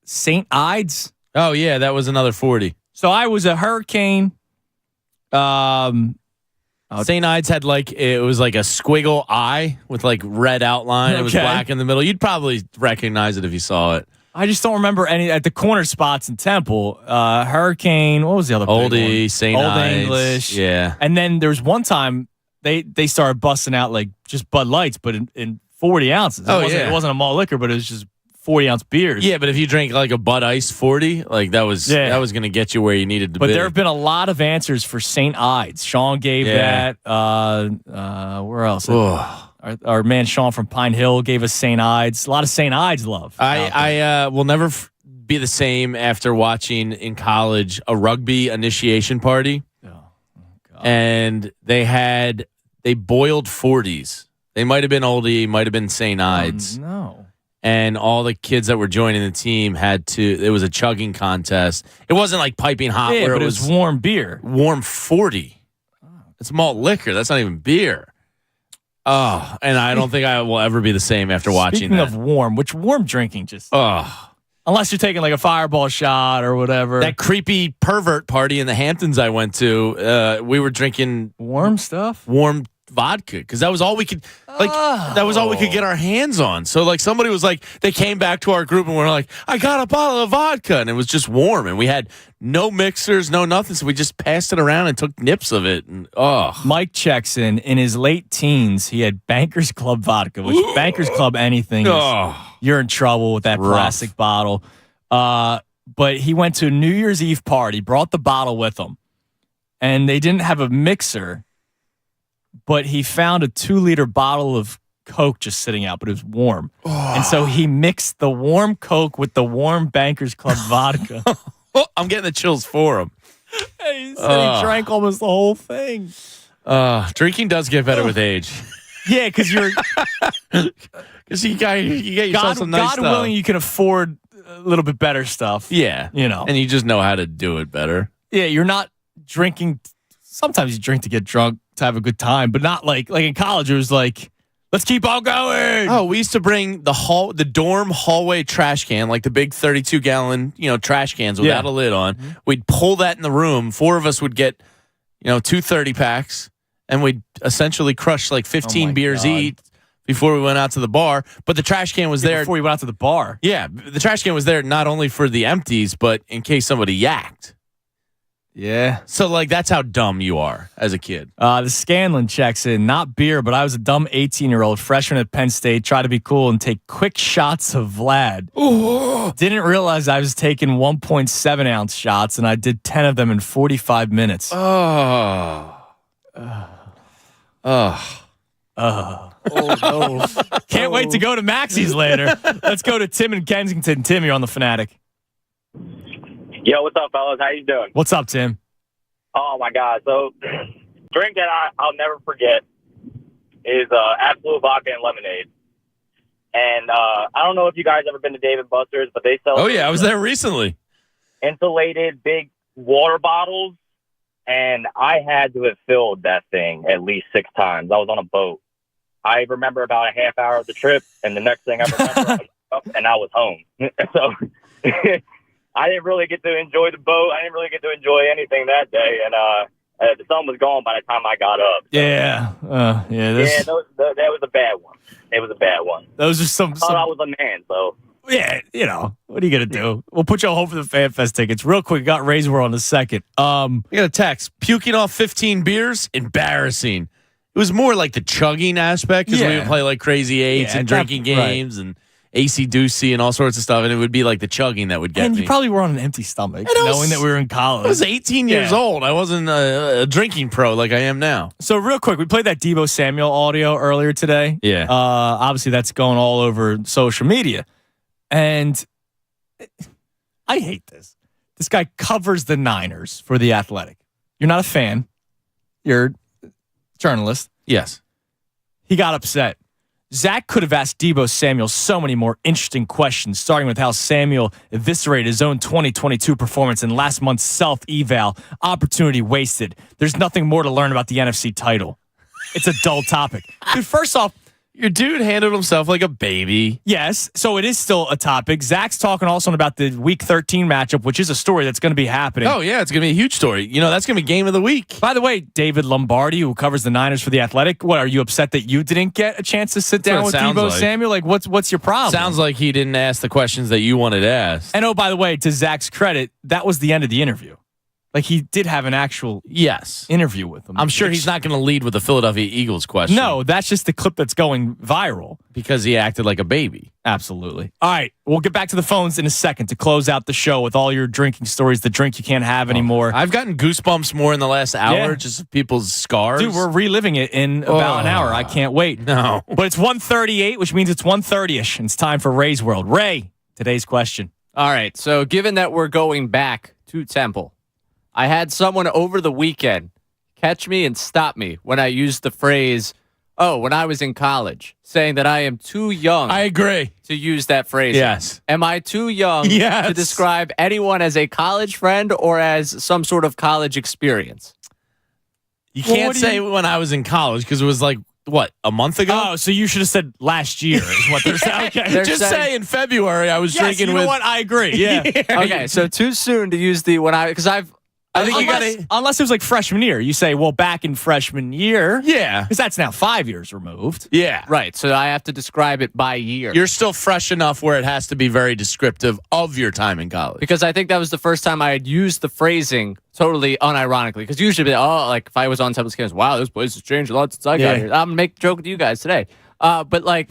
St. Ides. Oh yeah, that was another 40. So I was a Hurricane. St. Ides had it was like a squiggle eye with like red outline. It was black in the middle. You'd probably recognize it if you saw it. I just don't remember any at the corner spots in Temple. Hurricane. What was the other? Oldie, St. Old Ides. English. Yeah. And then there was one time they started busting out like just Bud Lights, but in 40 ounces. It wasn't a malt liquor, but it was just 40-ounce beers. Yeah, but if you drink like a Bud Ice 40, like that was going to get you where you needed to be. But there have been a lot of answers for St. Ides. Sean gave that. Where else? Our man Sean from Pine Hill gave us St. Ides. A lot of St. Ides love. I will never be the same after watching in college a rugby initiation party. And they boiled 40s. They might have been oldie, might have been St. Ides. No. And all the kids that were joining the team it was a chugging contest. It wasn't like piping hot where but it was warm beer. Warm 40. It's malt liquor. That's not even beer. Oh, and I don't think I will ever be the same after watching that. Speaking of warm, warm drinking just... Unless you're taking like a fireball shot or whatever. That creepy pervert party in the Hamptons I went to, we were drinking... Warm stuff? Warm vodka, because that was all we could that was all we could get our hands on. So like somebody was like, they came back to our group and we're like, I got a bottle of vodka, and it was just warm, and we had no mixers, no nothing, so we just passed it around and took nips of it. And Mike checks in his late teens, he had Bankers Club vodka, which Bankers Club anything you're in trouble with that plastic bottle. But he went to a New Year's Eve party, brought the bottle with him, and they didn't have a mixer. But he found a 2-liter bottle of Coke just sitting out, but it was warm. And so he mixed the warm Coke with the warm Bankers Club vodka. I'm getting the chills for him. He said he drank almost the whole thing. Drinking does get better with age. Yeah, because you get yourself some nice God stuff. willing, you can afford a little bit better stuff. Yeah. And you just know how to do it better. Yeah, you're not drinking. Sometimes you drink to get drunk, to have a good time, but not like in college it was like, let's keep on going. Oh, we used to bring the dorm hallway trash can, like the big 32-gallon trash cans without a lid on. Mm-hmm. We'd pull that in the room. 4 of us would get 2 30-packs, and we'd essentially crush like 15 beers each before we went out to the bar. But the trash can was there before you went out to the bar. Yeah, the trash can was there not only for the empties, but in case somebody yacked. Yeah. So, that's how dumb you are as a kid. The Scanlon checks in. Not beer, but I was a dumb 18-year-old freshman at Penn State, try to be cool and take quick shots of Vlad. Ooh. Didn't realize I was taking 1.7-ounce shots, and I did 10 of them in 45 minutes. Oh. Oh. Oh no! Can't wait to go to Maxie's later. Let's go to Tim in Kensington. Tim, you're on the Fanatic. Yo, what's up, fellas? How you doing? What's up, Tim? Oh my God! So, drink that I'll never forget is Absolute Vodka and Lemonade. And I don't know if you guys ever been to Dave & Buster's, but they sell. Oh yeah, I was there recently. Insulated big water bottles, and I had to have filled that thing at least 6 times. I was on a boat. I remember about a half hour of the trip, and the next thing I remember, I was up and I was home. So I didn't really get to enjoy the boat. I didn't really get to enjoy anything that day, and the sun was gone by the time I got up. So. Yeah, that was a bad one. It was a bad one. Those are some. I thought I was a man, so. Yeah, what are you going to do? We'll put you on hold for the Fan Fest tickets. Real quick, got Raise World in a second. I got a text. Puking off 15 beers? Embarrassing. It was more like the chugging aspect because we would play like Crazy Eights and drinking games and AC-doocy and all sorts of stuff, and it would be like the chugging that would get me. And you probably were on an empty stomach, knowing that we were in college. I was 18 years old. I wasn't a drinking pro like I am now. So real quick, we played that Deebo Samuel audio earlier today. Yeah. Obviously, that's going all over social media. And I hate this. This guy covers the Niners for The Athletic. You're not a fan. You're a journalist. Yes. He got upset. Zach could have asked Deebo Samuel so many more interesting questions, starting with how Samuel eviscerated his own 2022 performance and last month's self-eval. Opportunity wasted. There's nothing more to learn about the NFC title. It's a dull topic. Dude, first off, your dude handled himself like a baby. Yes, so it is still a topic. Zach's talking also about the Week 13 matchup, which is a story that's going to be happening. Oh, yeah, it's going to be a huge story. That's going to be game of the week. By the way, David Lombardi, who covers the Niners for The Athletic, what, are you upset that you didn't get a chance to sit down with Deebo Samuel? Like, what's your problem? Sounds like he didn't ask the questions that you wanted asked. And, oh, by the way, to Zach's credit, that was the end of the interview. Like, he did have an actual interview with him. I'm sure he's not going to lead with the Philadelphia Eagles question. No, that's just the clip that's going viral. Because he acted like a baby. Absolutely. All right, we'll get back to the phones in a second to close out the show with all your drinking stories, the drink you can't have anymore. I've gotten goosebumps more in the last hour, just people's scars. Dude, we're reliving it in about an hour. I can't wait. No. But it's 1:38, which means it's 1:30-ish, and it's time for Ray's World. Ray, today's question. All right, so given that we're going back to Temple, I had someone over the weekend catch me and stop me when I used the phrase, when I was in college, saying that I am too young. I agree. To use that phrase. Yes. Am I too young to describe anyone as a college friend or as some sort of college experience? You can't say when I was in college because it was like, what, a month ago? Oh, so you should have said last year is what they're saying. Okay. They're just say in February I was drinking you with. know what? I agree. Yeah. Okay, so too soon to use the I think unless it was like freshman year. You say, well, back in freshman year. Yeah. Because that's now 5 years removed. Yeah. Right. So I have to describe it by year. You're still fresh enough where it has to be very descriptive of your time in college. Because I think that was the first time I had used the phrasing totally unironically. Because usually, like if I was on Temple's campus, wow, this place has changed a lot since I got here. I'm going to make a joke with you guys today. But like,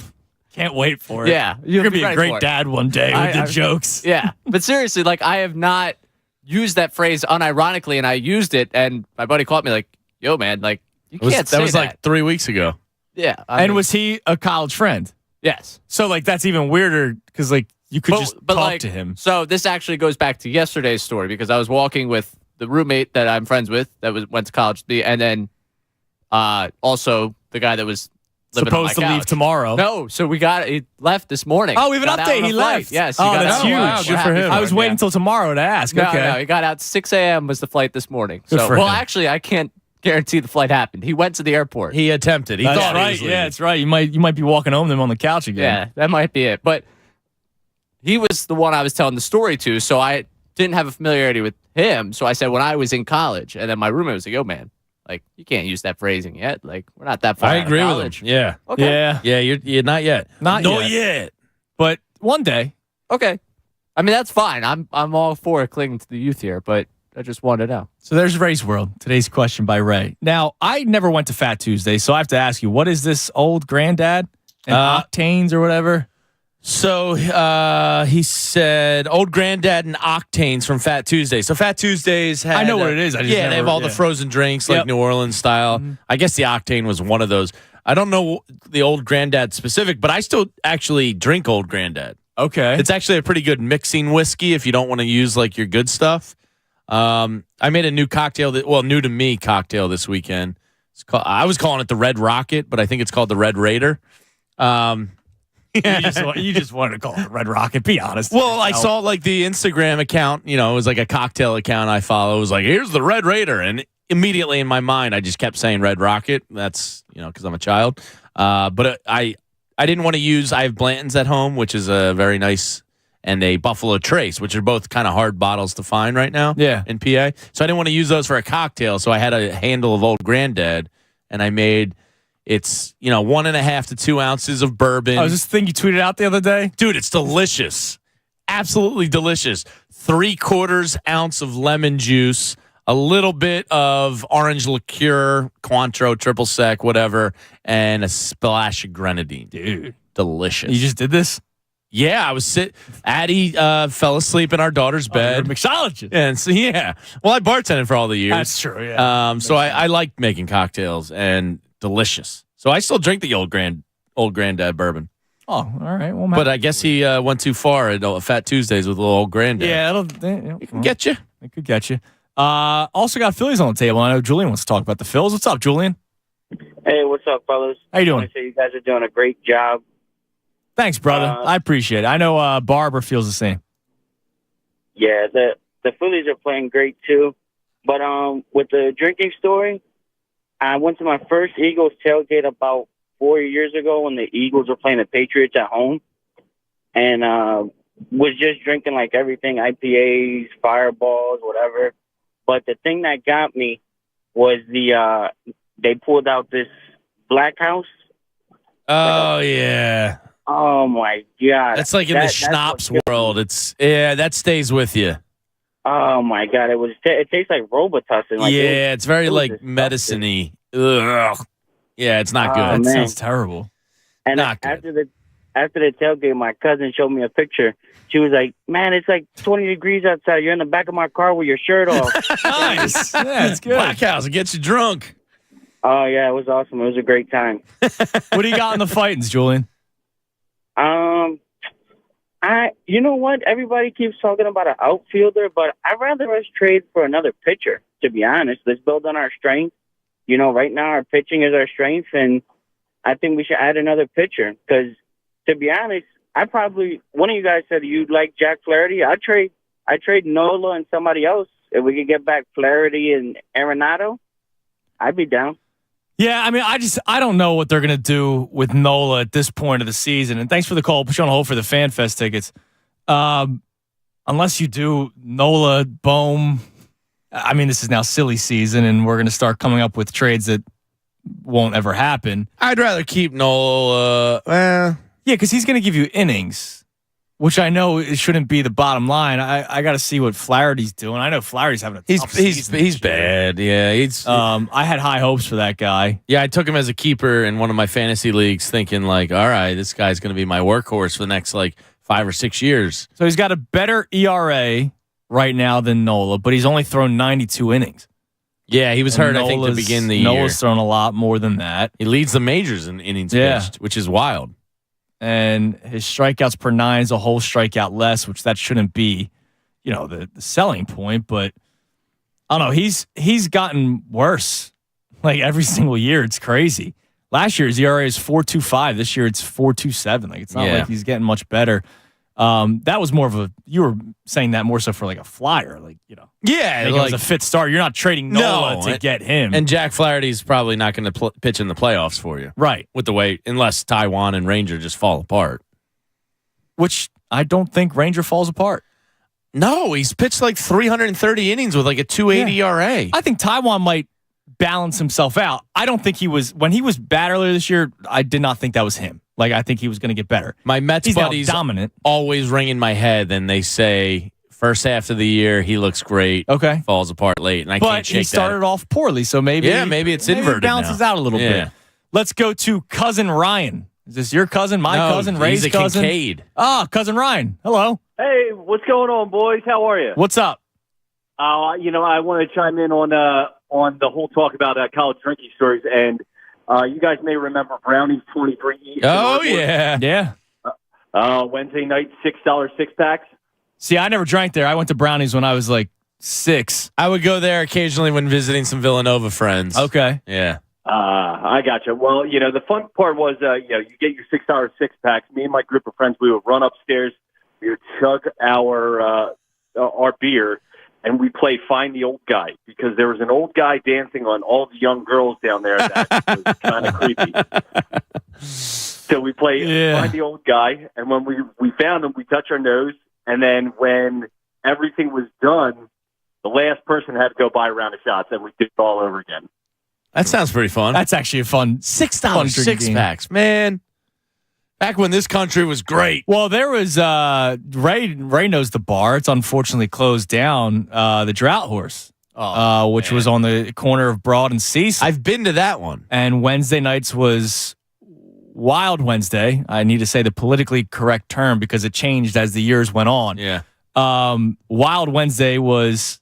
can't wait for it. Yeah. You're going to be a great dad one day with the jokes. Yeah. But seriously, like I have not used that phrase unironically, and I used it, and my buddy called me like, yo, man, like, you can't say that. That was like 3 weeks ago. Yeah. And was he a college friend? Yes. So, like, that's even weirder because, like, you could just talk to him. So this actually goes back to yesterday's story because I was walking with the roommate that I'm friends with that went to college with me, and then also the guy that was supposed to leave tomorrow. No, so he left this morning. Oh, we have an update. He left. Yes. Oh, that's huge. Wow, good for him. I was waiting until tomorrow to ask. No, okay. No, he got out 6 a.m. was the flight this morning. Good for him. Actually, I can't guarantee the flight happened. He went to the airport. He attempted. He thought right. He was yeah, that's right. You might be walking home them on the couch again. Yeah, that might be it. But he was the one I was telling the story to, so I didn't have a familiarity with him. So I said when I was in college, and then my roommate was like, "Yo, man, like you can't use that phrasing yet. Like we're not that far." I out agree of with college. him. Yeah. Okay. Yeah. You're not yet. Not yet. But one day. Okay. I mean that's fine. I'm all for clinging to the youth here, but I just wanted to know. So there's Ray's World. Today's question by Ray. Now I never went to Fat Tuesday, so I have to ask you, what is this old granddad and octanes or whatever? So he said Old Granddad and Octanes from Fat Tuesday. So Fat Tuesdays had... I know what it is. They have all the frozen drinks like New Orleans style. Mm-hmm. I guess the Octane was one of those. I don't know the Old Granddad specific, but I still actually drink Old Granddad. Okay. It's actually a pretty good mixing whiskey if you don't want to use like your good stuff. I made a new cocktail, new to me cocktail this weekend. I was calling it the Red Rocket, but I think it's called the Red Raider. You just wanted to call it the Red Rocket. Be honest. Well, I saw like the Instagram account. It was like a cocktail account I follow. It was like, here's the Red Raider, and immediately in my mind, I just kept saying Red Rocket. That's because I'm a child. But I didn't want to use. I have Blanton's at home, which is a very nice, and a Buffalo Trace, which are both kind of hard bottles to find right now. Yeah. In PA, so I didn't want to use those for a cocktail. So I had a handle of Old Granddad, and I made. It's 1.5 to 2 ounces of bourbon. Oh, is this thing you tweeted out the other day? Dude, it's delicious. Absolutely delicious. 3/4 ounce of lemon juice, a little bit of orange liqueur, Cointreau, triple sec, whatever, and a splash of grenadine. Dude, delicious. You just did this? Yeah, I was Addie fell asleep in our daughter's bed. You're a mixologist. And so, well, I bartended for all the years. That's true, yeah. So I like making cocktails and delicious. So I still drink the Old Granddad bourbon. Oh, all right. Well, but I guess he went too far at Fat Tuesdays with little Old Granddad. Yeah, it can get you. It could get you. Also got Phillies on the table. I know Julian wants to talk about the Phils. What's up, Julian? Hey, what's up, fellas? How you doing? I want to say you guys are doing a great job. Thanks, brother. I appreciate it. I know Barber feels the same. Yeah, the Phillies are playing great too. But with the drinking story, I went to my first Eagles tailgate about 4 years ago when the Eagles were playing the Patriots at home, and was just drinking like everything, IPAs, Fireballs, whatever. But the thing that got me was they pulled out this Black House. Oh, yeah. Oh, my God. That's like in the schnapps world. That stays with you. Oh, my God. It tastes like Robitussin. Like it's very like medicine-y. Ugh. Yeah, it's not good. That sounds terrible. And after the tailgate, my cousin showed me a picture. She was like, "Man, it's like 20 degrees outside. You're in the back of my car with your shirt off." Nice. Yeah, it's good. Black House, it gets you drunk. Oh, yeah, it was awesome. It was a great time. What do you got in the fightings, Julian? You know what? Everybody keeps talking about an outfielder, but I'd rather us trade for another pitcher, to be honest. Let's build on our strength. Right now our pitching is our strength, and I think we should add another pitcher. Because, to be honest, one of you guys said you'd like Jack Flaherty. I'd trade Nola and somebody else. If we could get back Flaherty and Arenado, I'd be down. Yeah, I mean, I don't know what they're going to do with Nola at this point of the season. And thanks for the call. Put you on hold for the Fan Fest tickets. Unless you do Nola, Bohm. I mean, this is now silly season, and we're going to start coming up with trades that won't ever happen. I'd rather keep Nola. Yeah, because he's going to give you innings, which I know it shouldn't be the bottom line. I got to see what Flaherty's doing. I know Flaherty's having a tough season. He's bad. Yeah, I had high hopes for that guy. Yeah, I took him as a keeper in one of my fantasy leagues, thinking like, all right, this guy's going to be my workhorse for the next 5 or 6 years. So he's got a better ERA right now than Nola, but he's only thrown 92 innings. Yeah, he was hurt, I think, to begin the year. Nola's thrown a lot more than that. He leads the majors in innings pitched, which is wild. And his strikeouts per 9 is a whole strikeout less, which that shouldn't be, the selling point. But I don't know. He's gotten worse. Every single year, it's crazy. Last year's ERA is 4.25. This year it's 4.27. It's not like he's getting much better. That was more of you were saying that more so for a flyer, Yeah, it was a fit start. You're not trading Nola to get him. And Jack Flaherty's probably not going to pitch in the playoffs for you, right? With the way, unless Taiwan and Ranger just fall apart, which I don't think Ranger falls apart. No, he's pitched 330 innings with a 2.80 ERA. I think Taiwan might balance himself out. I don't think he was when he was bad earlier this year. I did not think that was him. I think he was going to get better. My Mets buddies dominant. Always ring in my head, and they say first half of the year he looks great. Okay, falls apart late, and I can't shake that. But he started off poorly, so maybe it's inverted. It balances out a little bit. Let's go to cousin Ryan. Is this your cousin, my No, cousin, Ray's he's a cousin? Kincaid. Ah, cousin Ryan. Hello. Hey, what's going on, boys? How are you? What's up? I want to chime in on the whole talk about college drinking stories, and you guys may remember Brownie's 23 East. Oh, yeah. Yeah. Wednesday night, $6 six-packs. See, I never drank there. I went to Brownies when I was like 6. I would go there occasionally when visiting some Villanova friends. Okay. Yeah. I gotcha. Well, the fun part was, you get your $6 six-packs. Me and my group of friends, we would run upstairs, we would chug our beer, and we play Find the Old Guy, because there was an old guy dancing on all the young girls down there that was kind of creepy. So we play Find the Old Guy, and when we found him, we touch our nose, and then when everything was done, the last person had to go buy a round of shots, and we did it all over again. That sounds pretty fun. That's actually a fun $6 six-packs, man. Back when this country was great. Well, there was Ray knows the bar. It's unfortunately closed down. The Drought Horse, which was on the corner of Broad and Cecil. I've been to that one. And Wednesday nights was Wild Wednesday. I need to say the politically correct term because it changed as the years went on. Yeah. Wild Wednesday was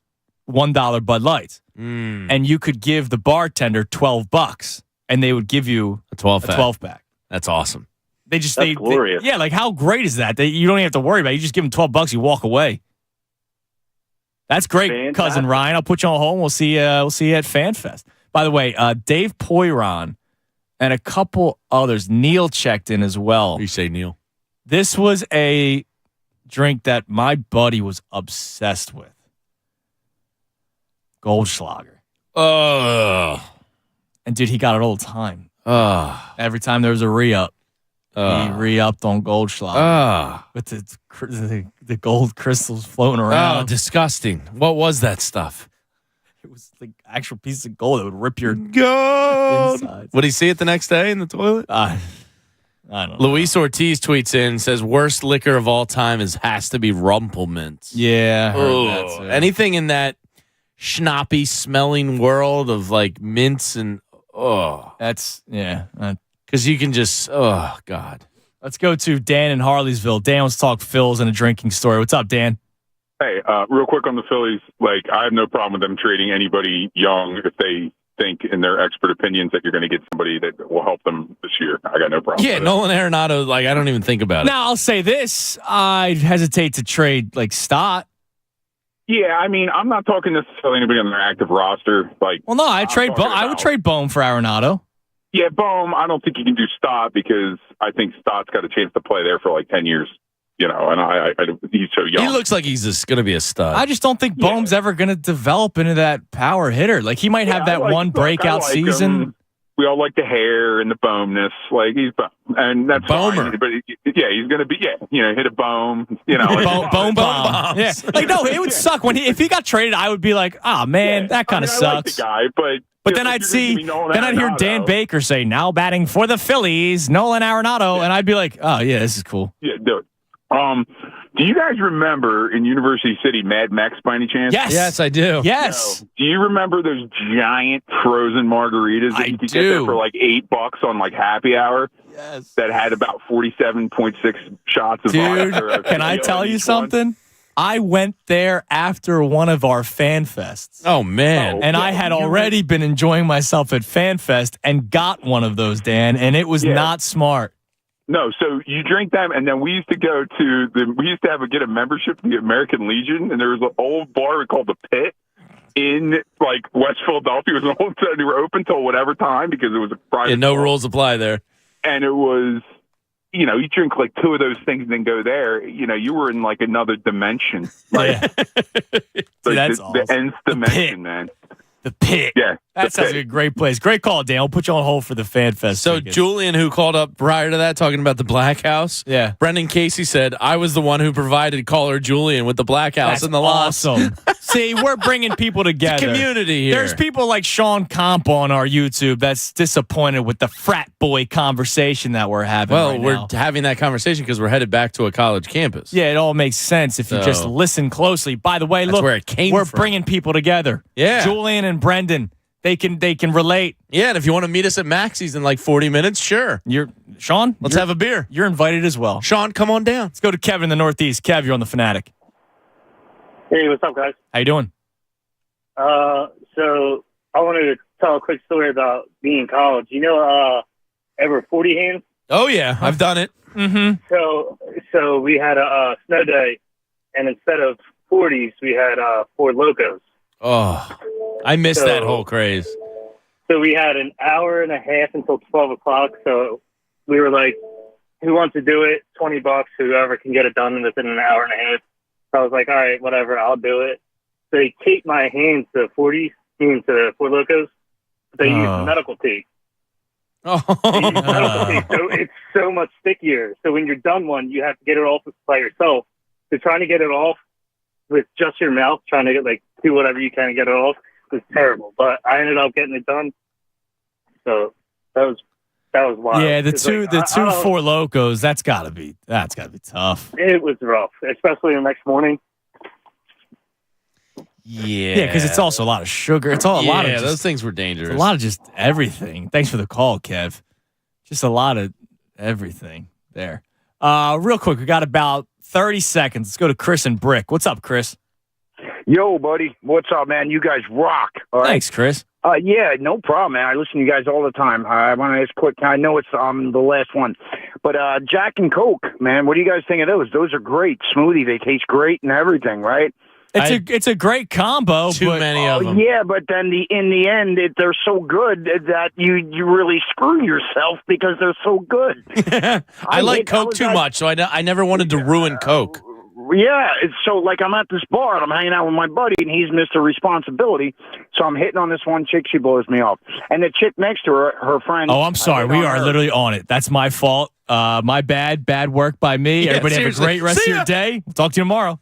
$1 Bud Light. And you could give the bartender $12 and they would give you a 12 pack. That's awesome. That's glorious. Yeah, like how great is that? You don't even have to worry about it. You just give them $12, you walk away. That's great, Fantastic. cousin Ryan. I'll put you on hold. We'll see you at FanFest. By the way, Dave Poiron and a couple others. Neil checked in as well. You say Neil? This was a drink that my buddy was obsessed with. Goldschlager. Oh. And dude, he got it all the time. Every time there was a re-up, he re-upped on Goldschlager. With the gold crystals floating around. Oh, disgusting. What was that stuff? It was like actual pieces of gold that would rip your gold. insides. Would he see it the next day in the toilet? I don't know. Luis Ortiz tweets in, says, worst liquor of all time has to be Rumplemint. Yeah. I heard that too. Anything in that schnappy smelling world of like mints and that's because you can just God. Let's go to Dan in Harleysville. Dan wants to talk Phils and a drinking story. What's up, Dan? Hey, real quick on the Phillies, I have no problem with them trading anybody young if they think in their expert opinions that you're going to get somebody that will help them this year. I got no problem. Yeah, with Nolan Arenado, I don't even think about it. Now I'll say this: I'd hesitate to trade Stott. Yeah, I mean, I'm not talking necessarily anybody on their active roster. Well, no, I would trade Bohm for Arenado. Yeah, Bohm. I don't think you can do Stott because I think Stott's got a chance to play there for 10 years. And he's so young. He looks like he's just going to be a stud. I just don't think Bohm's ever going to develop into that power hitter. He might have that one breakout season. We all like the hair and the bombness. And that's Bomer. Fine. But he's going to be, hit a bomb. Boom bomb. Yeah. No, it would suck if he got traded. I would be like, man, that kind of sucks. I like the guy, but then I'd hear Dan Baker say, now batting for the Phillies, Nolan Arenado, and I'd be like, oh yeah, this is cool. Yeah, do it. Do you guys remember in University City Mad Max by any chance? Yes, I do. Yes. Do you remember those giant frozen margaritas that you could get there for $8 on happy hour? Yes. That had about 47.6 shots of vodka. Can I tell you something? I went there after one of our fan fests. Oh, man. And I had already been enjoying myself at fan fest and got one of those, Dan, and it was not smart. No, so you drink them, and then we used to get a membership to the American Legion, and there was an old bar called the Pit in West Philadelphia. It was an old, they were open till whatever time because it was a private. Yeah, no rules apply there. And it was, you drink two of those things and then go there. You were in another dimension. That's awesome. The nth dimension, man. The Pit. Yeah. That sounds like a great place. Great call, Dan. I'll put you on hold for the Fan Fest. So tickets. Julian, who called up prior to that, talking about the Black House. Yeah. Brendan Casey said, I was the one who provided caller Julian with the Black House and the awesome. See, we're bringing people together. Community here. There's people like Sean Comp on our YouTube that's disappointed with the frat boy conversation that we're having we're having that conversation because we're headed back to a college campus. Yeah, it all makes sense if you just listen closely. By the way, That's where it came we're from. bringing people together. Yeah. Julian and Brendan. They can relate. Yeah, and if you want to meet us at Maxie's in like 40 minutes, sure. Sean, let's have a beer. You're invited as well. Sean, come on down. Let's go to Kevin in the Northeast. Kev, you're on the Fanatic. Hey, what's up, guys? How you doing? So I wanted to tell a quick story about being in college. You know, ever 40 hands? Oh yeah, I've done it. Mm-hmm. So we had a snow day, and instead of 40s, we had 4 Locos. Oh, I missed that whole craze. So we had an hour and a half until 12 o'clock. So we were like, who wants to do it? $20, whoever can get it done within an hour and a half. So I was like, all right, whatever, I'll do it. So they taped my hands to 40s, to the 4 Locos. They used medical tape. Oh, medical tape. So it's so much stickier. So when you're done one, you have to get it off by yourself. So trying to get it off with just your mouth, trying to do whatever you can to get it off was terrible. But I ended up getting it done. So that was wild. Yeah, the two 4 Locos. That's gotta be tough. It was rough, especially the next morning. Yeah, because it's also a lot of sugar. It's all a lot of those things were dangerous. A lot of just everything. Thanks for the call, Kev. Just a lot of everything there. Real quick, we got about 30 seconds. Let's go to Chris and Brick. What's up, Chris? Yo, buddy. What's up, man? You guys rock. All right? Thanks, Chris. Yeah, no problem, man. I listen to you guys all the time. I want to ask quick. I know it's the last one, but Jack and Coke, man. What do you guys think of those? Those are great. Smoothie. They taste great and everything, right? It's a great combo. Too many of them. Yeah, but then in the end, they're so good that you really screw yourself because they're so good. I like Coke too much, so I never wanted to ruin Coke. Yeah, it's so like I'm at this bar and I'm hanging out with my buddy and he's Mr. Responsibility. So I'm hitting on this one chick, she blows me off. And the chick next to her friend. Oh, I'm sorry. We are literally on it. That's my fault. My bad. Bad work by me. Yeah, Everybody seriously. have a great rest of your day. We'll talk to you tomorrow.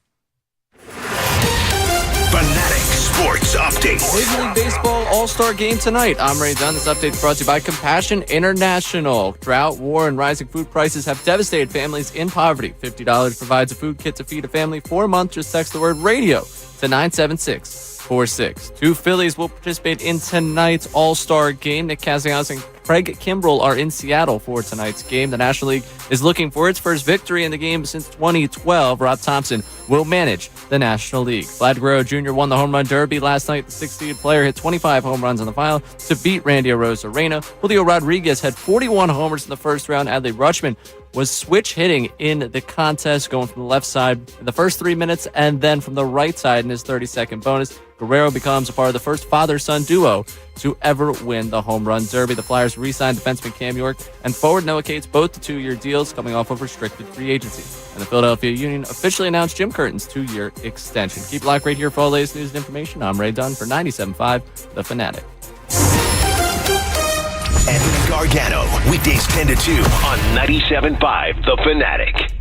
Fanatic Sports Update. Major League Baseball All-Star Game tonight. I'm Ray Dunn. This update is brought to you by Compassion International. Drought, war, and rising food prices have devastated families in poverty. $50 provides a food kit to feed a family for a month. Just text the word radio to 97646. 2 Phillies will participate in tonight's All-Star Game. Nick Castellanos and Craig Kimbrell are in Seattle for tonight's game. The National League is looking for its first victory in the game since 2012. Rob Thompson will manage the National League. Vlad Guerrero Jr. won the home run derby last night. The 6th-seed player hit 25 home runs in the final to beat Randy Arozarena. Julio Rodriguez had 41 homers in the first round. Adley Rutschman was switch hitting in the contest, going from the left side in the first 3 minutes and then from the right side in his 30-second bonus. Guerrero becomes a part of the first father-son duo to ever win the home run derby. The Flyers re-signed defenseman Cam York and forward Noah Cates both to 2-year deals coming off of restricted free agency. And the Philadelphia Union officially announced Jim Curtin's 2-year extension. Keep it locked right here for all the latest news and information. I'm Ray Dunn for 97.5 The Fanatic. Anthony Gargano, weekdays 10 to 2 on 97.5 The Fanatic.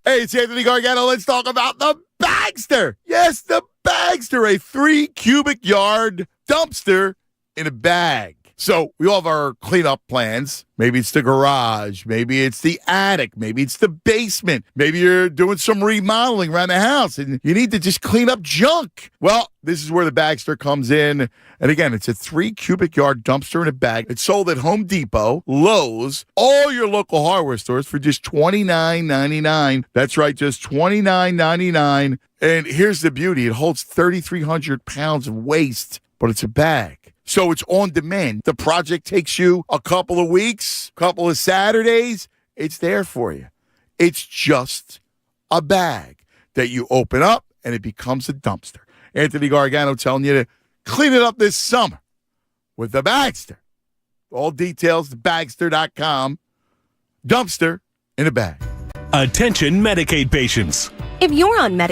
Hey, it's Anthony Gargano. Let's talk about the Bagster. Yes, the Bagster, a 3 cubic yard dumpster in a bag. So we all have our cleanup plans. Maybe it's the garage. Maybe it's the attic. Maybe it's the basement. Maybe you're doing some remodeling around the house and you need to just clean up junk. Well, this is where the Bagster comes in. And again, it's a 3 cubic yard dumpster in a bag. It's sold at Home Depot, Lowe's, all your local hardware stores for just $29.99. That's right, just $29.99. And here's the beauty. It holds 3,300 pounds of waste, but it's a bag. So it's on demand. The project takes you a couple of weeks, couple of Saturdays. It's there for you. It's just a bag that you open up and it becomes a dumpster. Anthony Gargano telling you to clean it up this summer with the Bagster. All details, thebagster.com. Dumpster in a bag. Attention Medicaid patients. If you're on Medicaid,